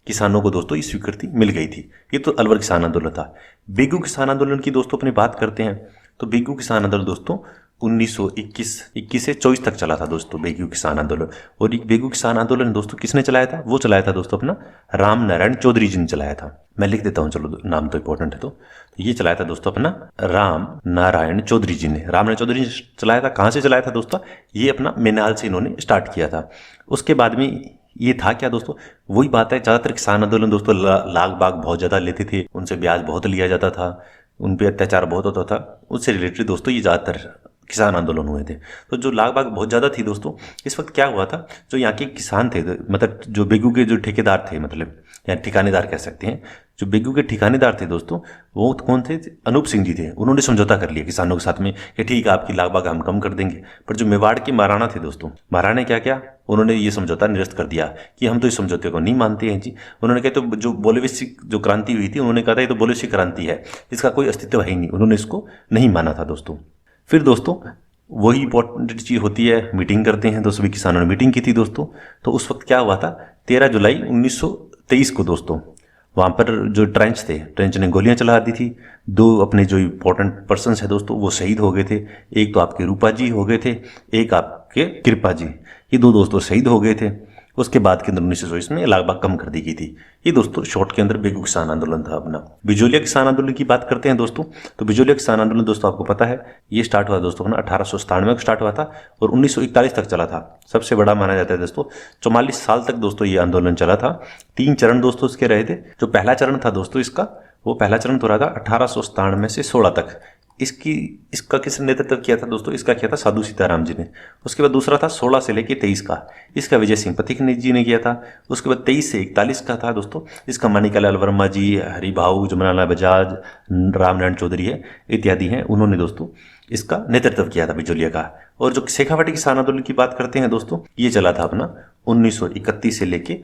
किसानों को दोस्तों ये स्वीकृति मिल गई थी। ये तो अलवर किसान आंदोलन था। बेगू किसान आंदोलन की दोस्तों अपनी बात करते हैं तो बेगू किसान आंदोलन दोस्तों 1921 से 24 तक चला था दोस्तों बेगू किसान आंदोलन। और एक बेगू किसान आंदोलन दोस्तों किसने चलाया था? वो चलाया था दोस्तों अपना राम नारायण चौधरी जी ने चलाया था। मैं लिख देता हूं, चलो नाम तो इंपॉर्टेंट है। तो ये चलाया था दोस्तों अपना राम नारायण चौधरी जी ने। राम नारायण चौधरी ने चलाया था। कहां से चलाया था दोस्तों? ये अपना मेनाल से इन्होंने स्टार्ट किया था। उसके बाद में ये था क्या दोस्तों? वही बात है, ज्यादातर किसान आंदोलन दोस्तों लाग बाग बहुत ज्यादा लेते थे, उनसे ब्याज बहुत लिया जाता था, उन पे अत्याचार बहुत होता था, उससे रिलेटेड दोस्तों ये ज्यादातर किसान आंदोलन हुए थे। तो जो लाग बाग बहुत ज्यादा थी दोस्तों, इस वक्त क्या हुआ था, जो यहाँ के किसान थे, मतलब जो बेगू के जो ठेकेदार थे, मतलब या ठिकानेदार कह सकते हैं, जो बेगू के ठिकानेदार थे दोस्तों वो कौन थे? अनूप सिंह जी थे। उन्होंने समझौता कर लिया किसानों के साथ में कि ठीक है आपकी लाग बाग हम कम कर देंगे। पर जो मेवाड़ के महाराणा थे दोस्तों, महाराणा ने क्या किया? उन्होंने ये समझौता निरस्त कर दिया कि हम तो इस समझौते को नहीं मानते हैं जी। उन्होंने कहा तो जो बोलेविक जो क्रांति हुई थी, उन्होंने कहा था ये तो बोलेविक क्रांति है, इसका कोई अस्तित्व है ही नहीं। उन्होंने इसको नहीं माना था दोस्तों। फिर दोस्तों वही इंपॉर्टेंट चीज होती है, मीटिंग करते हैं। तो सभी किसानों ने मीटिंग की थी दोस्तों। तो उस वक्त क्या हुआ था? 13 जुलाई 1923 को दोस्तों वहां पर जो ट्रेंच थे, ट्रेंच ने गोलियां चला दी थी। 2 अपने जो इंपॉर्टेंट पर्सन है दोस्तों वो शहीद हो गए थे। एक तो आपके रूपा जी हो गए थे, एक आपके कृपा जी, ये 2 दोस्तों शहीद हो गए थे। उसके बाद के अंदर 1924 में लगभग कम कर दी गई थी। ये दोस्तों शॉर्ट के अंदर बेगू किसान आंदोलन था अपना। बिजोलिया किसान आंदोलन की बात करते हैं दोस्तों, तो बिजोलिया किसान आंदोलन दोस्तों आपको पता है ये स्टार्ट हुआ दोस्तों अपना 1897 को स्टार्ट हुआ था और 1941 तक चला था। सबसे बड़ा माना जाता है दोस्तों, 44 साल तक दोस्तों ये आंदोलन चला था। 3 चरण दोस्तों इसके रहे थे। जो पहला चरण था दोस्तों इसका, वो पहला चरण तो रहा था 1897 से 16 तक। इसका किसने नेतृत्व किया था दोस्तों? इसका किया था साधु सीताराम जी ने। उसके बाद दूसरा था 16 से लेके 23 का, इसका विजय सिंह पथिक जी ने किया था। उसके बाद 23 से 41 का था दोस्तों, इसका मणिकालाल वर्मा जी, हरिभाऊ, जमुनालाल बजाज, रामनारायण चौधरी है इत्यादि हैं, उन्होंने दोस्तों इसका नेतृत्व किया था बिजोलिया का। और जो शेखावाटी किसान आंदोलन की बात करते हैं दोस्तों, ये चला था अपना 1931 से लेके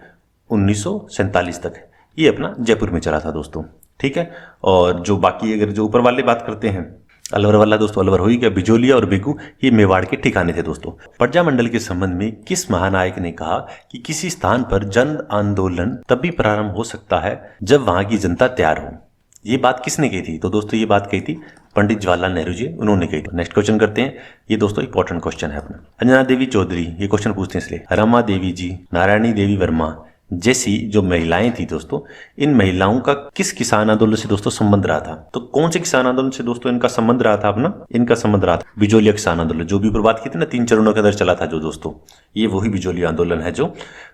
1947 तक, ये अपना जयपुर में चला था दोस्तों, ठीक है। और जो बाकी अगर जो ऊपर वाले बात करते हैं, अलवर वाला दोस्तों, अलवर हो ही गया। बिजोलिया और बेगू ये मेवाड़ के ठिकाने थे दोस्तों। प्रजामंडल के संबंध में किस महानायक ने कहा कि किसी स्थान पर जन आंदोलन तभी प्रारंभ हो सकता है जब वहां की जनता तैयार हो? ये बात किसने कही थी? तो दोस्तों ये बात कही थी पंडित जवाहरलाल नेहरू जी, उन्होंने कही थी। नेक्स्ट क्वेश्चन करते हैं, ये दोस्तों इंपॉर्टेंट क्वेश्चन है अपना। अंजना देवी चौधरी, ये क्वेश्चन पूछते हैं इसलिए, रमा देवी जी, नारायणी देवी वर्मा जैसी जो महिलाएं थी दोस्तों, इन महिलाओं का किस किसान आंदोलन से दोस्तों संबंध रहा था? तो कौन से किसान आंदोलन से दोस्तों इनका संबंध रहा था अपना? इनका संबंध रहा था बिजोलिया किसान आंदोलन, जो भी ऊपर बात की थी ना 3 चरणों के अंदर चला था जो दोस्तों, ये वही बिजोलिया आंदोलन है जो,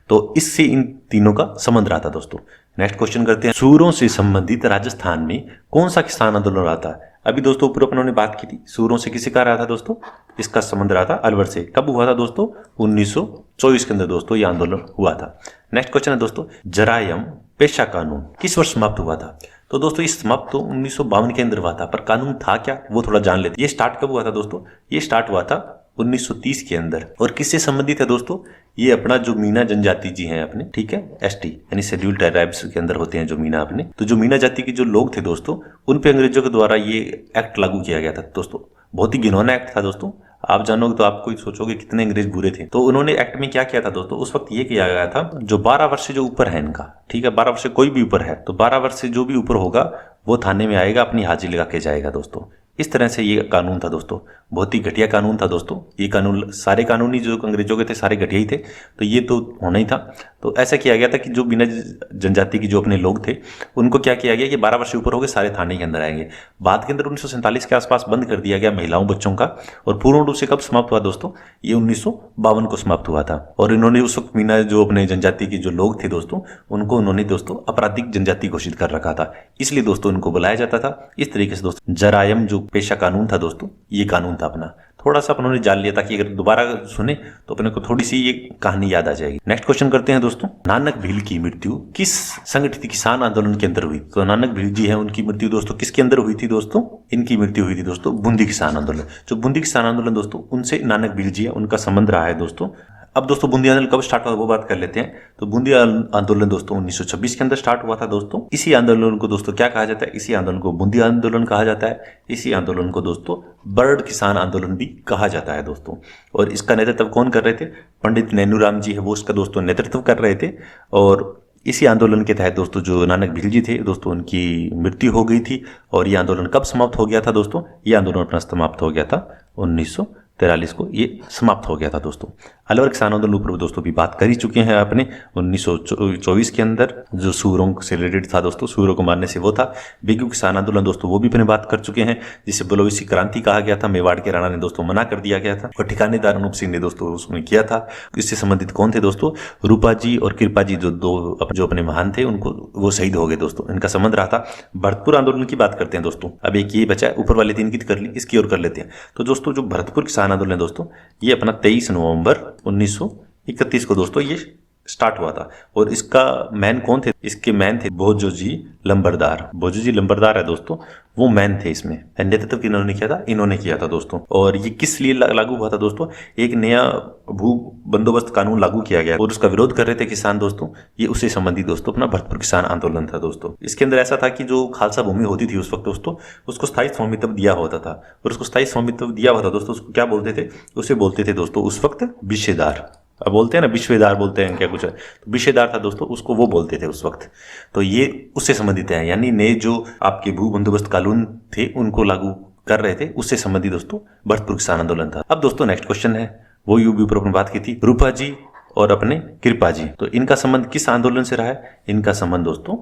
तो इससे इन तीनों का संबंध रहा था दोस्तों। नेक्स्ट क्वेश्चन करते हैं, सूरों से संबंधित राजस्थान में कौन सा किसान आंदोलन रहा था? अभी दोस्तों ऊपर अपनों ने बात की थी, सूरों से किसी का रहा था दोस्तों? इसका संबंध रहा था अलवर से। कब हुआ था दोस्तों? 1924 के अंदर दोस्तों ये आंदोलन हुआ था। नेक्स्ट क्वेश्चन है दोस्तों, जरायम पेशा कानून किस वर्ष समाप्त हुआ था? तो दोस्तों ये समाप्त तो 1952 के अंदर हुआ था, पर कानून था क्या वो थोड़ा जान लेते। ये स्टार्ट कब हुआ था दोस्तों? ये स्टार्ट हुआ था 1930 के अंदर। और किससे संबंधित है दोस्तों? ये अपना जो मीना जनजाति जी हैं अपने, ठीक है, एसटी यानी शेड्यूल्ड ट्राइब्स के अंदर होते हैं जो मीना अपने, तो जो मीना जाति के जो लोग थे दोस्तों, उन पे अंग्रेजों के द्वारा ये एक्ट लागू किया गया था दोस्तों। बहुत ही घिनौना एक्ट था दोस्तों, आप जानोगे तो आपको सोचोगे कितने अंग्रेज बुरे थे। तो उन्होंने एक्ट में क्या किया था दोस्तों? उस वक्त ये किया गया था, जो 12 वर्ष से जो ऊपर है इनका, ठीक है, 12 वर्ष से कोई भी ऊपर है, तो 12 वर्ष से जो भी ऊपर होगा वो थाने में आएगा, अपनी हाजिरी लगा के जाएगा दोस्तों। इस तरह से ये कानून था दोस्तों, बहुत ही घटिया कानून था दोस्तों। ये कानून, सारे कानून ही जो अंग्रेजों के थे सारे घटिया ही थे, तो ये तो होना ही था। तो ऐसा किया गया था कि जो बिना जनजाति की जो अपने लोग थे उनको क्या किया गया कि 12 वर्ष से ऊपर हो गए सारे थाने के अंदर आएंगे। बाद के अंदर 1947 के आसपास बंद कर दिया गया महिलाओं बच्चों का। और पूर्ण रूप से कब समाप्त हुआ दोस्तों? ये 1952 को समाप्त हुआ था। और इन्होंने उस वक्त मीना जो अपने जनजाति के जो लोग थे दोस्तों, उनको उन्होंने दोस्तों आपराधिक जनजाति घोषित कर रखा था, इसलिए दोस्तों इनको बुलाया जाता था इस तरीके से दोस्तों। जरायम जो पेशा कानून था दोस्तों, ये कानून था अपना। थोड़ा सा उन्होंने जान लिया ताकि अगर दोबारा सुने तो अपने को थोड़ी सी ये कहानी याद आ जाएगी। नेक्स्ट क्वेश्चन करते हैं दोस्तों, नानक भील की मृत्यु किस संगठित किसान आंदोलन के अंदर हुई? तो नानक भील जी है, उनकी मृत्यु दोस्तों किसके अंदर हुई थी दोस्तों? इनकी मृत्यु हुई थी दोस्तों बूंदी किसान आंदोलन। जो बूंदी किसान आंदोलन दोस्तों, उनसे नानक भील जी है, उनका संबंध रहा है दोस्तों। अब दोस्तों बूंदी आंदोलन कब स्टार्ट हुआ वो बात कर लेते हैं। तो बूंदी आंदोलन दोस्तों 1926 के अंदर स्टार्ट हुआ था दोस्तों। इसी आंदोलन को दोस्तों क्या कहा जाता है? इसी आंदोलन को बूंदी आंदोलन कहा जाता है। इसी आंदोलन को दोस्तों बर्ड किसान आंदोलन भी कहा जाता है दोस्तों। और इसका नेतृत्व कौन कर रहे थे? पंडित नैनूराम जी है, वो इसका दोस्तों नेतृत्व कर रहे थे। और इसी आंदोलन के तहत दोस्तों जो नानक भील जी थे दोस्तों, उनकी मृत्यु हो गई थी। और ये आंदोलन कब समाप्त हो गया था दोस्तों? ये आंदोलन अपना समाप्त हो गया था 1943 को, ये समाप्त हो गया था दोस्तों। अलवर किसान आंदोलन ऊपर दोस्तों भी बात कर ही चुके हैं अपने 1924 के अंदर, जो सूरों से रिलेटेड था दोस्तों, सूरों को मारने से वो था। बेगू किसान आंदोलन दोस्तों वो भी अपने बात कर चुके हैं, जिसे बलोची क्रांति कहा गया था। मेवाड़ के राणा ने दोस्तों मना कर दिया गया था और ठिकानेदार अनूप सिंह ने दोस्तों उसमें किया था। इससे संबंधित कौन थे दोस्तों? रूपा जी और कृपा जी, जो अपने महान थे, उनको वो शहीद हो गए दोस्तों, इनका संबंध रहा था। भरतपुर आंदोलन की बात करते हैं दोस्तों। अब एक ये बचा है, ऊपर वाले 3 की कर ली, इसकी ओर कर लेते हैं। तो दोस्तों जो भरतपुर किसान आंदोलन है दोस्तों, ये अपना 23 नवंबर 1931 को दोस्तों ये स्टार्ट हुआ था। और इसका मैन कौन थे? इसके मैन थे भोजो जी लंबरदार। भोजो जी लंबरदार है दोस्तों, वो मैन थे इसमें। नेतृत्व किन्होंने किया था? इन्होंने किया था दोस्तों। और ये किस लिए लागू हुआ था दोस्तों? एक नया भू बंदोबस्त कानून लागू किया गया और उसका विरोध कर रहे थे किसान दोस्तों। ये उससे संबंधित दोस्तों अपना भरतपुर किसान आंदोलन था दोस्तों। इसके अंदर ऐसा था कि जो खालसा भूमि होती थी उस वक्त दोस्तों, उसको स्थायी स्वामित्व दिया होता था। और उसको स्थायी स्वामित्व दिया हुआ था दोस्तों, उसको क्या बोलते थे? उसे बोलते थे दोस्तों उस वक्त विशेदार। अब बोलते हैं ना विश्वेदार बोलते हैं क्या कुछ है, तो विशेदार था दोस्तों, उसको वो बोलते थे उस वक्त। तो ये उससे संबंधित है, यानी नए जो आपके भू बंदोबस्त कानून थे उनको लागू कर रहे थे, उससे संबंधित दोस्तों भरतपुर किसान आंदोलन था। अब दोस्तों नेक्स्ट क्वेश्चन है, वो यूबी ऊपर बात की थी। रूपा जी और अपने कृपा जी। तो इनका संबंध किस आंदोलन से रहा है? इनका संबंध दोस्तों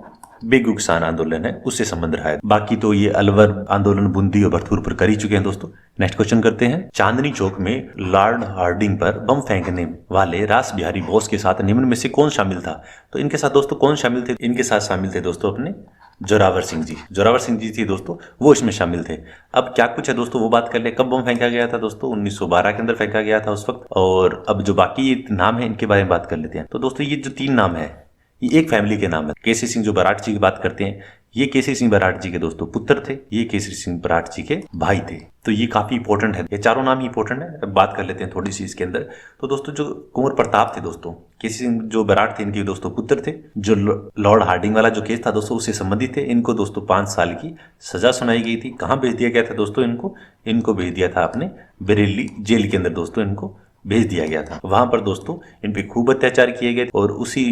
बेगू किसान आंदोलन है, उससे संबंध रहा है। बाकी तो ये अलवर आंदोलन बूंदी और भरतपुर पर कर ही चुके हैं दोस्तों। नेक्स्ट क्वेश्चन करते हैं। चांदनी चौक में लॉर्ड हार्डिंग पर बम फेंकने वाले रास बिहारी बोस के साथ निम्न में से कौन शामिल था? तो इनके साथ दोस्तों कौन शामिल थे? इनके साथ शामिल थे दोस्तों अपने जोरावर सिंह जी। जोरावर सिंह जी थी दोस्तों, वो इसमें शामिल थे। अब क्या कुछ है दोस्तों वो बात कर ले। कब बम फेंका गया था दोस्तों? 1912 के अंदर फेंका गया था उस वक्त। और अब जो बाकी नाम है इनके बारे में बात कर लेते हैं। तो दोस्तों ये जो 3 नाम है ये एक फैमिली के नाम है। केसरी सिंह जो बराड़ जी की बात करते हैं, ये केसरी सिंह बराड़ जी के दोस्तों पुत्र थे, ये केसरी सिंह बराड़ जी के भाई थे। तो ये काफी इंपॉर्टेंट है, ये चारों नाम ही इंपॉर्टेंट है। अब बात कर लेते हैं थोड़ी सी इसके अंदर। तो दोस्तों जो कुंवर प्रताप थे दोस्तों, केसरी सिंह जो बराड़ थे इनके दोस्तों पुत्र थे। जो लॉर्ड हार्डिंग वाला जो केस था दोस्तों उससे संबंधित थे। इनको दोस्तों 5 साल की सजा सुनाई गई थी। कहाँ भेज दिया गया था दोस्तों? इनको भेज दिया था अपने बरेली जेल के अंदर दोस्तों, इनको भेज दिया गया था। वहां पर दोस्तों इन पे खूब अत्याचार किए गए और उसी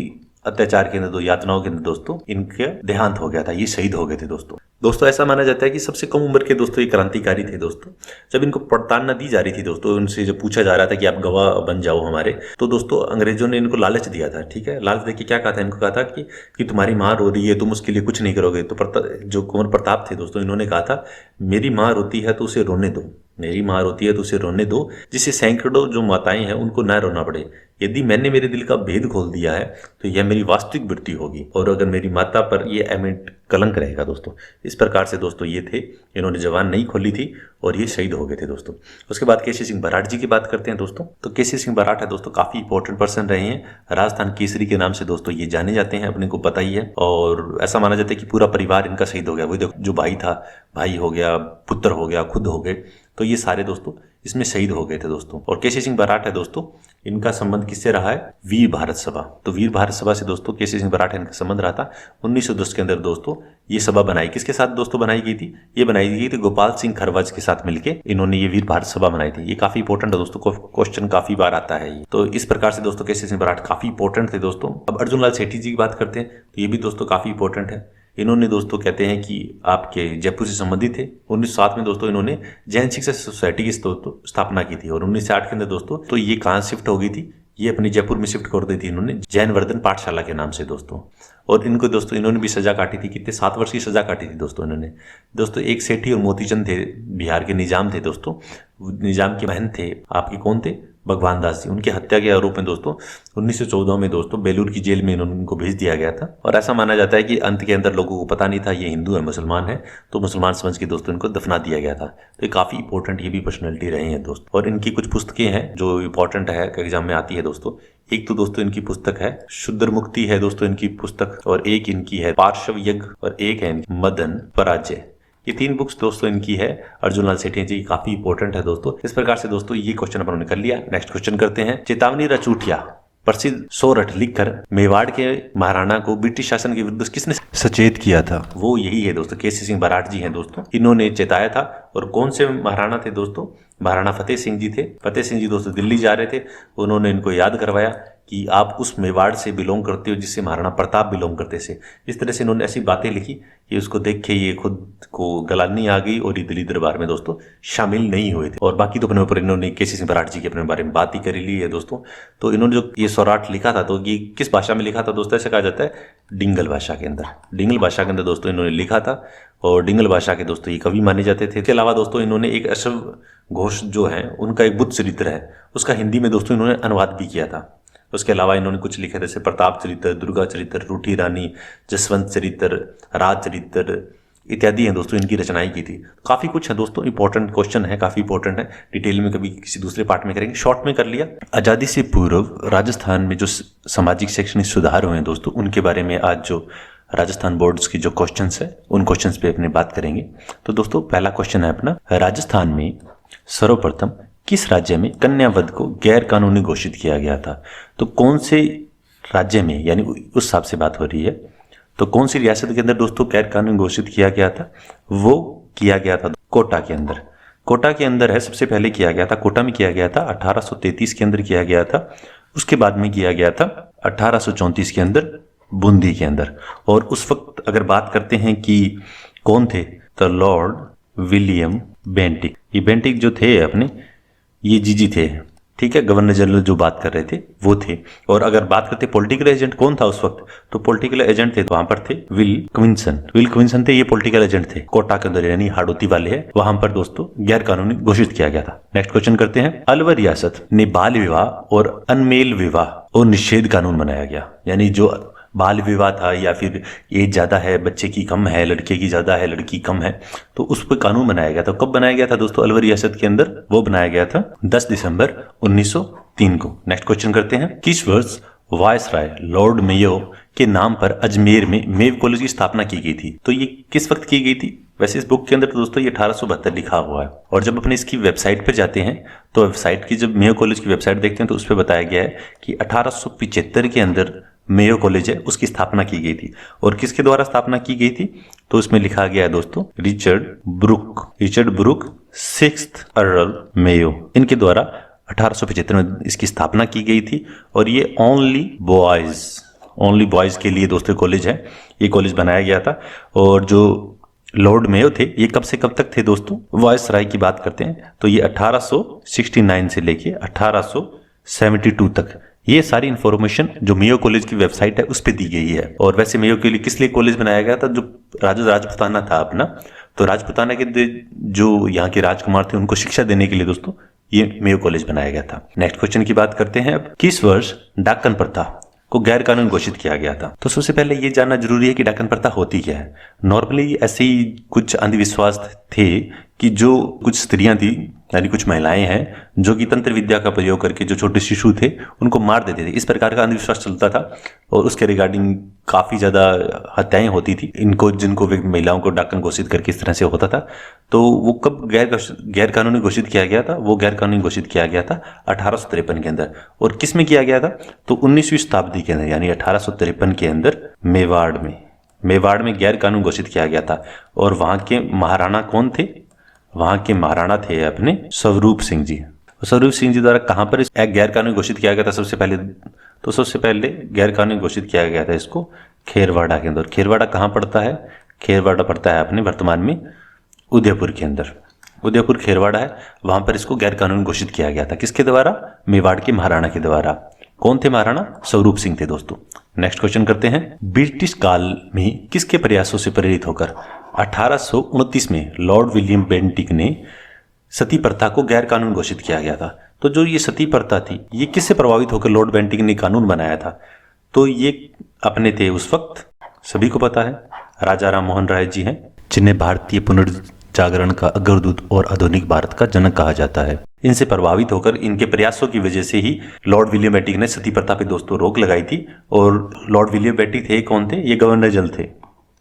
अत्याचार के अंदर दो यातनाओं के अंदर दोस्तों इनके देहांत हो गया था, ये शहीद हो गए थे दोस्तों ऐसा माना जाता है कि सबसे कम उम्र के दोस्तों ये क्रांतिकारी थे दोस्तों। जब इनको प्रताड़ना दी जा रही थी दोस्तों, उनसे जब पूछा जा रहा था कि आप गवाह बन जाओ हमारे, तो दोस्तों अंग्रेजों ने इनको लालच दिया था। ठीक है, लालच देके क्या कहा था? इनको कहा था कि तुम्हारी माँ रो रही है, तुम उसके लिए कुछ नहीं करोगे। तो जो कुंवर प्रताप थे दोस्तों, इन्होंने कहा था मेरी माँ रोती है तो उसे रोने दो, मेरी माँ रोती है तो उसे रोने दो, जिससे सैकड़ों जो माताएं हैं उनको ना रोना पड़े। यदि मैंने मेरे दिल का भेद खोल दिया है तो यह मेरी वास्तविक वृत्ति होगी, और अगर मेरी माता पर यह अमिट कलंक रहेगा दोस्तों। इस प्रकार से दोस्तों ये थे, इन्होंने जबान नहीं खोली थी और ये शहीद हो गए थे दोस्तों। उसके बाद केसरी सिंह बराड़ जी की बात करते हैं दोस्तों। तो केसरी सिंह बराड़ है दोस्तों काफी इंपॉर्टेंट पर्सन रहे हैं, राजस्थान केसरी के नाम से दोस्तों ये जाने जाते हैं, अपने को पता ही है। और ऐसा माना जाता है कि पूरा परिवार इनका शहीद हो गया। वही देखो, जो भाई था, भाई हो गया, पुत्र हो गया, खुद हो गए, तो ये सारे दोस्तों इसमें शहीद हो गए थे दोस्तों। और केसरी सिंह बराड़ है दोस्तों, इनका संबंध किससे रहा है? वीर भारत सभा। तो वीर भारत सभा से दोस्तों केसरी सिंह बराड़ इनका संबंध रहा था। 1910 के अंदर दोस्तों ये सभा बनाई, किसके साथ दोस्तों बनाई गई थी? ये बनाई गई थी गोपाल सिंह खरवज के साथ मिलके इन्होंने ये वीर भारत सभा बनाई थी। ये काफी इंपॉर्टेंट है दोस्तों, क्वेश्चन काफी बार आता है ये। तो इस प्रकार से दोस्तों केसरी सिंह बराड़ काफी इंपॉर्टेंट थे दोस्तों। अब अर्जुन लाल सेठी जी की बात करते हैं, तो ये भी दोस्तों काफी इंपॉर्टेंट है। इन्होंने दोस्तों कहते हैं कि आपके जयपुर से संबंधित थे। 1907 में दोस्तों इन्होंने जैन शिक्षा सोसाइटी की स्थापना की थी। और 1908 के अंदर दोस्तों तो ये कहाँ शिफ्ट हो गई थी? ये अपनी जयपुर में शिफ्ट कर दी थी इन्होंने, जैन वर्धन पाठशाला के नाम से दोस्तों। और इनको दोस्तों इन्होंने भी सजा काटी थी, कितने 7 वर्ष की सजा काटी थी दोस्तों इन्होंने। दोस्तों एक सेठी और मोतीचंद थे, बिहार के निजाम थे दोस्तों। निजाम के बहन थे आपके, कौन थे? भगवान दास जी। उनकी हत्या के आरोप में दोस्तों 1914 में दोस्तों बेलूर की जेल में इनको भेज दिया गया था। और ऐसा माना जाता है कि अंत के अंदर लोगों को पता नहीं था ये हिंदू है मुसलमान है, तो मुसलमान समझ के दोस्तों इनको दफना दिया गया था। तो ये काफी इंपॉर्टेंट ये भी पर्सनैलिटी रहे हैं दोस्तों। और इनकी कुछ पुस्तकें हैं जो इंपॉर्टेंट है, एग्जाम में आती है दोस्तों। एक तो दोस्तों इनकी पुस्तक है शुद्र मुक्ति है दोस्तों इनकी पुस्तक, और एक इनकी है पार्श्व यज्ञ, और एक है मदन पराजय। ये 3 बुक्स दोस्तों इनकी है अर्जुन लाल सेठी जी, काफी इंपॉर्टेंट है दोस्तों। इस प्रकार से दोस्तों ये क्वेश्चन अपन कर लिया। नेक्स्ट क्वेश्चन करते हैं। चेतावनी रचूटिया प्रसिद्ध सोरठ लिखकर मेवाड़ के महाराणा को ब्रिटिश शासन के विरुद्ध किसने सचेत किया था? वो यही है दोस्तों, केसरी सिंह बराड़ जी हैं दोस्तों। इन्होंने चेताया था। और कौन से महाराणा थे दोस्तों? महाराणा फतेह सिंह जी थे। फतेह सिंह जी दोस्तों दिल्ली जा रहे थे, उन्होंने इनको याद करवाया कि आप उस मेवाड़ से बिलोंग करते हो जिससे महाराणा प्रताप बिलोंग करते थे। इस तरह से इन्होंने ऐसी बातें लिखी कि उसको देख के ये खुद को गलानी आ गई और ये दिल्ली दरबार में दोस्तों शामिल नहीं हुए थे। और बाकी तो अपने ऊपर इन्होंने केसरी सिंह बराड़ जी के अपने बारे में बात ही कर ली है दोस्तों। तो इन्होंने जो ये सौराठ लिखा था, तो ये किस भाषा में लिखा था दोस्तों? ऐसा कहा जाता है डिंगल भाषा के अंदर। डिंगल भाषा के अंदर दोस्तों इन्होंने लिखा था, और डिंगल भाषा के दोस्तों ये कवि माने जाते थे। इसके अलावा दोस्तों इन्होंने एक अश्व घोष जो है उनका एक बुद्ध चरित्र है, उसका हिंदी में दोस्तों इन्होंने अनुवाद भी किया था। उसके अलावा इन्होंने कुछ लिखे जैसे प्रताप चरित्र, दुर्गा चरित्र, रूठी रानी, जसवंत चरित्र, राज चरित्र इत्यादि हैं दोस्तों, इनकी रचनाएं की थी। काफी कुछ है दोस्तों, इंपॉर्टेंट क्वेश्चन है, काफी इंपॉर्टेंट है। डिटेल में कभी किसी दूसरे पार्ट में करेंगे, शॉर्ट में कर लिया। आजादी से पूर्व राजस्थान में जो सामाजिक शैक्षणिक सुधार हुए हैं दोस्तों, उनके बारे में आज जो राजस्थान बोर्ड्स की जो क्वेश्चंस है उन क्वेश्चंस पे अपने बात करेंगे। तो दोस्तों पहला क्वेश्चन है अपना, राजस्थान में सर्वप्रथम किस राज्य में कन्या वध को गैर कानूनी घोषित किया गया था? तो कौन से राज्य में, यानी उस हिसाब से बात हो रही है, तो कौन सी रियासत के अंदर दोस्तों गैर कानूनी घोषित किया गया था? वो किया गया था कोटा के अंदर। कोटा के अंदर है, सबसे पहले किया गया था, कोटा में किया गया था 1833 के अंदर किया गया था। उसके बाद में किया गया था 1834 के अंदर बूंदी के अंदर। और उस वक्त अगर बात करते हैं कि कौन थे, तो लॉर्ड विलियम बेंटिक। ये बेंटिक जो थे अपने, ये जीजी थे, ठीक है, गवर्नर जनरल जो बात कर रहे थे वो थे। और अगर बात करते पॉलिटिकल एजेंट कौन था उस वक्त, तो पॉलिटिकल एजेंट थे, वहां पर थे विल क्विंसन थे, ये पॉलिटिकल एजेंट थे। कोटा के अंदर यानी हाड़ौती वाले है, वहां पर दोस्तों गैर कानूनी घोषित किया गया था। नेक्स्ट क्वेश्चन करते हैं। अलवर रियासत ने बाल विवाह और अनमेल विवाह और निषेध कानून बनाया गया, यानी जो बाल विवाह था या फिर एज ज्यादा है, बच्चे की कम है, लड़के की ज्यादा है, लड़की कम है, तो उस पर कानून बनाया गया था। कब बनाया गया था दोस्तों अलवर रियासत के अंदर? वो बनाया गया था 10 दिसंबर 1903 को। नेक्स्ट क्वेश्चन करते हैं। किस वर्ष वायसराय लॉर्ड मेयो के नाम पर अजमेर में मेव कॉलेज की स्थापना की गई थी? तो ये किस वक्त की गई थी? वैसे इस बुक के अंदर तो दोस्तों ये 1872 लिखा हुआ है, और जब अपने इसकी वेबसाइट पर जाते हैं तो वेबसाइट की, जब मेयो कॉलेज की वेबसाइट देखते हैं तो उस पर बताया गया है कि 1875 के अंदर मेयो कॉलेज है उसकी स्थापना की गई थी। और किसके द्वारा स्थापना की गई थी? तो उसमें लिखा गया है दोस्तों Richard book 6th earl Mayo, इनके द्वारा 1875 में इसकी स्थापना की गई थी। और ये ओनली बॉयज के लिए दोस्तों कॉलेज है, ये कॉलेज बनाया गया था। और जो लॉर्ड मेयो थे ये कब से कब तक थे दोस्तों? वायसराय की बात करते हैं तो ये 1869 से लेके 1872 तक। ये सारी इंफॉर्मेशन जो मेयो कॉलेज की वेबसाइट है उस पे दी गई है। और वैसे मेयो के लिए किस लिए कॉलेज बनाया गया था? जो राजपुताना था अपना, तो राजपुताना के जो यहाँ के राजकुमार थे उनको शिक्षा देने के लिए दोस्तों ये मेयो कॉलेज बनाया गया था। नेक्स्ट क्वेश्चन की बात करते हैं अब। किस वर्ष डाकन प्रथा को गैर कानूनी घोषित किया गया था? तो सबसे पहले ये जानना जरूरी है कि डाकन प्रथा होती क्या है। नॉर्मली ऐसे ही कुछ अंधविश्वास थे कि जो कुछ स्त्रियां थी यानी कुछ महिलाएं हैं जो कि तंत्र विद्या का प्रयोग करके जो छोटे शिशु थे उनको मार देते थे, इस प्रकार का अंधविश्वास चलता था। और उसके रिगार्डिंग काफी ज्यादा हत्याएं होती थी जिनको महिलाओं को डाकन घोषित करके इस तरह से होता था। तो वो कब गैर कानूनी घोषित किया गया था? वो गैर कानूनी घोषित किया गया था 1853 के अंदर। और किस में किया गया था? तो 19वीं शताब्दी के अंदर यानी 1853 के अंदर मेवाड़ में गैर कानूनी घोषित किया गया था। और वहां के महाराणा कौन थे? वहां के महाराणा थे अपने स्वरूप सिंह जी। स्वरूप सिंह जी द्वारा कहां पर एक गैर कानूनी घोषित किया गया था? सबसे पहले गैर कानूनी घोषित किया गया था इसको खेरवाड़ा के अंदर। खेरवाड़ा कहां पड़ता है? खेरवाड़ा पड़ता है अपने वर्तमान में उदयपुर के अंदर। उदयपुर खेरवाड़ा है, वहां पर इसको गैर कानूनी घोषित किया गया था। किसके द्वारा? मेवाड़ के महाराणा के द्वारा। कौन थे महाराणा? स्वरूप सिंह थे दोस्तों। नेक्स्ट क्वेश्चन करते हैं। ब्रिटिश काल में किसके प्रयासों से प्रेरित होकर 1829 में लॉर्ड विलियम बेंटिक ने सती प्रथा को गैर कानूनी घोषित किया गया था? तो जो ये सती प्रथा थी ये किससे प्रभावित होकर लॉर्ड बेंटिक ने कानून बनाया था? तो ये अपने थे उस वक्त, सभी को पता है, राजा राम मोहन राय जी हैं, जिन्हें भारतीय पुनर्जागरण का अग्रदूत और आधुनिक भारत का जनक कहा जाता है। इनसे प्रभावित होकर इनके प्रयासों की वजह से ही लॉर्ड विलियम बेंटिक ने सती प्रथा पे दोस्तों रोक लगाई थी। और लॉर्ड विलियम बेंटिक थे कौन थे? ये गवर्नर जनरल थे।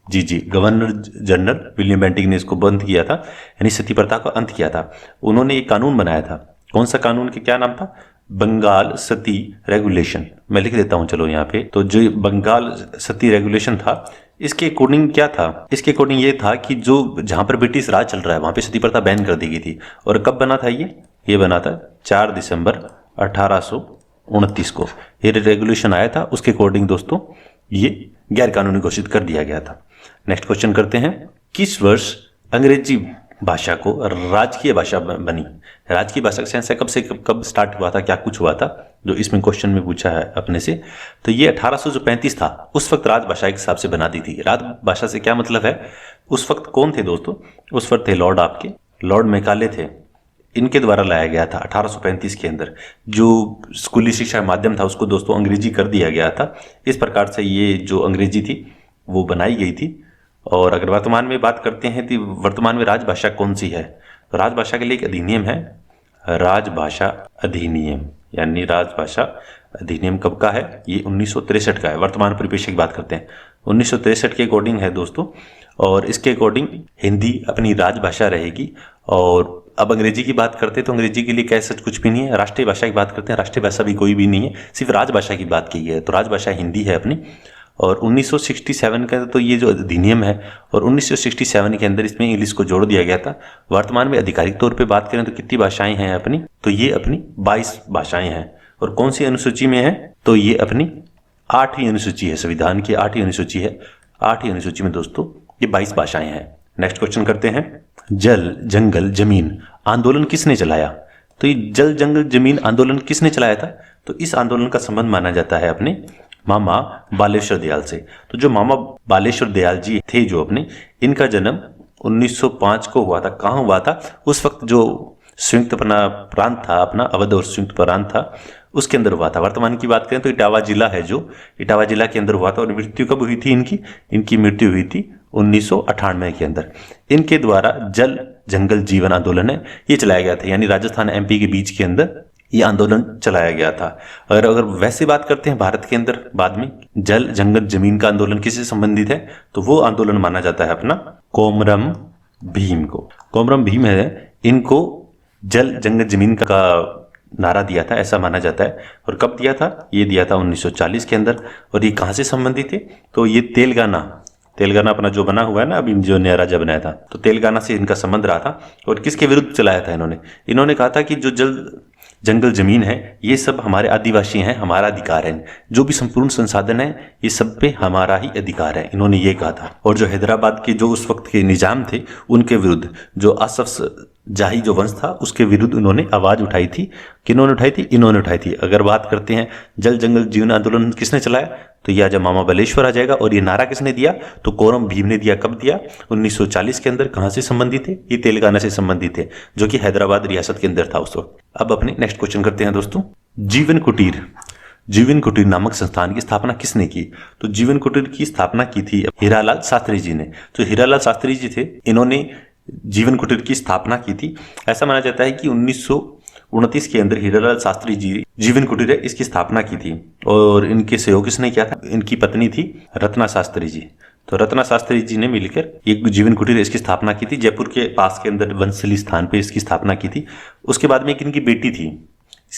जी गवर्नर जनरल विलियम बेंटिक ने इसको बंद किया था, यानी सती प्रथा का अंत किया था। उन्होंने एक कानून बनाया था। कौन सा कानून? के क्या नाम था? बंगाल सती रेगुलेशन। मैं लिख देता हूं चलो यहाँ पे। तो जो बंगाल सती रेगुलेशन था इसके अकॉर्डिंग क्या था? इसके अकॉर्डिंग ये था कि जो जहां पर ब्रिटिश राज चल रहा है वहां पे सती प्रथा बैन कर दी गई थी। और कब बना था ये बना था 4 दिसंबर 1829 को ये रेगुलेशन आया था। उसके अकॉर्डिंग दोस्तों ये गैर कानूनी घोषित कर दिया गया था। नेक्स्ट क्वेश्चन करते हैं। किस वर्ष अंग्रेजी भाषा को राजकीय भाषा बनी? राजकीय भाषा का सेंस कब से कब स्टार्ट हुआ था, क्या कुछ हुआ था, जो इसमें क्वेश्चन में पूछा है अपने से। तो ये 1835 था, उस वक्त राजभाषा के हिसाब से बना दी थी। राजभाषा से क्या मतलब है? उस वक्त कौन थे दोस्तों? उस वक्त थे लॉर्ड मैकाले थे। इनके द्वारा लाया गया था 1835 के अंदर। जो स्कूली शिक्षा माध्यम था उसको दोस्तों अंग्रेजी कर दिया गया था। इस प्रकार से ये जो अंग्रेजी थी वो बनाई गई थी। और अगर वर्तमान में बात करते हैं तो वर्तमान में राजभाषा कौन सी है? तो राजभाषा के लिए एक अधिनियम है, राजभाषा अधिनियम। यानी राजभाषा अधिनियम कब का है? ये 1963 का है। वर्तमान परिप्रेक्ष्य की बात करते हैं 1963 के अकॉर्डिंग है दोस्तों। और इसके अकॉर्डिंग हिंदी अपनी राजभाषा रहेगी। और अब अंग्रेजी की बात करते हैं तो अंग्रेजी के लिए क्या सच कुछ भी नहीं है। राष्ट्रीय भाषा की बात करते हैं, राष्ट्रीय भाषा भी कोई भी नहीं है, सिर्फ राजभाषा की बात की है। तो राजभाषा हिंदी है अपनी। और 1967 का तो ये जो अधिनियम है, और 1967 के अंदर इसमें इंग्लिश को जोड़ दिया गया था। वर्तमान में आधिकारिक तौर पे बात करें तो कितनी भाषाएं हैं अपनी? तो ये अपनी 22 भाषाएं हैं। और कौन सी अनुसूची में है? तो ये अपनी 8वीं अनुसूची है, संविधान की 8वीं अनुसूची है। 8वीं अनुसूची में दोस्तों ये 22 भाषाएं हैं। नेक्स्ट क्वेश्चन करते हैं। जल जंगल जमीन आंदोलन किसने चलाया? तो ये जल जंगल जमीन आंदोलन किसने चलाया था? तो इस आंदोलन का संबंध माना जाता है अपने मामा बालेश्वर दयाल से। तो जो मामा बालेश्वर दयाल जी थे जो अपने, इनका जन्म 1905 को हुआ था। कहाँ हुआ था? उस वक्त जो संयुक्त अपना प्रांत था, अपना अवध और संयुक्त प्रांत था, उसके अंदर हुआ था। वर्तमान की बात करें तो इटावा जिला है, जो इटावा जिला के अंदर हुआ था। और मृत्यु कब हुई थी इनकी? इनकी मृत्यु हुई थी 1998 के अंदर। इनके द्वारा जल जंगल जीवन आंदोलन है ये चलाया गया था, यानी राजस्थान एमपी के बीच के अंदर ये आंदोलन चलाया गया था। और अगर वैसे बात करते हैं भारत के अंदर बाद में जल जंगल जमीन का आंदोलन किससे संबंधित है, तो वो आंदोलन माना जाता है अपना कोमरम भीम को। कोमरम भीम है, इनको जल जंगल जमीन का नारा दिया था ऐसा माना जाता है। और कब दिया था? ये दिया था 1940 के अंदर। और ये कहाँ से संबंधित है? तो ये तेलंगाना अपना जो बना हुआ है ना अभी, जो नया राज्य बनाया था, तो तेलंगाना से इनका संबंध रहा था। और किसके विरुद्ध चलाया था इन्होंने कहा था कि जो जल जंगल जमीन है ये सब हमारे आदिवासी हैं, हमारा अधिकार है, जो भी संपूर्ण संसाधन है ये सब पे हमारा ही अधिकार है, इन्होंने ये कहा था। और जो हैदराबाद के जो उस वक्त के निजाम थे उनके विरुद्ध, जो असफ जाही जो वंश था उसके विरुद्ध उन्होंने आवाज उठाई थी। किन्होंने उठाई थी? इन्होंने उठाई थी। अगर बात करते हैं जल जंगल जीवन आंदोलन किसने चलाया, तो ये आज मामा बालेश्वर आ जाएगा। और ये नारा किसने दिया? तो कोमरम भीम ने दिया। कब दिया? 1940 के अंदर। कहां से संबंधित थे? ये तेलंगाना से संबंधित थे, जो कि हैदराबाद रियासत के अंदर था उस वक्त। अब अपने नेक्स्ट क्वेश्चन करते हैं दोस्तों। जीवन कुटीर नामक संस्थान की स्थापना किसने की? तो जीवन कुटीर की स्थापना की थी हीरालाल शास्त्री जी ने। तो हीरालाल शास्त्री जी थे, इन्होंने जीवन कुटीर की स्थापना की थी। ऐसा माना जाता है कि 1929 के अंदर हीरालाल शास्त्री जी जीवन कुटीर है इसकी स्थापना की थी। और इनके सहयोग किसने किया था? इनकी पत्नी थी रत्ना शास्त्री जी। तो रत्ना शास्त्री जी ने मिलकर एक जीवन कुटीर इसकी स्थापना की थी। जयपुर के पास के अंदर वंशली स्थान पे इसकी स्थापना की थी। उसके बाद में एक इनकी बेटी थी,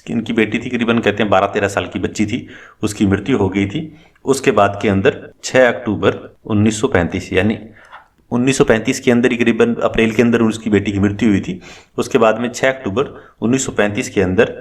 इनकी बेटी थी करीबन कहते हैं 12-13 साल की बच्ची थी, उसकी मृत्यु हो गई थी। उसके बाद के अंदर 6 अक्टूबर 1935 यानी 1935 के अंदर ही करीबन अप्रैल के अंदर उसकी बेटी की मृत्यु हुई थी। उसके बाद में 6 अक्टूबर 1935 के अंदर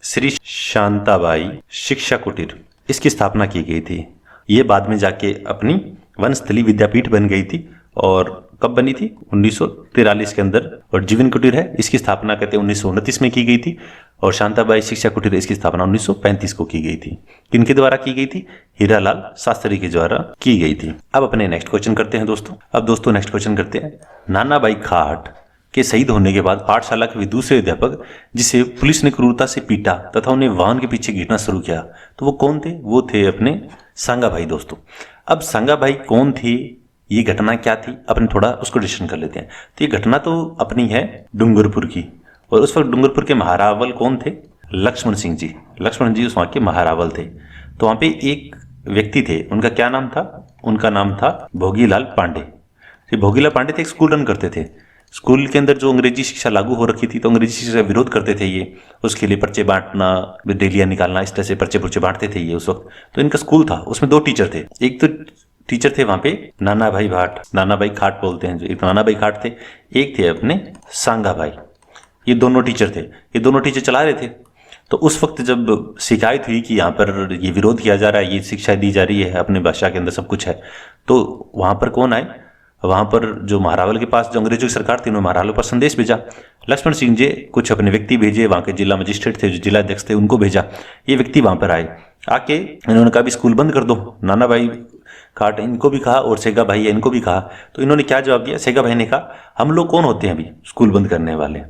श्री शांताबाई शिक्षा कुटीर इसकी स्थापना की गई थी। ये बाद में जाके अपनी वनस्थली विद्यापीठ बन गई थी। और कब बनी थी? 1943 के अंदर। और जीवन कुटीर है इसकी स्थापना कहते हैं 1929 में की गई थी। और शांताबाई शिक्षा कुटीर इसकी स्थापना 1935 को की गई थी। किनके द्वारा की गई थी? हीरालाल शास्त्री के द्वारा की गई थी। अब अपने नेक्स्ट क्वेश्चन करते हैं दोस्तों। अब दोस्तों नेक्स्ट क्वेश्चन करते हैं, नानाभाई खाट के शहीद होने के बाद पाठशाला के दूसरे अध्यापक जिसे पुलिस ने क्रूरता से पीटा तथा उन्हें वाहन के पीछे घीटना शुरू किया, तो वो कौन थे? वो थे अपने सांगा भाई दोस्तों। अब सांगा भाई कौन थे, ये घटना क्या थी, अपने थोड़ा उसको डिस्कशन कर लेते हैं। तो ये घटना तो अपनी है डूंगरपुर की। और उस वक्त डूंगरपुर के महारावल कौन थे? लक्ष्मण सिंह जी। लक्ष्मण जी उस वहाँ के महारावल थे। तो वहाँ पे एक व्यक्ति थे, उनका क्या नाम था? उनका नाम था भोगीलाल पांडे। भोगीलाल पांडे थे, एक स्कूल रन करते थे। स्कूल के अंदर जो अंग्रेजी शिक्षा लागू हो रखी थी, तो अंग्रेजी शिक्षा का विरोध करते थे ये। उसके लिए पर्चे बांटना, डेलियां निकालना, इस तरह से पर्चे पुर्चे बांटते थे ये उस वक्त। तो इनका स्कूल था, उसमें 2 टीचर थे। एक तो टीचर थे वहां पे नाना भाई खाट बोलते हैं, जो एक नाना भाई खाट थे, एक थे अपने सांगा भाई। ये दोनों टीचर थे, ये दोनों टीचर चला रहे थे। तो उस वक्त जब शिकायत हुई कि यहाँ पर ये विरोध किया जा रहा है, ये शिक्षा दी जा रही है, अपने भाषा के अंदर सब कुछ है, तो वहां पर कौन आए? वहां पर जो महारावल के पास जो अंग्रेजों की सरकार थी, उन्होंने महारावल पर संदेश भेजा। लक्ष्मण सिंह जी कुछ अपने व्यक्ति भेजे, वहां के जिला मजिस्ट्रेट थे, जो जिला अध्यक्ष थे, उनको भेजा। ये व्यक्ति वहां पर आए, आके इन्होंने कहा भी स्कूल बंद कर दो। नाना भाई खाट इनको भी कहा और सेगा भाई है इनको भी कहा। तो इन्होंने क्या जवाब दिया? सेगा भाई ने कहा, हम लोग कौन होते हैं अभी स्कूल बंद करने वाले?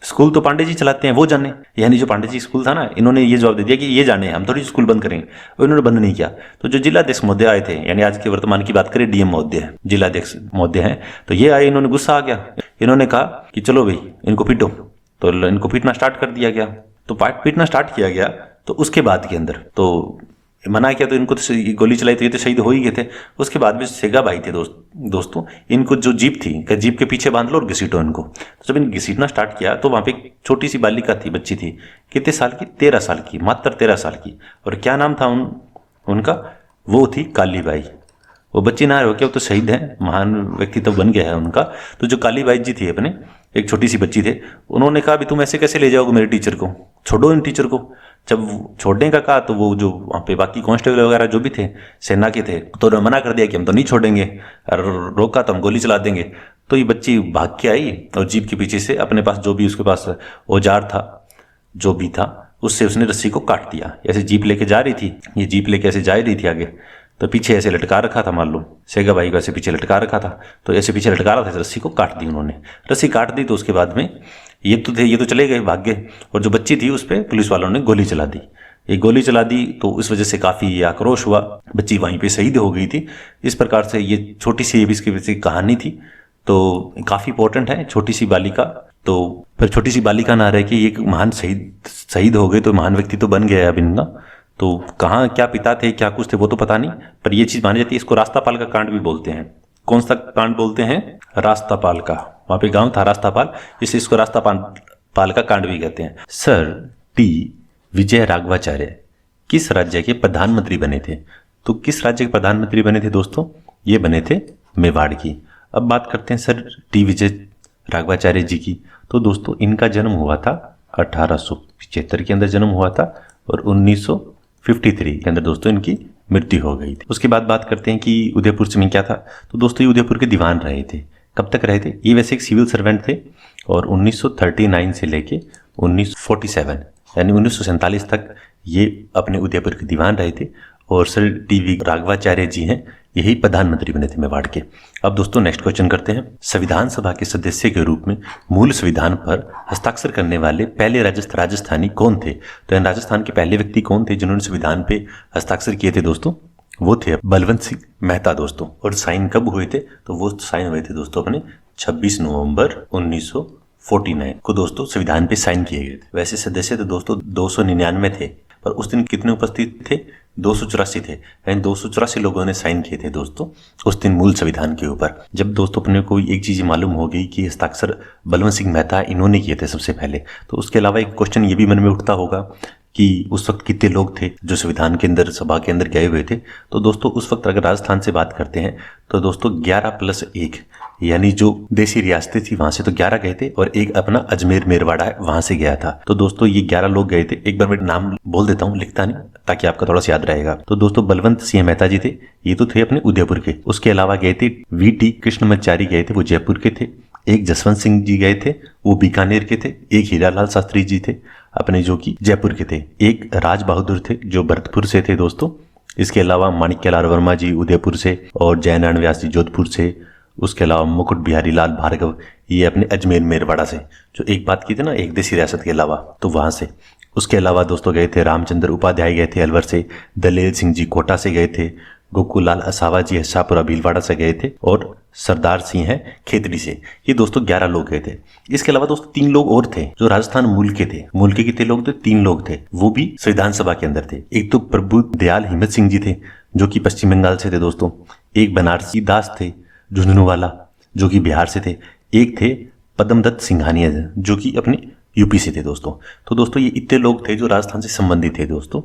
स्कूल तो पांडे जी चलाते हैं, वो जाने। यानी जो पांडे जी स्कूल था ना, इन्होंने ये जवाब दे दिया कि ये जाने, हम थोड़ी स्कूल बंद करेंगे। और इन्होंने बंद नहीं किया। तो जो जिलाध्यक्ष महोदय आए थे, यानी आज के वर्तमान की बात करें डीएम महोदय, जिलाध्यक्ष महोदय हैं, तो ये आए, इन्होंने गुस्सा आ गया। इन्होंने कहा कि चलो भाई इनको पीटो। तो इनको पीटना स्टार्ट कर दिया गया। तो पीटना स्टार्ट किया गया। तो उसके बाद के अंदर तो मना किया, तो इनको तो गोली चलाई, तो ये तो शहीद हो ही गए थे। उसके बाद में सेगा भाई थे दोस्तों, इनको जो जीप थी, जीप के पीछे बांध लो और घसीटो इनको। तो जब इन घसीटना स्टार्ट किया, तो वहां पे एक छोटी सी बालिका थी, बच्ची थी, कितने साल की? 13 साल की, मात्र 13 साल की। और क्या नाम था उनका? वो थी काली बाई। वो बच्ची ना हो क्या, वो तो शहीद है, महान व्यक्ति तो बन गया है उनका। तो जो काली बाई जी थी अपने, एक छोटी सी बच्ची थे, उन्होंने कहा भी तुम ऐसे कैसे ले जाओगे मेरे टीचर को, छोड़ो इन टीचर को। जब छोड़ने का कहा, तो वो जो वहाँ पे बाकी कांस्टेबल वगैरह जो भी थे, सेना के थे, तो उन्होंने मना कर दिया कि हम तो नहीं छोड़ेंगे, और रोका तो हम गोली चला देंगे। तो ये बच्ची भाग के आई और जीप के पीछे से अपने पास जो भी उसके पास औजार था, जो भी था उससे उसने रस्सी को काट दिया। ऐसे जीप लेके जा रही थी, ये जीप लेके ऐसे जा रही थी आगे, तो पीछे ऐसे लटका रखा था, मान लो सेगा भाई को ऐसे पीछे लटका रखा था, तो ऐसे पीछे लटका रहा था, रस्सी को काट दी उन्होंने। रस्सी काट दी तो उसके बाद में ये तो चले गए, भाग गए, और जो बच्ची थी उस पर पुलिस वालों ने गोली चला दी। ये गोली चला दी तो इस वजह से काफ़ी आक्रोश हुआ, बच्ची वहीं पे शहीद हो गई थी। इस प्रकार से ये छोटी सी इसकी वजह से कहानी थी, तो काफ़ी इंपॉर्टेंट है। छोटी सी बालिका, तो फिर छोटी सी बालिका ना रह के ये एक महान शहीद हो गए, तो महान व्यक्ति तो बन गया अब इनका। तो कहाँ क्या पिता थे क्या कुछ थे वो तो पता नहीं, पर ये चीज़ मानी जाती है। इसको रास्तापाल का कांड भी बोलते हैं। कौन सा कांड बोलते हैं? रास्तापाल का। वहाँ पे गांव था रास्तापाल, इसलिए इसको रास्तापाल का कांड भी कहते हैं। सर टी विजय राघवाचार्य किस राज्य के प्रधानमंत्री बने थे? तो किस राज्य के प्रधानमंत्री बने थे दोस्तों? ये बने थे मेवाड़ की। अब बात करते हैं सर टी विजय राघवाचार्य जी की। तो दोस्तों इनका जन्म हुआ था 1875 के अंदर जन्म हुआ था, और 1953 के अंदर दोस्तों इनकी मृत्यु हो गई थी। उसके बाद बात करते हैं कि उदयपुर में क्या था। तो दोस्तों ये उदयपुर के दीवान रहे थे। कब तक रहे थे? ये वैसे एक सिविल सर्वेंट थे, और 1939 से लेके 1947 यानी 1947 तक ये अपने उदयपुर के दीवान रहे थे। और सर टी राघवाचार्य जी हैं, यही प्रधानमंत्री बने थे मेवाड़ के। अब दोस्तों नेक्स्ट क्वेश्चन करते हैं। संविधान सभा के सदस्य के रूप में मूल संविधान पर हस्ताक्षर करने वाले पहले राजस्थानी कौन थे? तो राजस्थान के पहले व्यक्ति कौन थे जिन्होंने संविधान पे हस्ताक्षर किए थे दोस्तों? वो थे बलवंत सिंह मेहता दोस्तों। और साइन कब हुए थे? तो वो साइन हुए थे दोस्तों अपने 26 नवंबर 1949 को दोस्तों संविधान पे साइन किए गए थे। वैसे सदस्य तो दोस्तों 299 थे, पर उस दिन कितने उपस्थित थे? 284 थे, यानी 284 लोगों ने साइन किए थे दोस्तों उस दिन मूल संविधान के ऊपर। जब दोस्तों अपने को एक चीज़ मालूम हो गई कि हस्ताक्षर बलवंत सिंह मेहता इन्होंने किए थे सबसे पहले, तो उसके अलावा एक क्वेश्चन ये भी मन में उठता होगा कि उस वक्त कितने लोग थे जो संविधान के अंदर सभा के अंदर गए हुए थे। तो दोस्तों उस वक्त अगर राजस्थान से बात करते हैं तो दोस्तों 11+1 यानी जो देसी रियासतें थी वहां से तो 11 गए थे, और एक अपना अजमेर मेरवाड़ा है वहां से गया था। तो दोस्तों ये 11 लोग गए थे। एक बार मैं नाम बोल देता हूँ, लिखता नहीं ताकि आपका थोड़ा सा याद रहेगा। तो दोस्तों बलवंत सिंह मेहता जी थे, ये तो थे अपने उदयपुर के। उसके अलावा गए थे VT कृष्णमाचारी गए थे, वो जयपुर के थे। एक जसवंत सिंह जी गए थे, वो बीकानेर के थे। एक हीरालाल शास्त्री जी थे अपने, जो कि जयपुर के थे। एक राज बहादुर थे जो भरतपुर से थे दोस्तों। इसके अलावा माणिक्यलाल वर्मा जी उदयपुर से, और जयनारायण व्यास जी जोधपुर से। उसके अलावा मुकुट बिहारी लाल भार्गव ये अपने अजमेर मेरवाड़ा से, जो एक बात की थी ना एक देसी रियासत के अलावा, तो वहां से। उसके अलावा दोस्तों गए थे रामचंद्र उपाध्याय गए थे अलवर से। दलेल सिंह जी कोटा से गए थे। गोकुल लाल असावा जी शाहपुरा भीलवाड़ा से गए थे। और सरदार सिंह है खेतड़ी से। ये दोस्तों 11 लोग गए थे। इसके अलावा दोस्तों 3 लोग और थे जो राजस्थान मूल के थे। मूल के कितने लोग थे? 3 लोग थे, वो भी संविधान सभा के अंदर थे। एक तो प्रभु दयाल हिम्मत सिंह जी थे जो कि पश्चिम बंगाल से थे दोस्तों। एक बनारसी दास थे झुंझुनूवाला जो कि बिहार से थे। एक थे पद्मदत्त सिंघानिया जो कि अपने यूपी से थे दोस्तों। तो दोस्तों ये इतने लोग थे जो राजस्थान से संबंधित थे दोस्तों,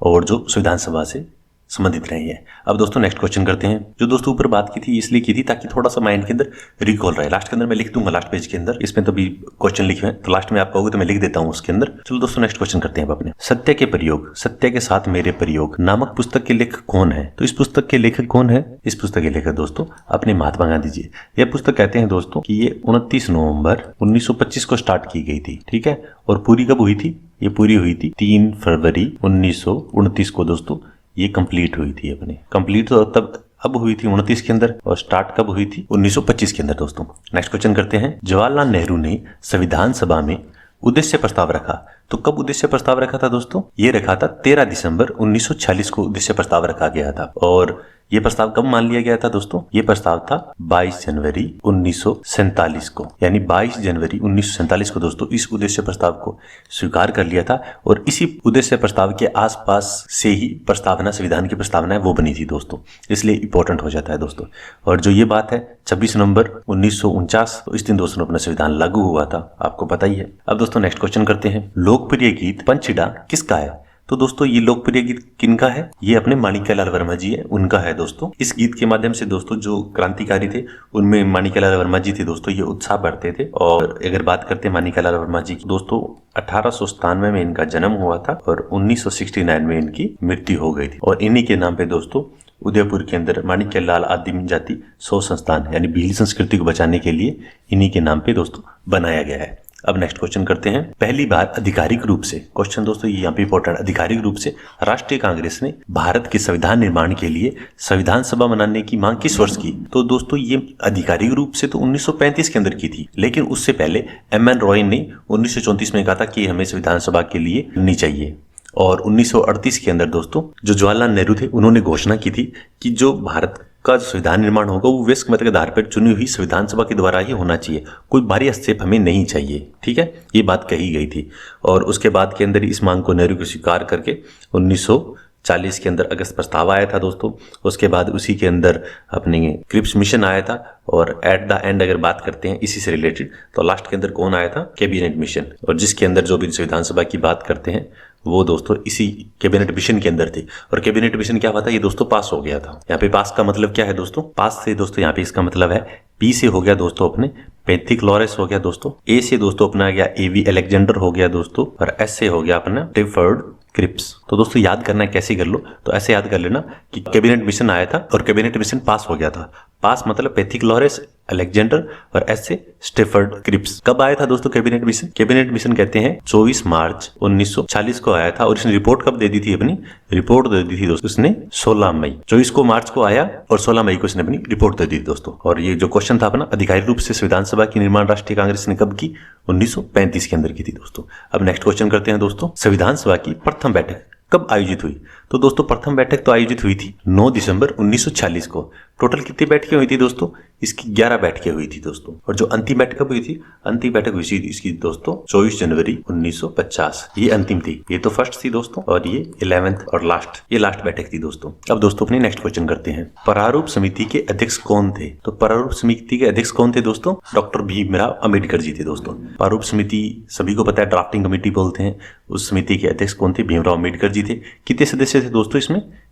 और जो संविधान सभा से संबंधित रहे हैं। अब दोस्तों नेक्स्ट क्वेश्चन करते हैं। जो दोस्तों ऊपर बात की थी इसलिए की थी ताकि थोड़ा सा माइंड के अंदर रिकॉल रहे। लास्ट के अंदर मैं लिख दूंगा, लास्ट पेज के अंदर इसमें तो भी क्वेश्चन लिखे हैं, तो लास्ट में आप कहोगे तो मैं लिख देता हूँ उसके अंदर। चलो दोस्तों नेक्स्ट क्वेश्चन करते हैं अपने। सत्य के प्रयोग, सत्य के साथ मेरे प्रयोग नामक पुस्तक के लेखक कौन है? तो इस पुस्तक के लेखक कौन है? इस पुस्तक के लेखक दोस्तों अपने महात्मा गांधी जी। यह पुस्तक कहते हैं दोस्तों कि ये 29 नवंबर 1925 को स्टार्ट की गई थी, ठीक है। और पूरी कब हुई थी? ये पूरी हुई थी 3 फरवरी 1929 को दोस्तों ये कंप्लीट हुई थी अपने। कंप्लीट तो तब अब हुई थी 29 के अंदर, और स्टार्ट कब हुई थी? 1925 के अंदर दोस्तों। नेक्स्ट क्वेश्चन करते हैं। जवाहरलाल नेहरू ने संविधान सभा में उद्देश्य प्रस्ताव रखा, तो कब उद्देश्य प्रस्ताव रखा था दोस्तों? ये रखा था 13 दिसंबर 1946 को उद्देश्य प्रस्ताव रखा गया था। और ये प्रस्ताव कब मान लिया गया था दोस्तों? ये प्रस्ताव था 22 जनवरी 1947 को, यानी 22 जनवरी 1947 को दोस्तों इस उद्देश्य प्रस्ताव को स्वीकार कर लिया था। और इसी उद्देश्य प्रस्ताव के आसपास से ही प्रस्तावना, संविधान की प्रस्तावना है वो बनी थी दोस्तों, इसलिए इंपॉर्टेंट हो जाता है दोस्तों। और जो ये बात है 26 नवंबर 1949, तो इस दिन दोस्तों अपना संविधान लागू हुआ था, आपको पता ही है। अब दोस्तों नेक्स्ट क्वेश्चन करते हैं। लोकप्रिय गीत पंचीड़ा किसका है? तो दोस्तों ये लोकप्रिय गीत किनका है? ये अपने माणिक्यलाल वर्मा जी है, उनका है दोस्तों। इस गीत के माध्यम से दोस्तों जो क्रांतिकारी थे उनमें माणिक्यलाल वर्मा जी थे दोस्तों, ये उत्साह बढ़ते थे। और अगर बात करते हैं माणिक्यलाल वर्मा जी की दोस्तों, 1897 में इनका जन्म हुआ था और 1969 में इनकी मृत्यु हो गई थी। और इन्हीं के नाम पे दोस्तों उदयपुर के अंदर माणिक्यलाल आदिम जाति शोध संस्थान यानी भील संस्कृति को बचाने के लिए इन्हीं के नाम पे दोस्तों बनाया गया है। अब नेक्स्ट क्वेश्चन करते हैं। पहली बार आधिकारिक रूप से, क्वेश्चन दोस्तों ये यहाँ पे इंपॉर्टेंट, आधिकारिक रूप से राष्ट्रीय कांग्रेस ने भारत के संविधान निर्माण के लिए संविधान सभा बनाने की मांग किस वर्ष की? तो दोस्तों ये आधिकारिक रूप से तो 1935 के अंदर की थी, लेकिन उससे पहले एम.एन. रॉय ने 1934 में कहा था कि हमें संविधान सभा के लिए बननी चाहिए। और 1938 के अंदर दोस्तों जो जवाहरलाल नेहरू थे उन्होंने घोषणा की थी कि जो भारत का जो संविधान निर्माण होगा वो वयस्क मत के आधार पर चुनी हुई संविधान सभा के द्वारा ही होना चाहिए, कोई बाहरी हस्तक्षेप हमें नहीं चाहिए। ठीक है, ये बात कही गई थी। और उसके बाद के अंदर इस मांग को नेहरू को स्वीकार करके 1940 के अंदर अगस्त प्रस्ताव आया था दोस्तों। उसके बाद उसी के अंदर अपने क्रिप्स मिशन आया था। और एट द एंड अगर बात करते हैं इसी से रिलेटेड तो लास्ट के अंदर कौन आया था? Cabinet mission. और जिसके अंदर जो भी संविधान सभा की बात करते हैं वो दोस्तों इसी कैबिनेट मिशन के अंदर थी। और कैबिनेट मिशन क्या हुआ था? ये दोस्तों पास हो गया था। यहाँ पे पास का मतलब क्या है दोस्तों? पास से दोस्तों यहाँ पे इसका मतलब है पी से हो गया दोस्तों अपने पेंथिकलॉरस हो गया दोस्तों, ए से दोस्तों अपना गया एवी अलेक्जेंडर हो गया दोस्तों, और एस से हो गया अपना स्टिफर्ड क्रिप्स। तो दोस्तों याद करना है कैसे कर लो, तो ऐसे याद कर लेना कि कैबिनेट मिशन आया था और कैबिनेट मिशन पास हो गया था। पास मतलब पेंथिकलॉरस, अलेक्जेंडर और एस से स्टिफर्ड क्रिप्स। कब आया था दोस्तों कैबिनेट मिशन? कैबिनेट मिशन कहते हैं 24 मार्च 1940 को आया था। और इसने रिपोर्ट कब दे दी थी? अपनी रिपोर्ट दे दी थी दोस्तों इसने 16 मई, 24 को मार्च को आया और 16 मई को इसने अपनी रिपोर्ट दे दी थी दोस्तों। और ये जो क्वेश्चन था अपना आधिकारिक रूप से संविधान सभा की निर्माण राष्ट्रीय कांग्रेस ने कब की? 1935 के अंदर की थी दोस्तों। अब नेक्स्ट क्वेश्चन करते हैं दोस्तों, संविधान सभा की प्रथम बैठक कब आयोजित हुई? तो दोस्तों प्रथम बैठक तो आयोजित हुई थी 9 दिसंबर 1940 को। टोटल कितनी बैठकें हुई थी दोस्तों? इसकी 11 बैठकें हुई थी दोस्तों। और जो अंतिम बैठक कब हुई थी? अंतिम बैठक हुई थी इसकी दोस्तों 24 जनवरी 1950। ये अंतिम थी, ये तो फर्स्ट थी दोस्तों, और ये 11th और लास्ट, ये लास्ट बैठक थी दोस्तों। अब दोस्तों अपने नेक्स्ट क्वेश्चन करते हैं, प्रारूप समिति के अध्यक्ष कौन थे? तो प्रारूप समिति के अध्यक्ष कौन थे दोस्तों? डॉक्टर भीमराव अम्बेडकर जी थे दोस्तों। प्रारूप समिति सभी को पता है ड्राफ्टिंग कमेटी बोलते हैं, उस समिति के अध्यक्ष कौन थे? भीमराव अम्बेडकर जी थे। कितने सदस्य थे दोस्तों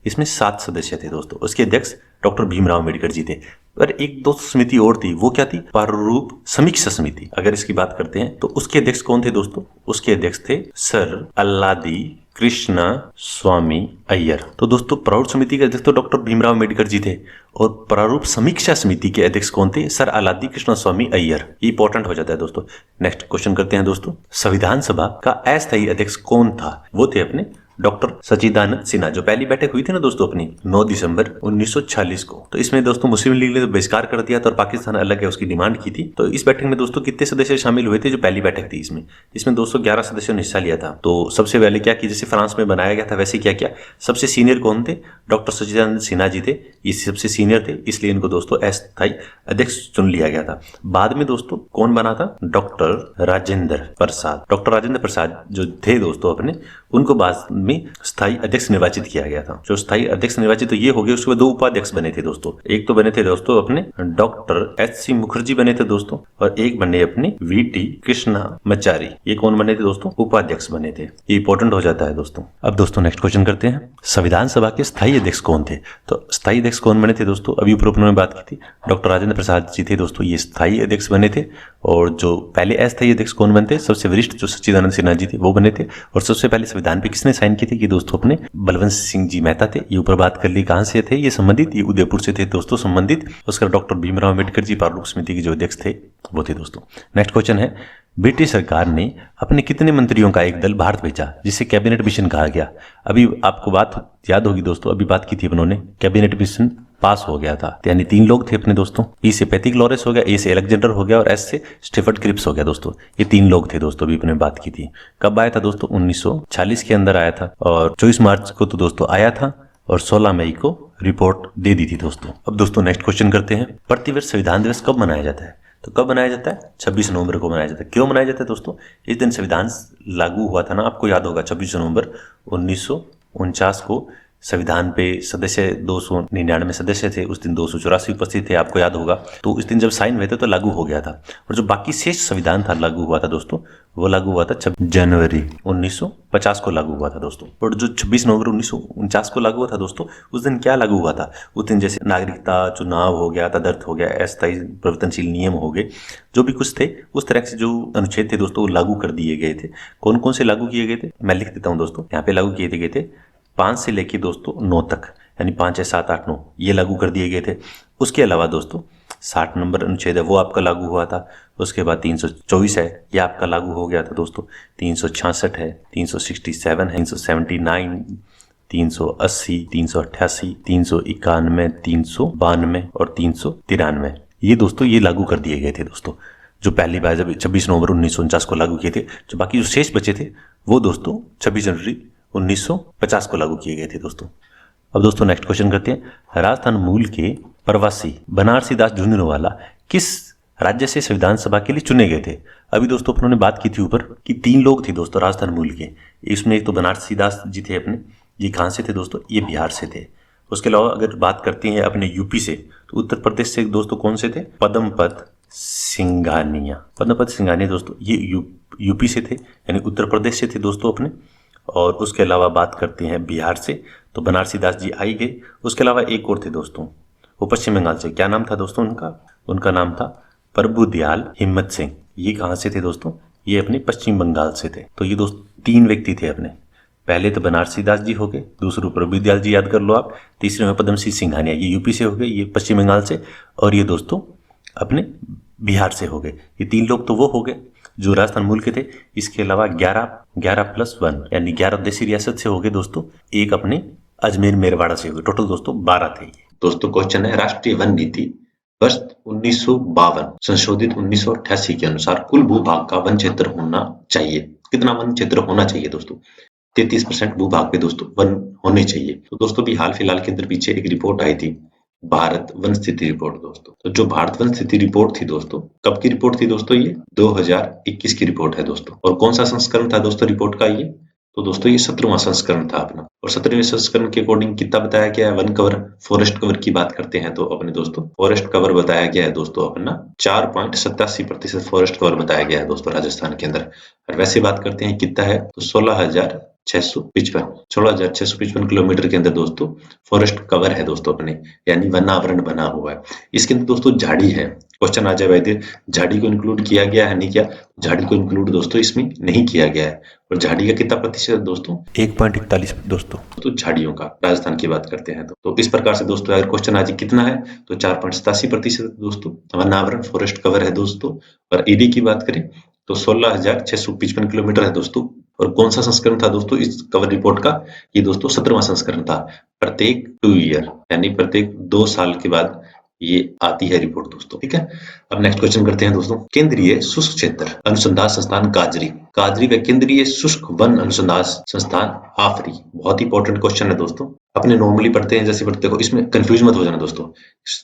इसमें 7 सदस्य थे दोस्तों। उसके अध्यक्ष डॉक्टर भीमराव अम्बेडकर जी थे। पर एक दोस्त समिति और थी, वो क्या थी? प्रारूप समीक्षा समिति। अगर इसकी बात करते हैं तो उसके अध्यक्ष कौन थे दोस्तों? उसके अध्यक्ष थे सर अल्लादी कृष्णा स्वामी अय्यर। तो दोस्तों प्रारूप समिति के अध्यक्ष तो डॉक्टर भीमराव अम्बेडकर जी थे, और प्रारूप समीक्षा समिति के अध्यक्ष कौन थे? सर अल्लादी कृष्णा स्वामी अय्यर। ये इंपॉर्टेंट हो जाता है दोस्तों। नेक्स्ट क्वेश्चन करते हैं दोस्तों, संविधान सभा का अस्थायी अध्यक्ष कौन था? वो थे अपने डॉक्टर सच्चिदानंद सिन्हा। जो पहली बैठक हुई थी ना दोस्तों अपनी 9 दिसंबर 1940 को, तो इसमें दोस्तों मुस्लिम लीग ने तो बहिष्कार कर दिया था और पाकिस्तान अलग है उसकी डिमांड की थी। तो इस बैठक में दोस्तों कितने सदस्य शामिल हुए थे? जो पहली बैठक थी इसमें 211 सदस्यों ने हिस्सा लिया था। तो सबसे पहले क्या कि जैसे फ्रांस में बनाया गया था वैसे क्या किया, सबसे सीनियर कौन थे? डॉक्टर सच्चिदानंद सिन्हा जी थे, ये सबसे सीनियर थे, इसलिए इनको दोस्तों अस्थायी अध्यक्ष चुन लिया गया था। बाद में दोस्तों कौन बना था? डॉक्टर राजेंद्र प्रसाद। डॉक्टर राजेंद्र प्रसाद जो थे दोस्तों अपने, उनको बाद में स्थायी अध्यक्ष निर्वाचित किया गया था। जो स्थायी अध्यक्ष निर्वाचित तो ये हो गए, उसके बाद 2 उपाध्यक्ष बने थे दोस्तों। एक तो बने थे दोस्तों अपने डॉक्टर एच.सी. मुखर्जी बने थे दोस्तों, और एक बने अपने वी.टी. कृष्णामाचारी। ये कौन बने थे दोस्तों? उपाध्यक्ष बने थे। ये इंपॉर्टेंट हो जाता है दोस्तों। अब दोस्तों नेक्स्ट क्वेश्चन करते हैं, संविधान सभा के स्थायी अध्यक्ष कौन थे? तो स्थायी अध्यक्ष कौन बने थे दोस्तों? अभी ऊपर में बात की थी, डॉक्टर राजेंद्र प्रसाद जी थे दोस्तों, ये स्थायी अध्यक्ष बने थे। और जो पहले अस्थायी अध्यक्ष कौन बनते? सबसे वरिष्ठ जो सच्चिदानंद सिन्हा जी थे वो बने थे। और सबसे पहले संविधान पे किसने साइन की थी? ये दोस्तों अपने बलवंत सिंह जी मेहता थे। ये ऊपर बात कर ली, कहां से थे ये संबंधित? ये उदयपुर से थे दोस्तों संबंधित। उसका डॉक्टर भीमराव अम्बेडकर जी प्रारूप समिति के जो अध्यक्ष थे वो थे दोस्तों। नेक्स्ट क्वेश्चन है, ब्रिटिश सरकार ने अपने कितने मंत्रियों का एक दल भारत भेजा जिसे कैबिनेट मिशन कहा गया? अभी आपको बात याद होगी दोस्तों, अभी बात की थी उन्होंने, कैबिनेट मिशन पास हो गया था। यानी 3 लोग थे अपने दोस्तों, ई से पेंथिकलॉरस हो गया, ए से अलेक्जेंडर हो गया और एस से स्टिफर्ड क्रिप्स हो गया दोस्तों। ये 3 लोग थे दोस्तों, अभी अपने बात की थी। कब आया था दोस्तों? 1940 के अंदर आया था, और 24 मार्च को तो दोस्तों आया था, और 16 मई को रिपोर्ट दे दी थी दोस्तों। अब दोस्तों नेक्स्ट क्वेश्चन करते हैं, प्रतिवर्ष संविधान दिवस कब मनाया जाता है? तो कब मनाया जाता है? 26 नवंबर को मनाया जाता है। क्यों मनाया जाता है दोस्तों? इस दिन संविधान लागू हुआ था ना, आपको याद होगा, 26 नवंबर 1949 को संविधान पे सदस्य 299 सदस्य थे, उस दिन 284 उपस्थित थे, आपको याद होगा। तो इस दिन जब साइन हुए थे तो लागू हो गया था। और जो बाकी शेष संविधान था लागू हुआ था दोस्तों, वो लागू हुआ था 26 जनवरी 1950 को लागू हुआ था दोस्तों। और जो 26 नवंबर 1949 को लागू हुआ था दोस्तों, उस दिन क्या लागू हुआ था? उस दिन जैसे नागरिकता, चुनाव हो गया, तदर्थ हो गया, अस्थायी परिवर्तनशील नियम हो गए, जो भी कुछ थे उस तरह से जो अनुच्छेद थे दोस्तों वो लागू कर दिए गए थे। कौन कौन से लागू किए गए थे मैं लिख देता हूँ दोस्तों। यहाँ पे लागू किए गए थे 5 से लेके दोस्तों 9 तक, यानी 5, 6, 7, 8, 9 ये लागू कर दिए गए थे। उसके अलावा दोस्तों 60 नंबर अनुच्छेद है वो आपका लागू हुआ था। उसके बाद 324 है, ये आपका लागू हो गया था दोस्तों। 366 है, 367 है, 379, 380, 388, 391, 392 और 393, ये दोस्तों ये लागू कर दिए गए थे दोस्तों। जो पहली बार जब 26 नवंबर 1949 को लागू किए थे, जो बाकी जो शेष बचे थे वो दोस्तों 26 जनवरी 1950 को लागू किए गए थे दोस्तों। अब दोस्तों नेक्स्ट क्वेश्चन करते हैं। राजस्थान मूल के प्रवासी बनारसी दास झुंझुनवाला किस राज्य से संविधान सभा के लिए चुने गए थे? अभी दोस्तों अपनों ने बात की थी ऊपर कि 3 लोग थे दोस्तों राजस्थान मूल के। इसमें एक तो बनारसी दास जी थे अपने, ये कहाँ से थे दोस्तों? ये बिहार से थे। उसके अलावा अगर बात करते हैं अपने यूपी से, तो उत्तर प्रदेश से दोस्तों कौन से थे? पद्मपत सिंघानिया। पद्मपत सिंघानिया दोस्तों ये यूपी से थे, यानी उत्तर प्रदेश से थे दोस्तों अपने। और उसके अलावा बात करते हैं बिहार से, तो बनारसी दास जी आई गए। उसके अलावा एक और थे दोस्तों, वो पश्चिम बंगाल से। क्या नाम था दोस्तों उनका? उनका नाम था प्रभुदयाल हिम्मत सिंह। ये कहाँ से थे दोस्तों? ये अपने पश्चिम बंगाल से थे। तो ये दोस्त 3 व्यक्ति थे अपने। पहले तो बनारसी दास जी हो गए, दूसरे प्रभुदयाल जी याद कर लो आप, तीसरे में पद्म सिंह सिंघानिया, ये यूपी से हो गए, ये पश्चिम बंगाल से, और ये दोस्तों अपने बिहार से हो गए। ये 3 लोग तो वो हो गए जो राजस्थान मूल के थे। इसके अलावा 11 प्लस 1 यानी 11 देसी रियासत से हो गए दोस्तों। एक अपने अजमेर मेरवाड़ा से हो गए। टोटल दोस्तों 12 थे। दोस्तों क्वेश्चन है, राष्ट्रीय वन नीति वर्ष 1952 संशोधित 1988 के अनुसार कुल भूभाग का वन क्षेत्र होना चाहिए। कितना वन क्षेत्र होना चाहिए दोस्तों? 33% भूभाग पे दोस्तों वन होने चाहिए। तो दोस्तों भी हाल फिलहाल के अंदर पीछे एक रिपोर्ट आई थी, भारत वन स्थिति रिपोर्ट दोस्तों। तो जो भारत वन स्थिति रिपोर्ट थी दोस्तों, कब की रिपोर्ट थी दोस्तों? ये 2021 की रिपोर्ट है दोस्तों। और कौन सा संस्करण था दोस्तों रिपोर्ट का? ये तो दोस्तों ये 17वां संस्करण था अपना। और 17वें संस्करण के अकॉर्डिंग कितना बताया गया है? वन कवर, फॉरेस्ट कवर की बात करते हैं तो अपने दोस्तों फॉरेस्ट कवर बताया गया है दोस्तों अपना 4.87% फॉरेस्ट कवर बताया गया है दोस्तों राजस्थान के अंदर। और वैसे बात करते हैं कितना है, तो 16,655 किलोमीटर के अंदर दोस्तों फॉरेस्ट कवर है दोस्तों अपने, यानी वन आवरण बना हुआ है। इसके अंदर दोस्तों झाड़ी है। क्वेश्चन आ जाए वैद्य, झाड़ी को इंक्लूड किया गया है नहीं क्या? झाड़ी को इंक्लूड दोस्तों इसमें नहीं किया गया है। और झाड़ी का कितना प्रतिशत दोस्तों? 1.41 दोस्तों। तो झाड़ियों का राजस्थान की बात करते हैं तो इस प्रकार से दोस्तों अगर क्वेश्चन आज कितना है तो 4.87% दोस्तों वन आवरण फॉरेस्ट कवर है दोस्तों। और एडी की बात करें तो 16,655 किलोमीटर है दोस्तों। और कौन सा संस्करण था दोस्तों इस कवर रिपोर्ट का? ये दोस्तों 17वां संस्करण था। प्रत्येक 2 ईयर यानी प्रत्येक 2 साल के बाद ये आती है रिपोर्ट दोस्तों। ठीक है, अब नेक्स्ट क्वेश्चन करते हैं दोस्तों। केंद्रीय शुष्क क्षेत्र अनुसंधान संस्थान काजरी व केंद्रीय शुष्क वन अनुसंधान संस्थान आफरी। बहुत ही इंपॉर्टेंट क्वेश्चन है दोस्तों। अपने नॉर्मली पढ़ते हैं जैसे पढ़ते हो, इसमें कंफ्यूज मत हो जाना दोस्तों।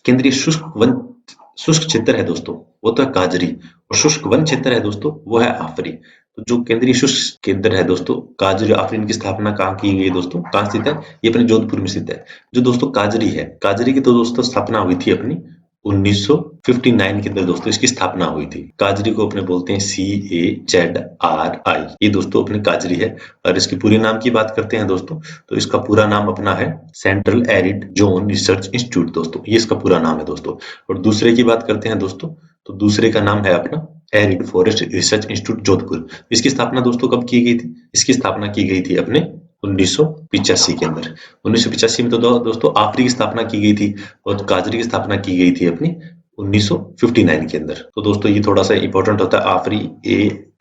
केंद्रीय शुष्क क्षेत्र है दोस्तों वो तो है काजरी, और शुष्क वन क्षेत्र है दोस्तों वो है आफरी। तो जो केंद्रीय शुष्क केंद्र है दोस्तों काजरी आफरीन की स्थापना कहाँ की गई दोस्तों? कहाँ स्थित है? ये अपने जोधपुर में स्थित है। जो दोस्तों काजरी है, काजरी की तो दोस्तों स्थापना हुई थी अपनी 1959 के अंदर दोस्तों इसकी स्थापना हुई थी। काजरी को अपने बोलते हैं CAZRI, ये दोस्तों अपने काजरी है। और इसकी पूरे नाम की बात करते हैं दोस्तों तो इसका पूरा नाम अपना है central arid zone research institute दोस्तों, ये इसका पूरा नाम है दोस्तों। और दूसरे की बात करते हैं दोस्तों तो दूसरे का नाम है अपना arid forest research institute Jodhpur. इसकी स्थापना दोस्तों कब की गई थी? इसकी स्थापना की गई थी अपने 1985 के अंदर। 1985 में तो दोस्तों आफरी की स्थापना की गई थी और काजरी की स्थापना की गई थी अपनी 1959 के अंदर। तो दोस्तों ये थोड़ा सा इंपॉर्टेंट होता है, आफरी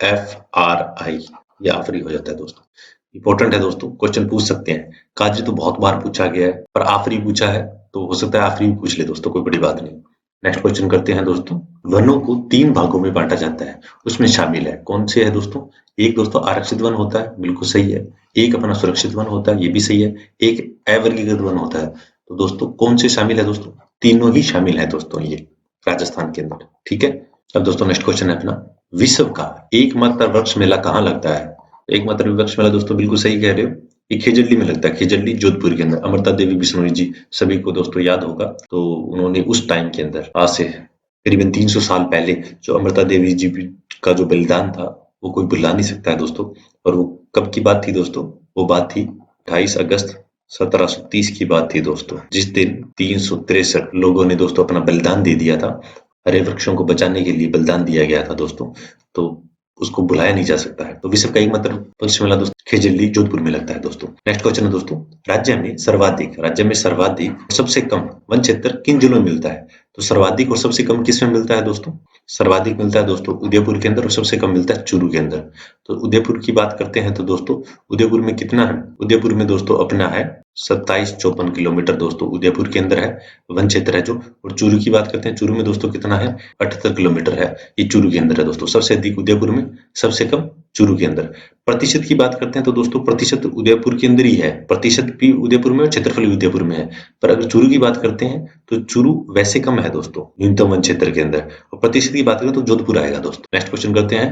AFRI, ये आफरी हो जाता है दोस्तों। इंपॉर्टेंट है दोस्तों, क्वेश्चन पूछ सकते हैं। काजरी तो बहुत बार पूछा गया है, पर आफरी पूछा है तो हो सकता है आफरी भी पूछ ले दोस्तों, कोई बड़ी बात नहीं। नेक्स्ट क्वेश्चन करते हैं दोस्तों। वनों को 3 भागों में बांटा जाता है, उसमें शामिल है कौन से है दोस्तों? एक दोस्तों आरक्षित वन होता है, बिल्कुल सही है। एक अपना सुरक्षित वन होता है, ये भी सही है। एक अवर्गीकृत वन होता है। तो दोस्तों कौन से शामिल है दोस्तों? तीनों ही शामिल है दोस्तों ये राजस्थान के अंदर। ठीक है, अब दोस्तों नेक्स्ट क्वेश्चन है अपना, विश्व का एकमात्र वृक्ष मेला कहाँ लगता है? एकमात्र वृक्ष मेला दोस्तों बिल्कुल सही कह रहे हो, ये खेजड़ली में लगता है। खेजड़ली जोधपुर के अंदर। अमृता देवी बिश्नोई जी सभी को दोस्तों याद होगा, तो उन्होंने उस टाइम के अंदर आज से करीबन 300 साल पहले जो अमृता देवी जी का जो बलिदान था वो कोई भुला नहीं सकता है दोस्तों। और वो कब की बात थी दोस्तों? वो बात थी 28 अगस्त 1730 की बात थी दोस्तों, जिस दिन 363 लोगों ने दोस्तों अपना बलिदान दे दिया था। हरे वृक्षों को बचाने के लिए बलिदान दिया गया था दोस्तों, तो उसको भुलाया नहीं जा सकता है। तो विश्व का एकमात्र वृक्ष मेला दोस्तों खेजड़ली जोधपुर में लगता है दोस्तों। नेक्स्ट क्वेश्चन है दोस्तों, राज्य में सर्वाधिक सबसे कम वन क्षेत्र किन जिलों में मिलता है? तो सर्वाधिक और सबसे कम किस में मिलता है दोस्तों? सर्वाधिक मिलता है दोस्तों उदयपुर के अंदर और सबसे कम मिलता है चूरू के अंदर। तो उदयपुर की बात करते हैं तो दोस्तों उदयपुर में कितना है? उदयपुर में दोस्तों अपना है 2754 किलोमीटर दोस्तों उदयपुर के अंदर है, वन क्षेत्र है जो। और चूरू की बात करते हैं, चूरू में दोस्तों कितना है? 78 किलोमीटर है, ये चूरू के अंदर है दोस्तों। सबसे अधिक उदयपुर में, सबसे कम चूरू के अंदर। प्रतिशत की बात करते हैं तो दोस्तों प्रतिशत उदयपुर के अंदर ही है, प्रतिशत भी उदयपुर में और क्षेत्रफल भी उदयपुर में है। पर अगर चूरू की बात करते हैं तो चूरू वैसे कम है दोस्तों न्यूनतम वन क्षेत्र के अंदर। और प्रतिशत की बात करें तो जोधपुर आएगा दोस्तों। नेक्स्ट क्वेश्चन करते हैं,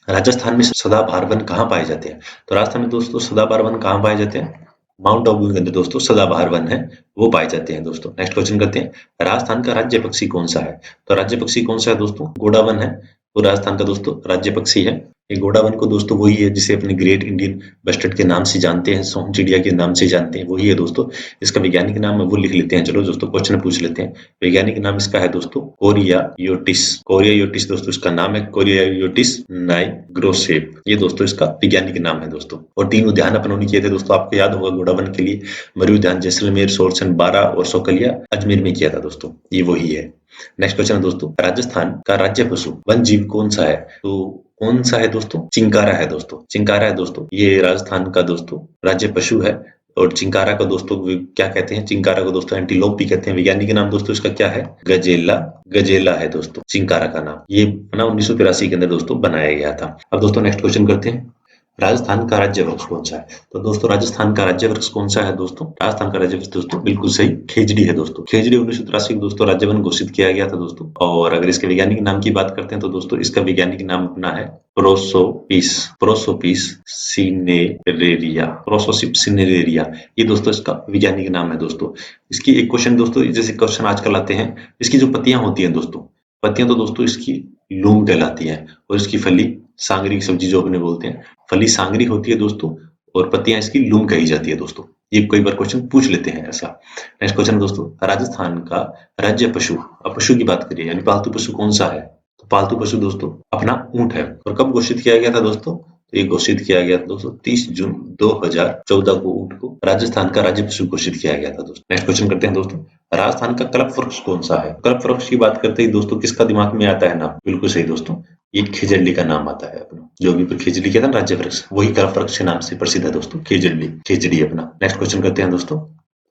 राजस्थान में सदाबहार वन कहाँ पाए जाते हैं? तो राजस्थान में दोस्तों सदाबहार वन कहाँ पाए जाते हैं? माउंट आबू के अंदर दोस्तों सदाबहार वन है, वो पाए जाते हैं दोस्तों। नेक्स्ट क्वेश्चन करते हैं, राजस्थान का राज्य पक्षी कौन सा है? तो राज्य पक्षी कौन सा है दोस्तों? गोडावन है, वो राजस्थान का दोस्तों राज्य पक्षी है। ये गोडावन को दोस्तों वही है जिसे अपने ग्रेट इंडियन बस्टर्ड के नाम से जानते हैं, सोन चिड़िया के नाम से जानते हैं, वही है दोस्तों। इसका वैज्ञानिक नाम है वो लिख लेते हैं, चलो दोस्तों क्वेश्चन पूछ लेते हैं। वैज्ञानिक नाम इसका है दोस्तों कोरियायोटिस। कोरियायोटिस दोस्तों इसका नाम है, कोरियायोटिस नाइग्रोसेप, ये दोस्तों इसका वैज्ञानिक नाम है दोस्तों। और 3 उद्यान अपनों किए थे दोस्तों, आपको याद होगा गोडावन के लिए मरु उद्यान जैसलमेर, सोरसन, बारा और सोकलिया अजमेर में किया था दोस्तों, ये वही है। नेक्स्ट क्वेश्चन है दोस्तों, राजस्थान का राज्य पशु वन जीव कौन सा है? तो कौन सा है दोस्तों? चिंकारा है दोस्तों, चिंकारा है दोस्तों, ये राजस्थान का दोस्तों राज्य पशु है। और चिंकारा का दोस्तों क्या कहते हैं? चिंकारा को दोस्तों एंटीलोप भी कहते हैं। वैज्ञानिक नाम दोस्तों इसका क्या है? गजेला, गजेला है दोस्तों चिंकारा का नाम। ये 1983 के अंदर दोस्तों बनाया गया था। अब दोस्तों नेक्स्ट क्वेश्चन करते हैं, राजस्थान का राज्य वृक्ष कौन सा है? तो दोस्तों राजस्थान का राज्य वृक्ष कौन सा है दोस्तों? राजस्थान का राज्य वृक्ष दोस्तों बिल्कुल सही खेजड़ी है दोस्तों। खेजड़ी 1983 को दोस्तों राज्य वन घोषित किया गया था दोस्तों। और अगर इसके वैज्ञानिक नाम की बात करते हैं तो दोस्तों इसका वैज्ञानिक नाम अपना है प्रोसोपिस, प्रोसोपिस सिनेरेरिया, प्रोसोसिप सिनेरेरिया, ये दोस्तों इसका वैज्ञानिक नाम है दोस्तों। इसकी एक क्वेश्चन दोस्तों, जैसे क्वेश्चन आजकल आते हैं, इसकी जो पत्तियां होती हैं दोस्तों, पत्तियां तो दोस्तों इसकी लूम कहलाती है, और इसकी फली सांगरी की सब्जी जो अपने बोलते हैं, फली सांगरी होती है दोस्तों, और पत्तियां इसकी लूम कही जाती है दोस्तों। ये कई बार क्वेश्चन पूछ लेते हैं ऐसा। नेक्स्ट क्वेश्चन दोस्तों, राजस्थान का राज्य पशु, अब पशु की बात करिए यानी पालतू पशु कौन सा है? तो पालतू पशु दोस्तों अपना ऊंट है। और कब घोषित किया गया था दोस्तों? तो ये घोषित किया गया था दोस्तों 30 जून 2014 को ऊंट को राजस्थान का राज्य पशु घोषित किया गया था दोस्तों। नेक्स्ट क्वेश्चन करते हैं दोस्तों, राजस्थान का कल्प वृक्ष कौन सा है? कल्प वृक्ष की बात करते ही दोस्तों किसका दिमाग में आता है नाम? बिल्कुल सही दोस्तों, ये खेजड़ली का नाम आता है अपना, जो भी खेजड़ी कहता है राज्य वृक्ष, वही कल्प वृक्ष के नाम से प्रसिद्ध है दोस्तों, खेजड़ली, खेजड़ी अपना। नेक्स्ट क्वेश्चन करते हैं दोस्तों,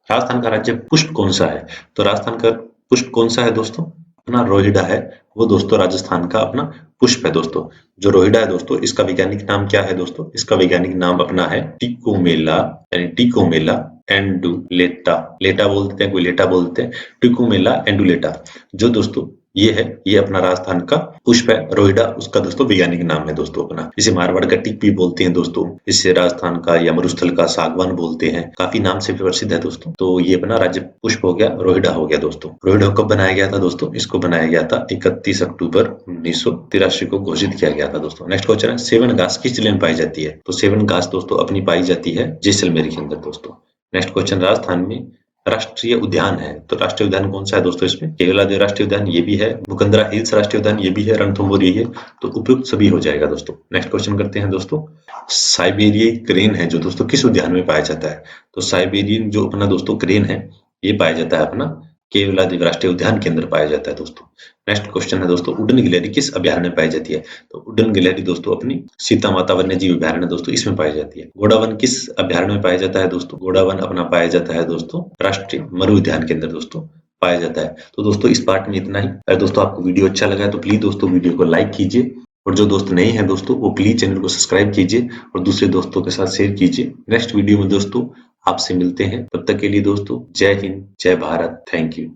राजस्थान का राज्य पुष्प कौन सा है? तो राजस्थान का पुष्प कौन सा है दोस्तों? अपना रोहिड़ा है, वो दोस्तों राजस्थान का अपना पुष्प है दोस्तों। जो रोहिड़ा है दोस्तों, इसका वैज्ञानिक नाम क्या है दोस्तों? इसका वैज्ञानिक नाम अपना है टिकोमेला, यानी टिकोमेला एंडुलेटा, लेटा बोलते हैं, कोई लेटा बोलते हैं, टिकोमेला एंडुलेटा, जो दोस्तों ये है, ये अपना राजस्थान का पुष्प है रोहिड़ा, उसका दोस्तों वैज्ञानिक नाम है दोस्तों अपना। इसे मारवाड़ का टिक भी बोलते हैं दोस्तों, इससे राजस्थान का या मरुस्थल का सागवान बोलते हैं, काफी नाम से प्रसिद्ध है दोस्तों। तो ये अपना राज्य पुष्प हो गया, रोहिड़ा हो गया दोस्तों। रोहिड़ा कब बनाया गया था दोस्तों? इसको बनाया गया था 31 अक्टूबर 1983 को घोषित किया गया था दोस्तों। नेक्स्ट क्वेश्चन है, सेवन घास किस जिले में पाई जाती है? तो सेवन घास दोस्तों अपनी पाई जाती है जैसलमेर के अंदर दोस्तों। नेक्स्ट क्वेश्चन, राजस्थान में राष्ट्रीय उद्यान है, तो राष्ट्रीय उद्यान कौन सा है दोस्तों? इसमें केवलादेव राष्ट्रीय उद्यान ये भी है, मुकंदरा हिल्स राष्ट्रीय उद्यान ये भी है, रणथंभौर ये है, तो उपयुक्त सभी हो जाएगा दोस्तों। नेक्स्ट क्वेश्चन करते हैं दोस्तों, साइबेरियन क्रेन है जो दोस्तों किस उद्यान में पाया जाता है? तो साइबेरियन जो अपना दोस्तों क्रेन है, ये पाया जाता है अपना केवलादेव राष्ट्रीय उद्यान के अंदर पाया जाता है दोस्तों। नेक्स्ट क्वेश्चन है दोस्तों, उड़न गिलहरी किस अभ्यारण्य में पाई जाती है? तो उड़न गिलहरी दोस्तों अपनी सीता माता वन्य जीव अभ्यारण्य दोस्तों इसमें पाई जाती है। गोडावन किस अभ्यारण्य में पाया जाता है दोस्तों? गोडावन अपना पाया जाता है दोस्तों राष्ट्रीय मरु उद्यान के अंदर दोस्तों पाया जाता है। तो दोस्तों इस पार्ट में इतना ही। अगर दोस्तों आपको वीडियो अच्छा लगा है तो प्लीज दोस्तों वीडियो को लाइक कीजिए, और जो दोस्त नए हैं दोस्तों वो प्लीज चैनल को सब्सक्राइब कीजिए और दूसरे दोस्तों के साथ शेयर कीजिए। नेक्स्ट वीडियो में दोस्तों आपसे मिलते हैं, तब तक के लिए दोस्तों जय हिंद, जय भारत, थैंक यू।